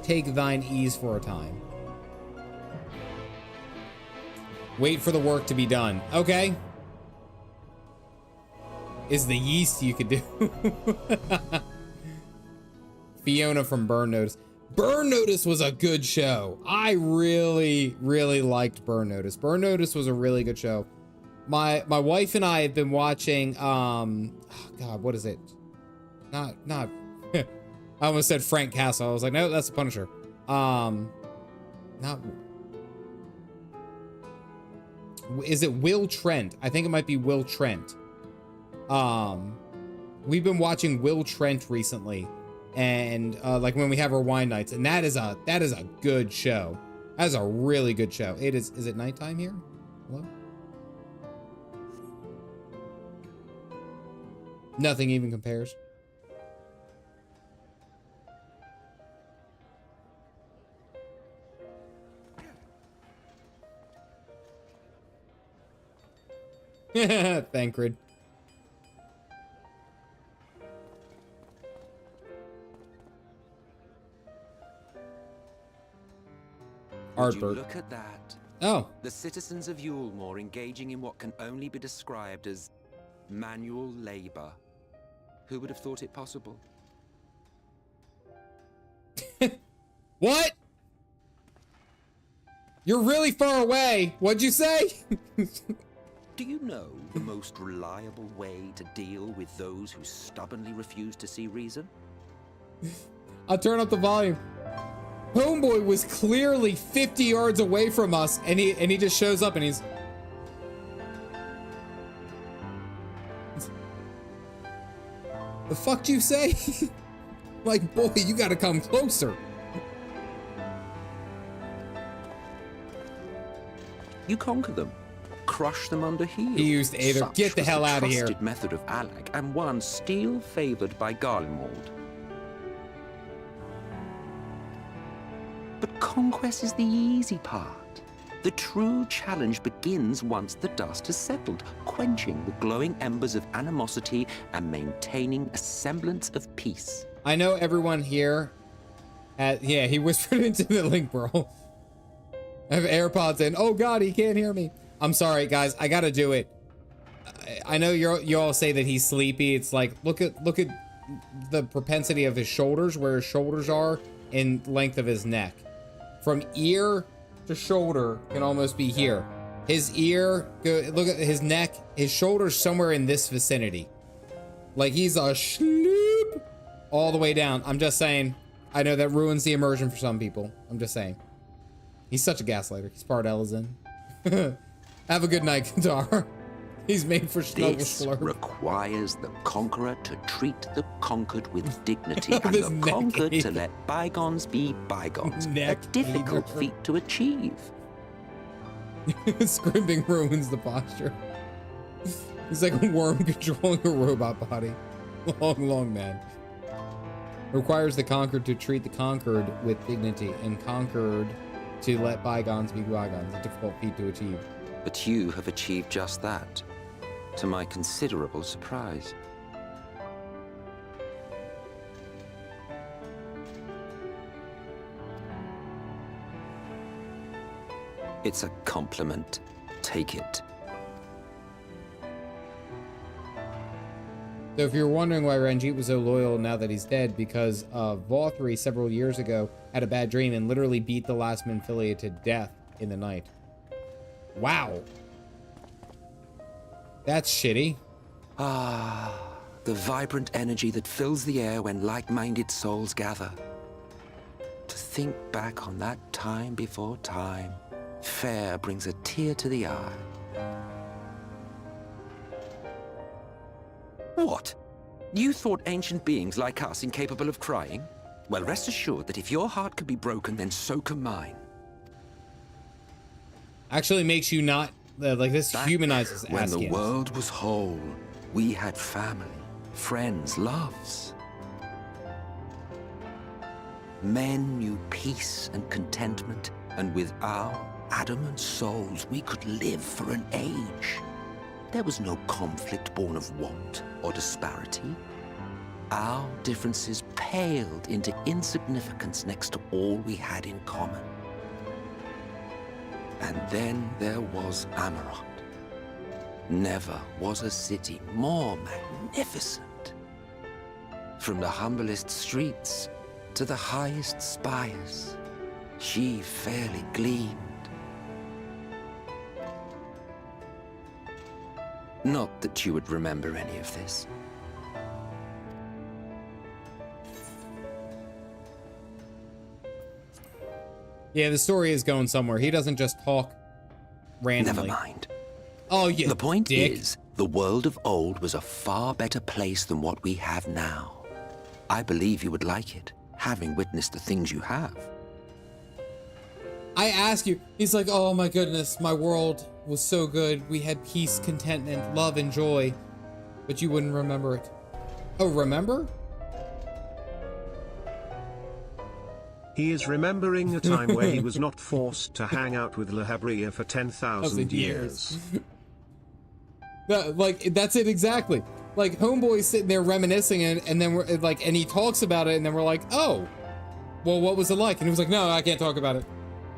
take thine ease for a time. Wait for the work to be done. Okay. Is the yeast you could do. Fiona from Burn Notice. Burn Notice was a good show. I really, really liked Burn Notice. Burn Notice was a really good show. My wife and I have been watching, oh God, what is it? Not, I almost said Frank Castle. I was like, no, that's the Punisher. Is it Will Trent? I think it might be Will Trent. We've been watching Will Trent recently, and like when we have our wine nights, and that is a good show. That is a really good show. It is. Is it nighttime here? Hello? Nothing even compares. Thancred. Would you look at that? Oh. The citizens of Eulmore engaging in what can only be described as manual labor. Who would have thought it possible? What? You're really far away. What'd you say? Do you know the most reliable way to deal with those who stubbornly refuse to see reason? I'll turn up the volume. Homeboy was clearly 50 yards away from us, and he just shows up and he's... The fuck do you say? Like, boy, you gotta come closer. You conquer them. Crush them under heel. He used Aether. Get the hell out of here. Trusted method of Allag, and one still favored by Garlemald. But conquest is the easy part. The true challenge begins once the dust has settled, quenching the glowing embers of animosity and maintaining a semblance of peace. I know everyone here. Yeah, he whispered into the link, bro. I have AirPods in. Oh God, he can't hear me. I'm sorry, guys. I gotta do it. I know you all say that he's sleepy. It's like look at the propensity of his shoulders, where his shoulders are in length of his neck. From ear to shoulder can almost be here. His ear, look at his neck, his shoulders somewhere in this vicinity. Like he's a schloop all the way down. I'm just saying. I know that ruins the immersion for some people. I'm just saying. He's such a gaslighter. He's part Elizin. Have a good night, Qatar. He's made for snuggle This slurp. requires the conqueror to treat the conquered with dignity, Look at and this the neck conquered ache. to let bygones be bygones. A Neck difficult eater. feat to achieve. Scrimping ruins the posture. He's like a worm controlling a robot body. Long man. Requires the conquered to treat the conquered with dignity, and conquered to let bygones be bygones. A difficult feat to achieve. But you have achieved just that, to my considerable surprise. It's a compliment. Take it. So if you're wondering why Ranjit was so loyal now that he's dead, because Vothri several years ago had a bad dream and literally beat the last Minfilia to death in the night. Wow. That's shitty. Ah, the vibrant energy that fills the air when like-minded souls gather. To think back on that time before time, fair brings a tear to the eye. What? You thought ancient beings like us incapable of crying? Well, rest assured that if your heart can be broken, then so can mine. Actually makes you not, like this humanizes When Ascians. the world was whole, we had family, friends, loves. Men knew peace and contentment, and with our adamant souls, we could live for an age. There was no conflict born of want or disparity. Our differences paled into insignificance next to all we had in common. And then there was Amarant. Never was a city more magnificent. From the humblest streets to the highest spires, she fairly gleamed. Not that you would remember any of this. Yeah, the story is going somewhere. He doesn't just talk randomly. Never mind. Oh, yeah. The point dick. is, the world of old was a far better place than what we have now. I believe you would like it, having witnessed the things you have. I ask you, he's like, oh my goodness, my world was so good. We had peace, contentment, love, and joy. But you wouldn't remember it. Oh, remember? He is remembering a time where he was not forced to hang out with La Habria for 10,000 years. Like, that's it exactly. Like, Homeboy's sitting there reminiscing, and then we're like, and he talks about it, and then we're like, oh, well, what was it like? And he was like, no, I can't talk about it.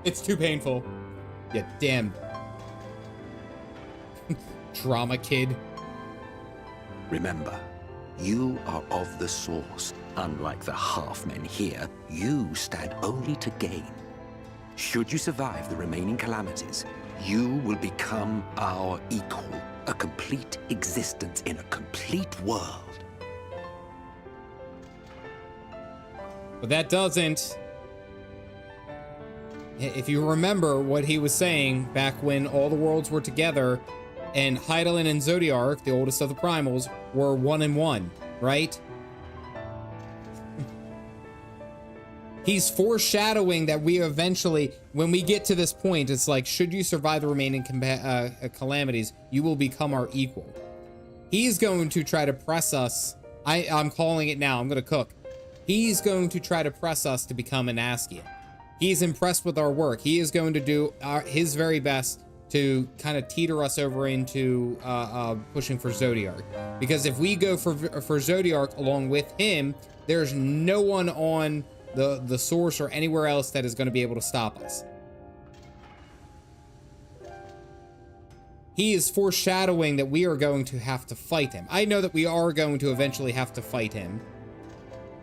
It's too painful. Yeah, damn. Drama kid. Remember, you are of the source. Unlike the half-men here, you stand only to gain. Should you survive the remaining calamities, you will become our equal. A complete existence in a complete world. But that doesn't... If you remember what he was saying back when all the worlds were together and Hydaelyn and Zodiark, the oldest of the primals, were 1 and 1, right? He's foreshadowing that we eventually, when we get to this point, it's like, should you survive the remaining calamities, you will become our equal. He's going to try to press us. I'm calling it now. I'm going to cook. He's going to try to press us to become an Ascian. He's impressed with our work. He is going to do his very best to kind of teeter us over into pushing for Zodiark. Because if we go for Zodiark along with him, there's no one on the source or anywhere else that is going to be able to stop us. He is foreshadowing that we are going to have to fight him. I know that we are going to eventually have to fight him,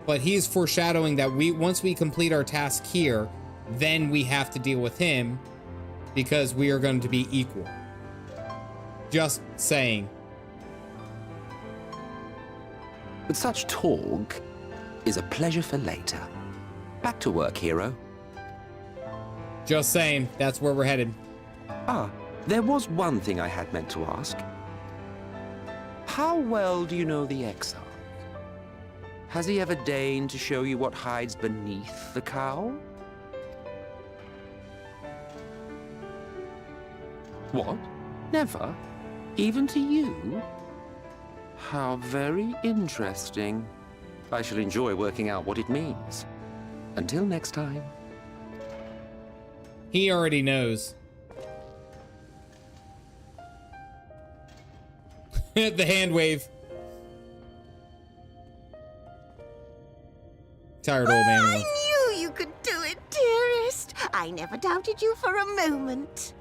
but he is foreshadowing that once we complete our task here, then we have to deal with him because we are going to be equal. Just saying. But such talk is a pleasure for later. Back to work, hero. Just saying, that's where we're headed. Ah, there was one thing I had meant to ask. How well do you know the Exarch? Has he ever deigned to show you what hides beneath the cowl? What? Never? Even to you? How very interesting. I shall enjoy working out what it means. Until next time. He already knows. The hand wave. Tired old man. I knew you could do it, dearest. I never doubted you for a moment.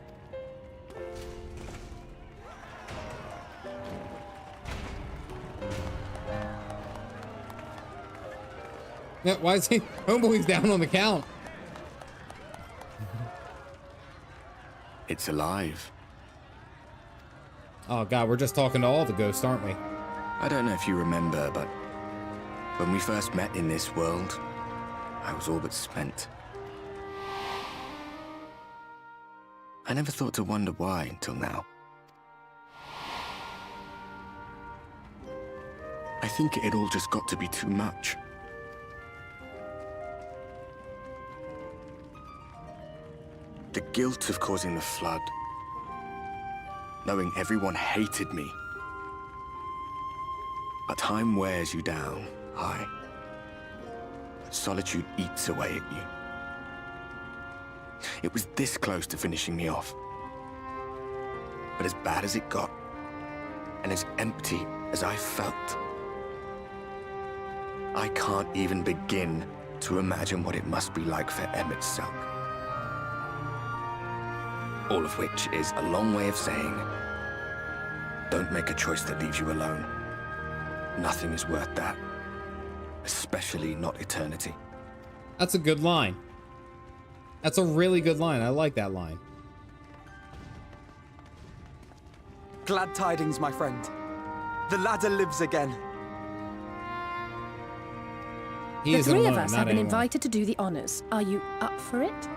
Yeah, why is he? Homeboy's down on the count. It's alive. Oh god, we're just talking to all the ghosts, aren't we? I don't know if you remember, but when we first met in this world, I was all but spent. I never thought to wonder why until now. I think it all just got to be too much. The guilt of causing the flood. Knowing everyone hated me. But time wears you down, aye. Solitude eats away at you. It was this close to finishing me off. But as bad as it got, and as empty as I felt, I can't even begin to imagine what it must be like for Emmett Selk. All of which is a long way of saying, don't make a choice that leaves you alone. Nothing is worth that. Especially not eternity. That's a good line. That's a really good line. I like that line. Glad tidings, my friend. The ladder lives again. The three of us have been invited to do the honors. Are you up for it?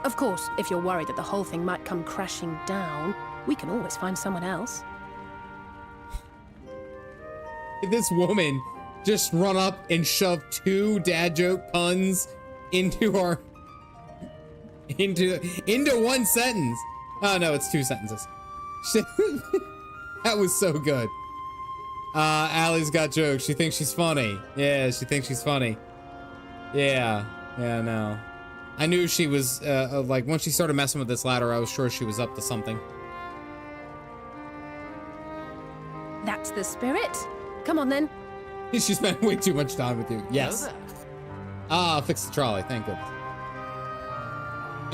Of course, if you're worried that the whole thing might come crashing down, we can always find someone else. This woman just run up and shove 2 dad joke puns into our into one sentence. Oh no, it's 2 sentences. That was so good. Allie's got jokes. She thinks she's funny. Yeah, she thinks she's funny. Yeah, no. I knew she was, like, once she started messing with this ladder, I was sure she was up to something. That's the spirit. Come on, then. She spent way too much time with you. Yes. Ah, fix the trolley. Thank goodness.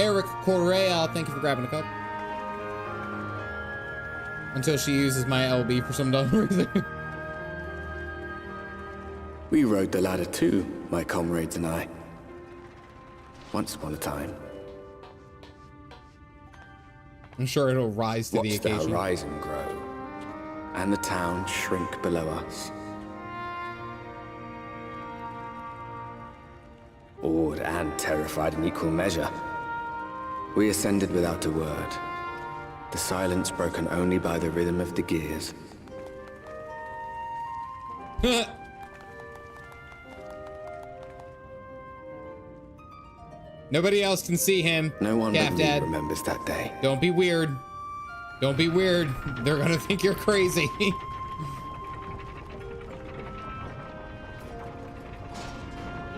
Eric Correa, thank you for grabbing a cup. Until she uses my LB for some dumb reason. We rode the ladder too, my comrades and I. Once upon a time. I'm sure it'll rise to the occasion. Watch the horizon grow, and the town shrink below us. Awed and terrified in equal measure, we ascended without a word, the silence broken only by the rhythm of the gears. Nobody else can see him. No one but me Dad. remembers that day. Don't be weird. Don't be weird. They're gonna think you're crazy.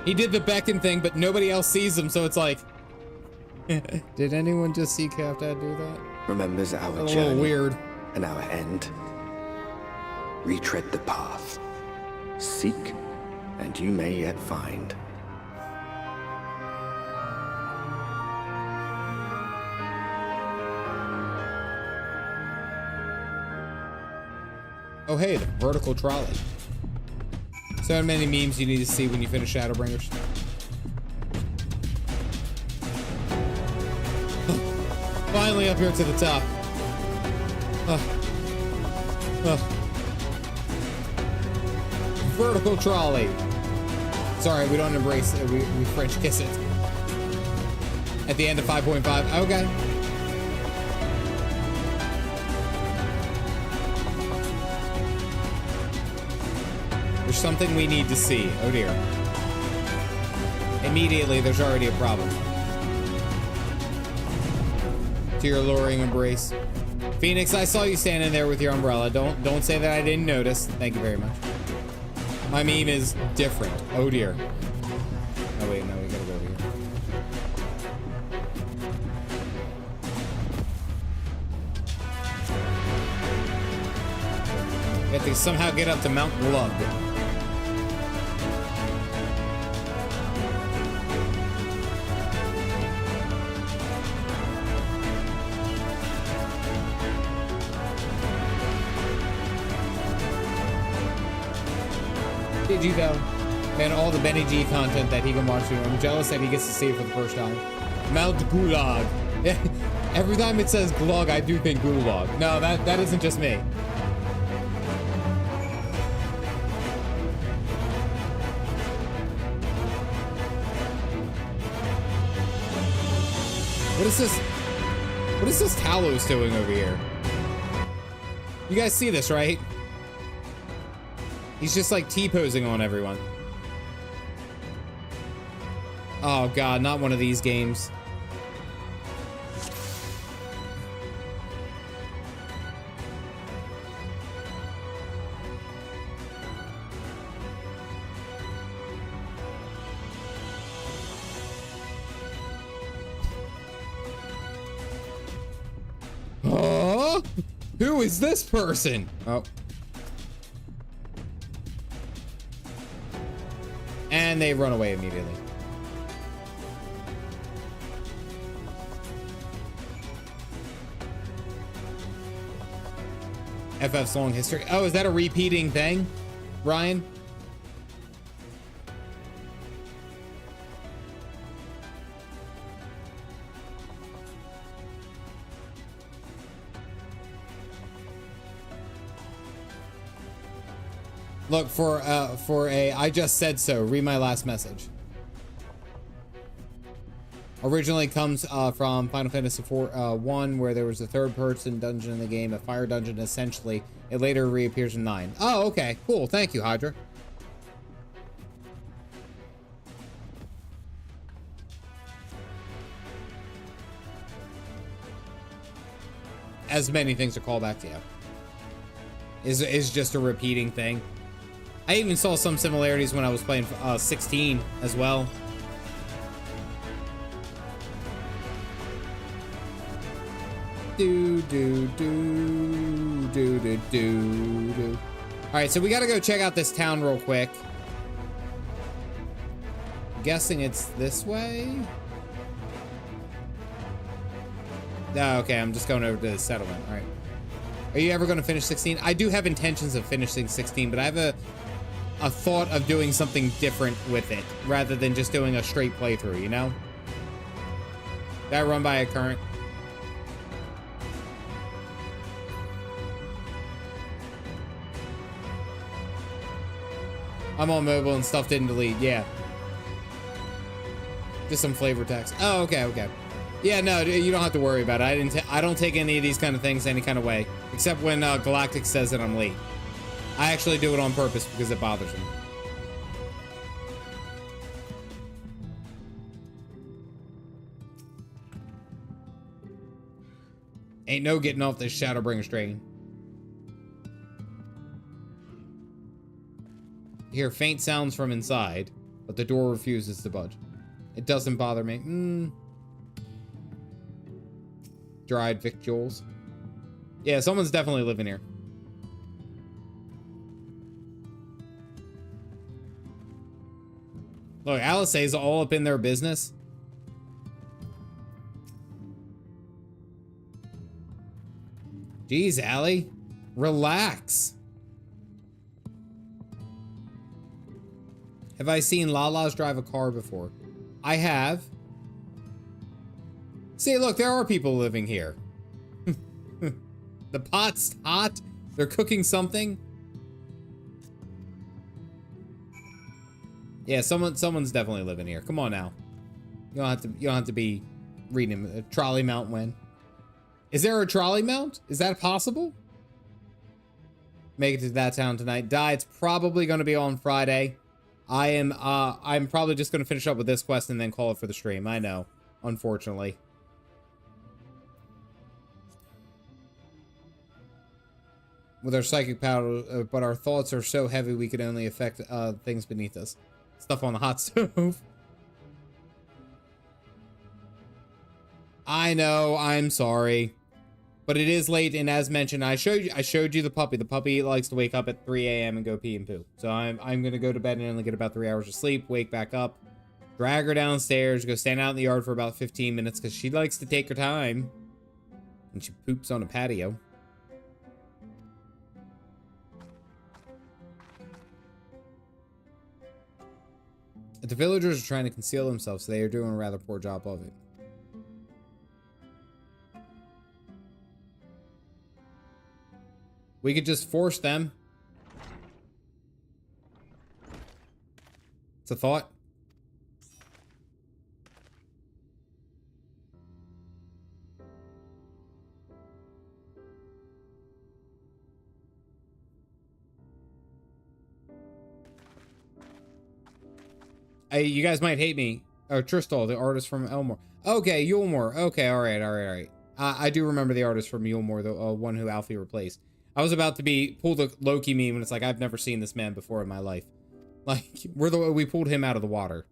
He did the beckon thing, but nobody else sees him, so it's like... Did anyone just see Dad do that? Remembers our a journey. little weird. And our end. Retread the path. Seek, and you may yet find. Oh hey, the vertical trolley. So many memes you need to see when you finish Shadowbringers. Finally up here to the top. Vertical trolley. Sorry, we don't embrace it. We French kiss it. At the end of 5.5. Okay. There's something we need to see. Oh dear. Immediately, there's already a problem. To your alluring embrace. Phoenix, I saw you standing there with your umbrella. Don't say that I didn't notice. Thank you very much. My meme is different. Oh dear. Oh wait, no, we gotta go over here. We have to somehow get up to Mount Glug. Did you though? Man, all the Benny G content that he can watch. I'm jealous that he gets to see it for the first time. Mount Gulag. Every time it says Glug, I do think Gulag. No, that isn't just me. What is this? What is this Talos doing over here? You guys see this, right? He's just like T-posing on everyone. Oh god, not one of these games. Oh, who is this person? Oh. And they run away immediately. FF's long history. Oh, is that a repeating thing, Ryan? Look, for a I just said so, read my last message. Originally comes from Final Fantasy 1, where there was a third-person dungeon in the game, a fire dungeon essentially. It later reappears in 9. Oh, okay, cool. Thank you, Hydra. As many things are called back to, yeah. Is just a repeating thing. I even saw some similarities when I was playing 16 as well. Do do do do do do do. All right, so we got to go check out this town real quick. I'm guessing it's this way. Oh, okay, I'm just going over to the settlement. All right. Are you ever going to finish 16? I do have intentions of finishing 16, but I have a thought of doing something different with it rather than just doing a straight playthrough, you know? Did I run by a current? I'm on mobile and stuff didn't delete. Yeah. Just some flavor text. Oh, okay, okay. Yeah, no, you don't have to worry about it. I don't take any of these kind of things any kind of way, except when Galactic says that I'm late. I actually do it on purpose because it bothers him. Ain't no getting off this Shadowbringers train. Hear faint sounds from inside, but the door refuses to budge. It doesn't bother me. Dried victuals. Yeah, someone's definitely living here. Look, Alisay's all up in their business. Jeez, Allie. Relax. Have I seen Lalas drive a car before? I have. See, look, there are people living here. The pot's hot. They're cooking something. Yeah, someone's definitely living here. Come on now. You don't have to be reading him. A trolley mount when? Is there a trolley mount? Is that possible? make it to that town tonight. It's probably going to be on Friday. I'm probably just going to finish up with this quest and then call it for the stream. I know, unfortunately. With our psychic power, but our thoughts are so heavy we can only affect things beneath us. Stuff on the hot stove. I know, I'm sorry. But it is late, and as mentioned, I showed you the puppy. The puppy likes to wake up at 3 a.m. and go pee and poo. So I'm gonna go to bed and only get about 3 hours of sleep, wake back up, drag her downstairs, go stand out in the yard for about 15 minutes because she likes to take her time. And she poops on a patio. The villagers are trying to conceal themselves, so they are doing a rather poor job of it. We could just force them. It's a thought. You guys might hate me. Oh, Tristal, the artist from Eulmore. Okay, Eulmore. Okay, all right. I do remember the artist from Eulmore, the one who Alfie replaced. I was about to pull the Loki meme, and it's like, I've never seen this man before in my life. Like, we pulled him out of the water.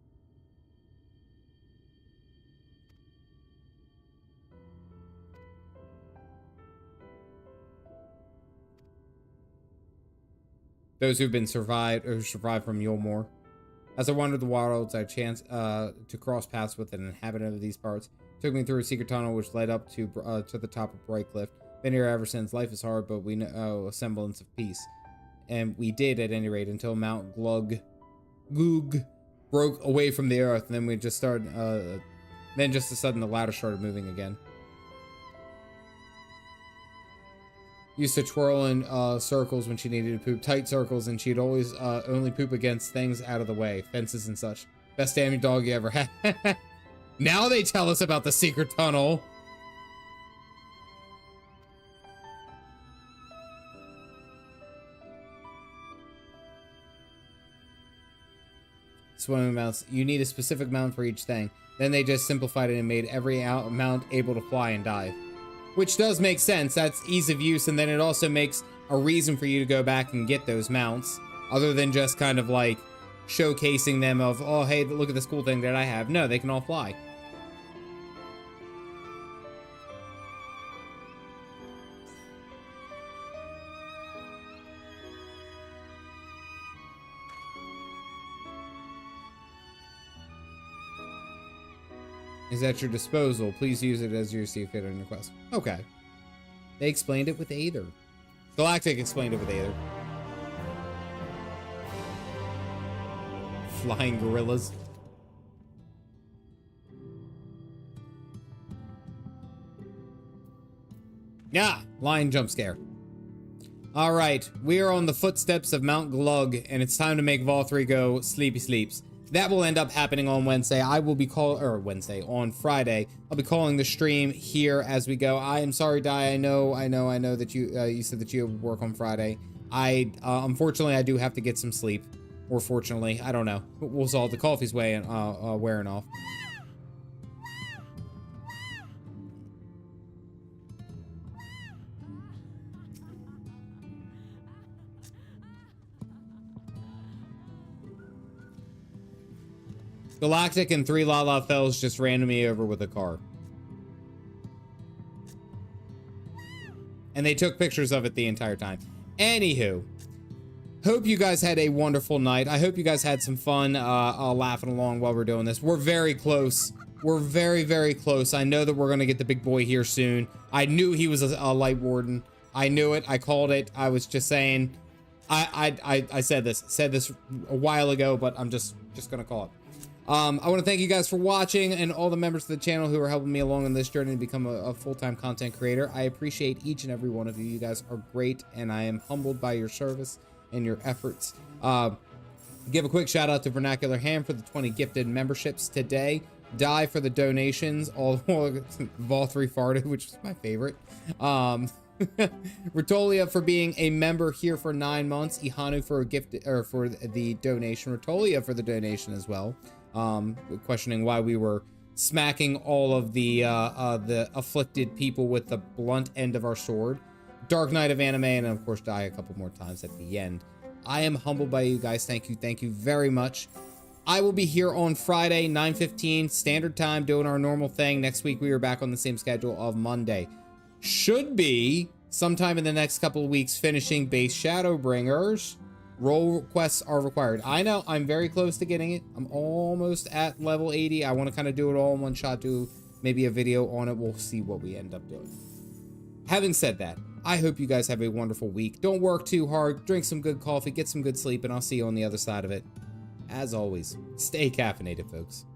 Those who've been survived from Eulmore. As I wandered the wilds, I chanced to cross paths with an inhabitant of these parts. It took me through a secret tunnel which led up to the top of Bright Cliff. Been here ever since. Life is hard, but we know a semblance of peace. And we did, at any rate, until Mount Goog broke away from the earth. And then we just started, then just a sudden the ladder started moving again. Used to twirl in circles when she needed to poop. Tight circles, and she'd always only poop against things out of the way. Fences and such. Best damn dog you ever had. Now they tell us about the secret tunnel. Swimming mounts. You need a specific mount for each thing. Then they just simplified it and made every mount able to fly and dive. Which does make sense. That's ease of use, and then it also makes a reason for you to go back and get those mounts. Other than just kind of like showcasing them of, oh, hey, look at this cool thing that I have. No, they can all fly. Is at your disposal. Please use it as you see fit on your quest. Okay. They explained it with Aether. Galactic explained it with Aether. Flying gorillas. Yeah, lion jump scare. All right, we are on the footsteps of Mount Glug, and it's time to make Vol 3 go sleepy sleeps. That will end up happening on Wednesday. I will be on Friday. I'll be calling the stream here as we go. I am sorry, Di. I know that you said that you work on Friday. Unfortunately, I do have to get some sleep. Or fortunately, I don't know. We'll solve the coffee's wearing off. Galactic and 3 Lala Fells just ran me over with a car. And they took pictures of it the entire time. Anywho, hope you guys had a wonderful night. I hope you guys had some fun laughing along while we're doing this. We're very close. We're very, very close. I know that we're going to get the big boy here soon. I knew he was a Lightwarden. I knew it. I called it. I was just saying. I said this a while ago, but I'm just going to call it. I want to thank you guys for watching and all the members of the channel who are helping me along on this journey to become a full-time content creator. I appreciate each and every one of you. You guys are great, and I am humbled by your service and your efforts. Give a quick shout out to Vernacular Ham for the 20 gifted memberships today. Die for the donations. All Vol 3 farted, which was my favorite. Rotolia for being a member here for 9 months. Ihanu for a gift, or for the donation. Rotolia for the donation as well. Questioning why we were smacking all of the afflicted people with the blunt end of our sword. Dark Knight of Anime, and of course die a couple more times at the end. I am humbled by you guys. Thank you very much. I will be here on Friday, 9:15 standard time, doing our normal thing. Next week we are back on the same schedule of Monday. Should be sometime in the next couple of weeks finishing base Shadowbringers. Role requests are required. I know I'm very close to getting it. I'm almost at level 80. I want to kind of do it all in one shot, do maybe a video on it. We'll see what we end up doing. Having said that, I hope you guys have a wonderful week. Don't work too hard. Drink some good coffee, get some good sleep, and I'll see you on the other side of it. As always, stay caffeinated, folks.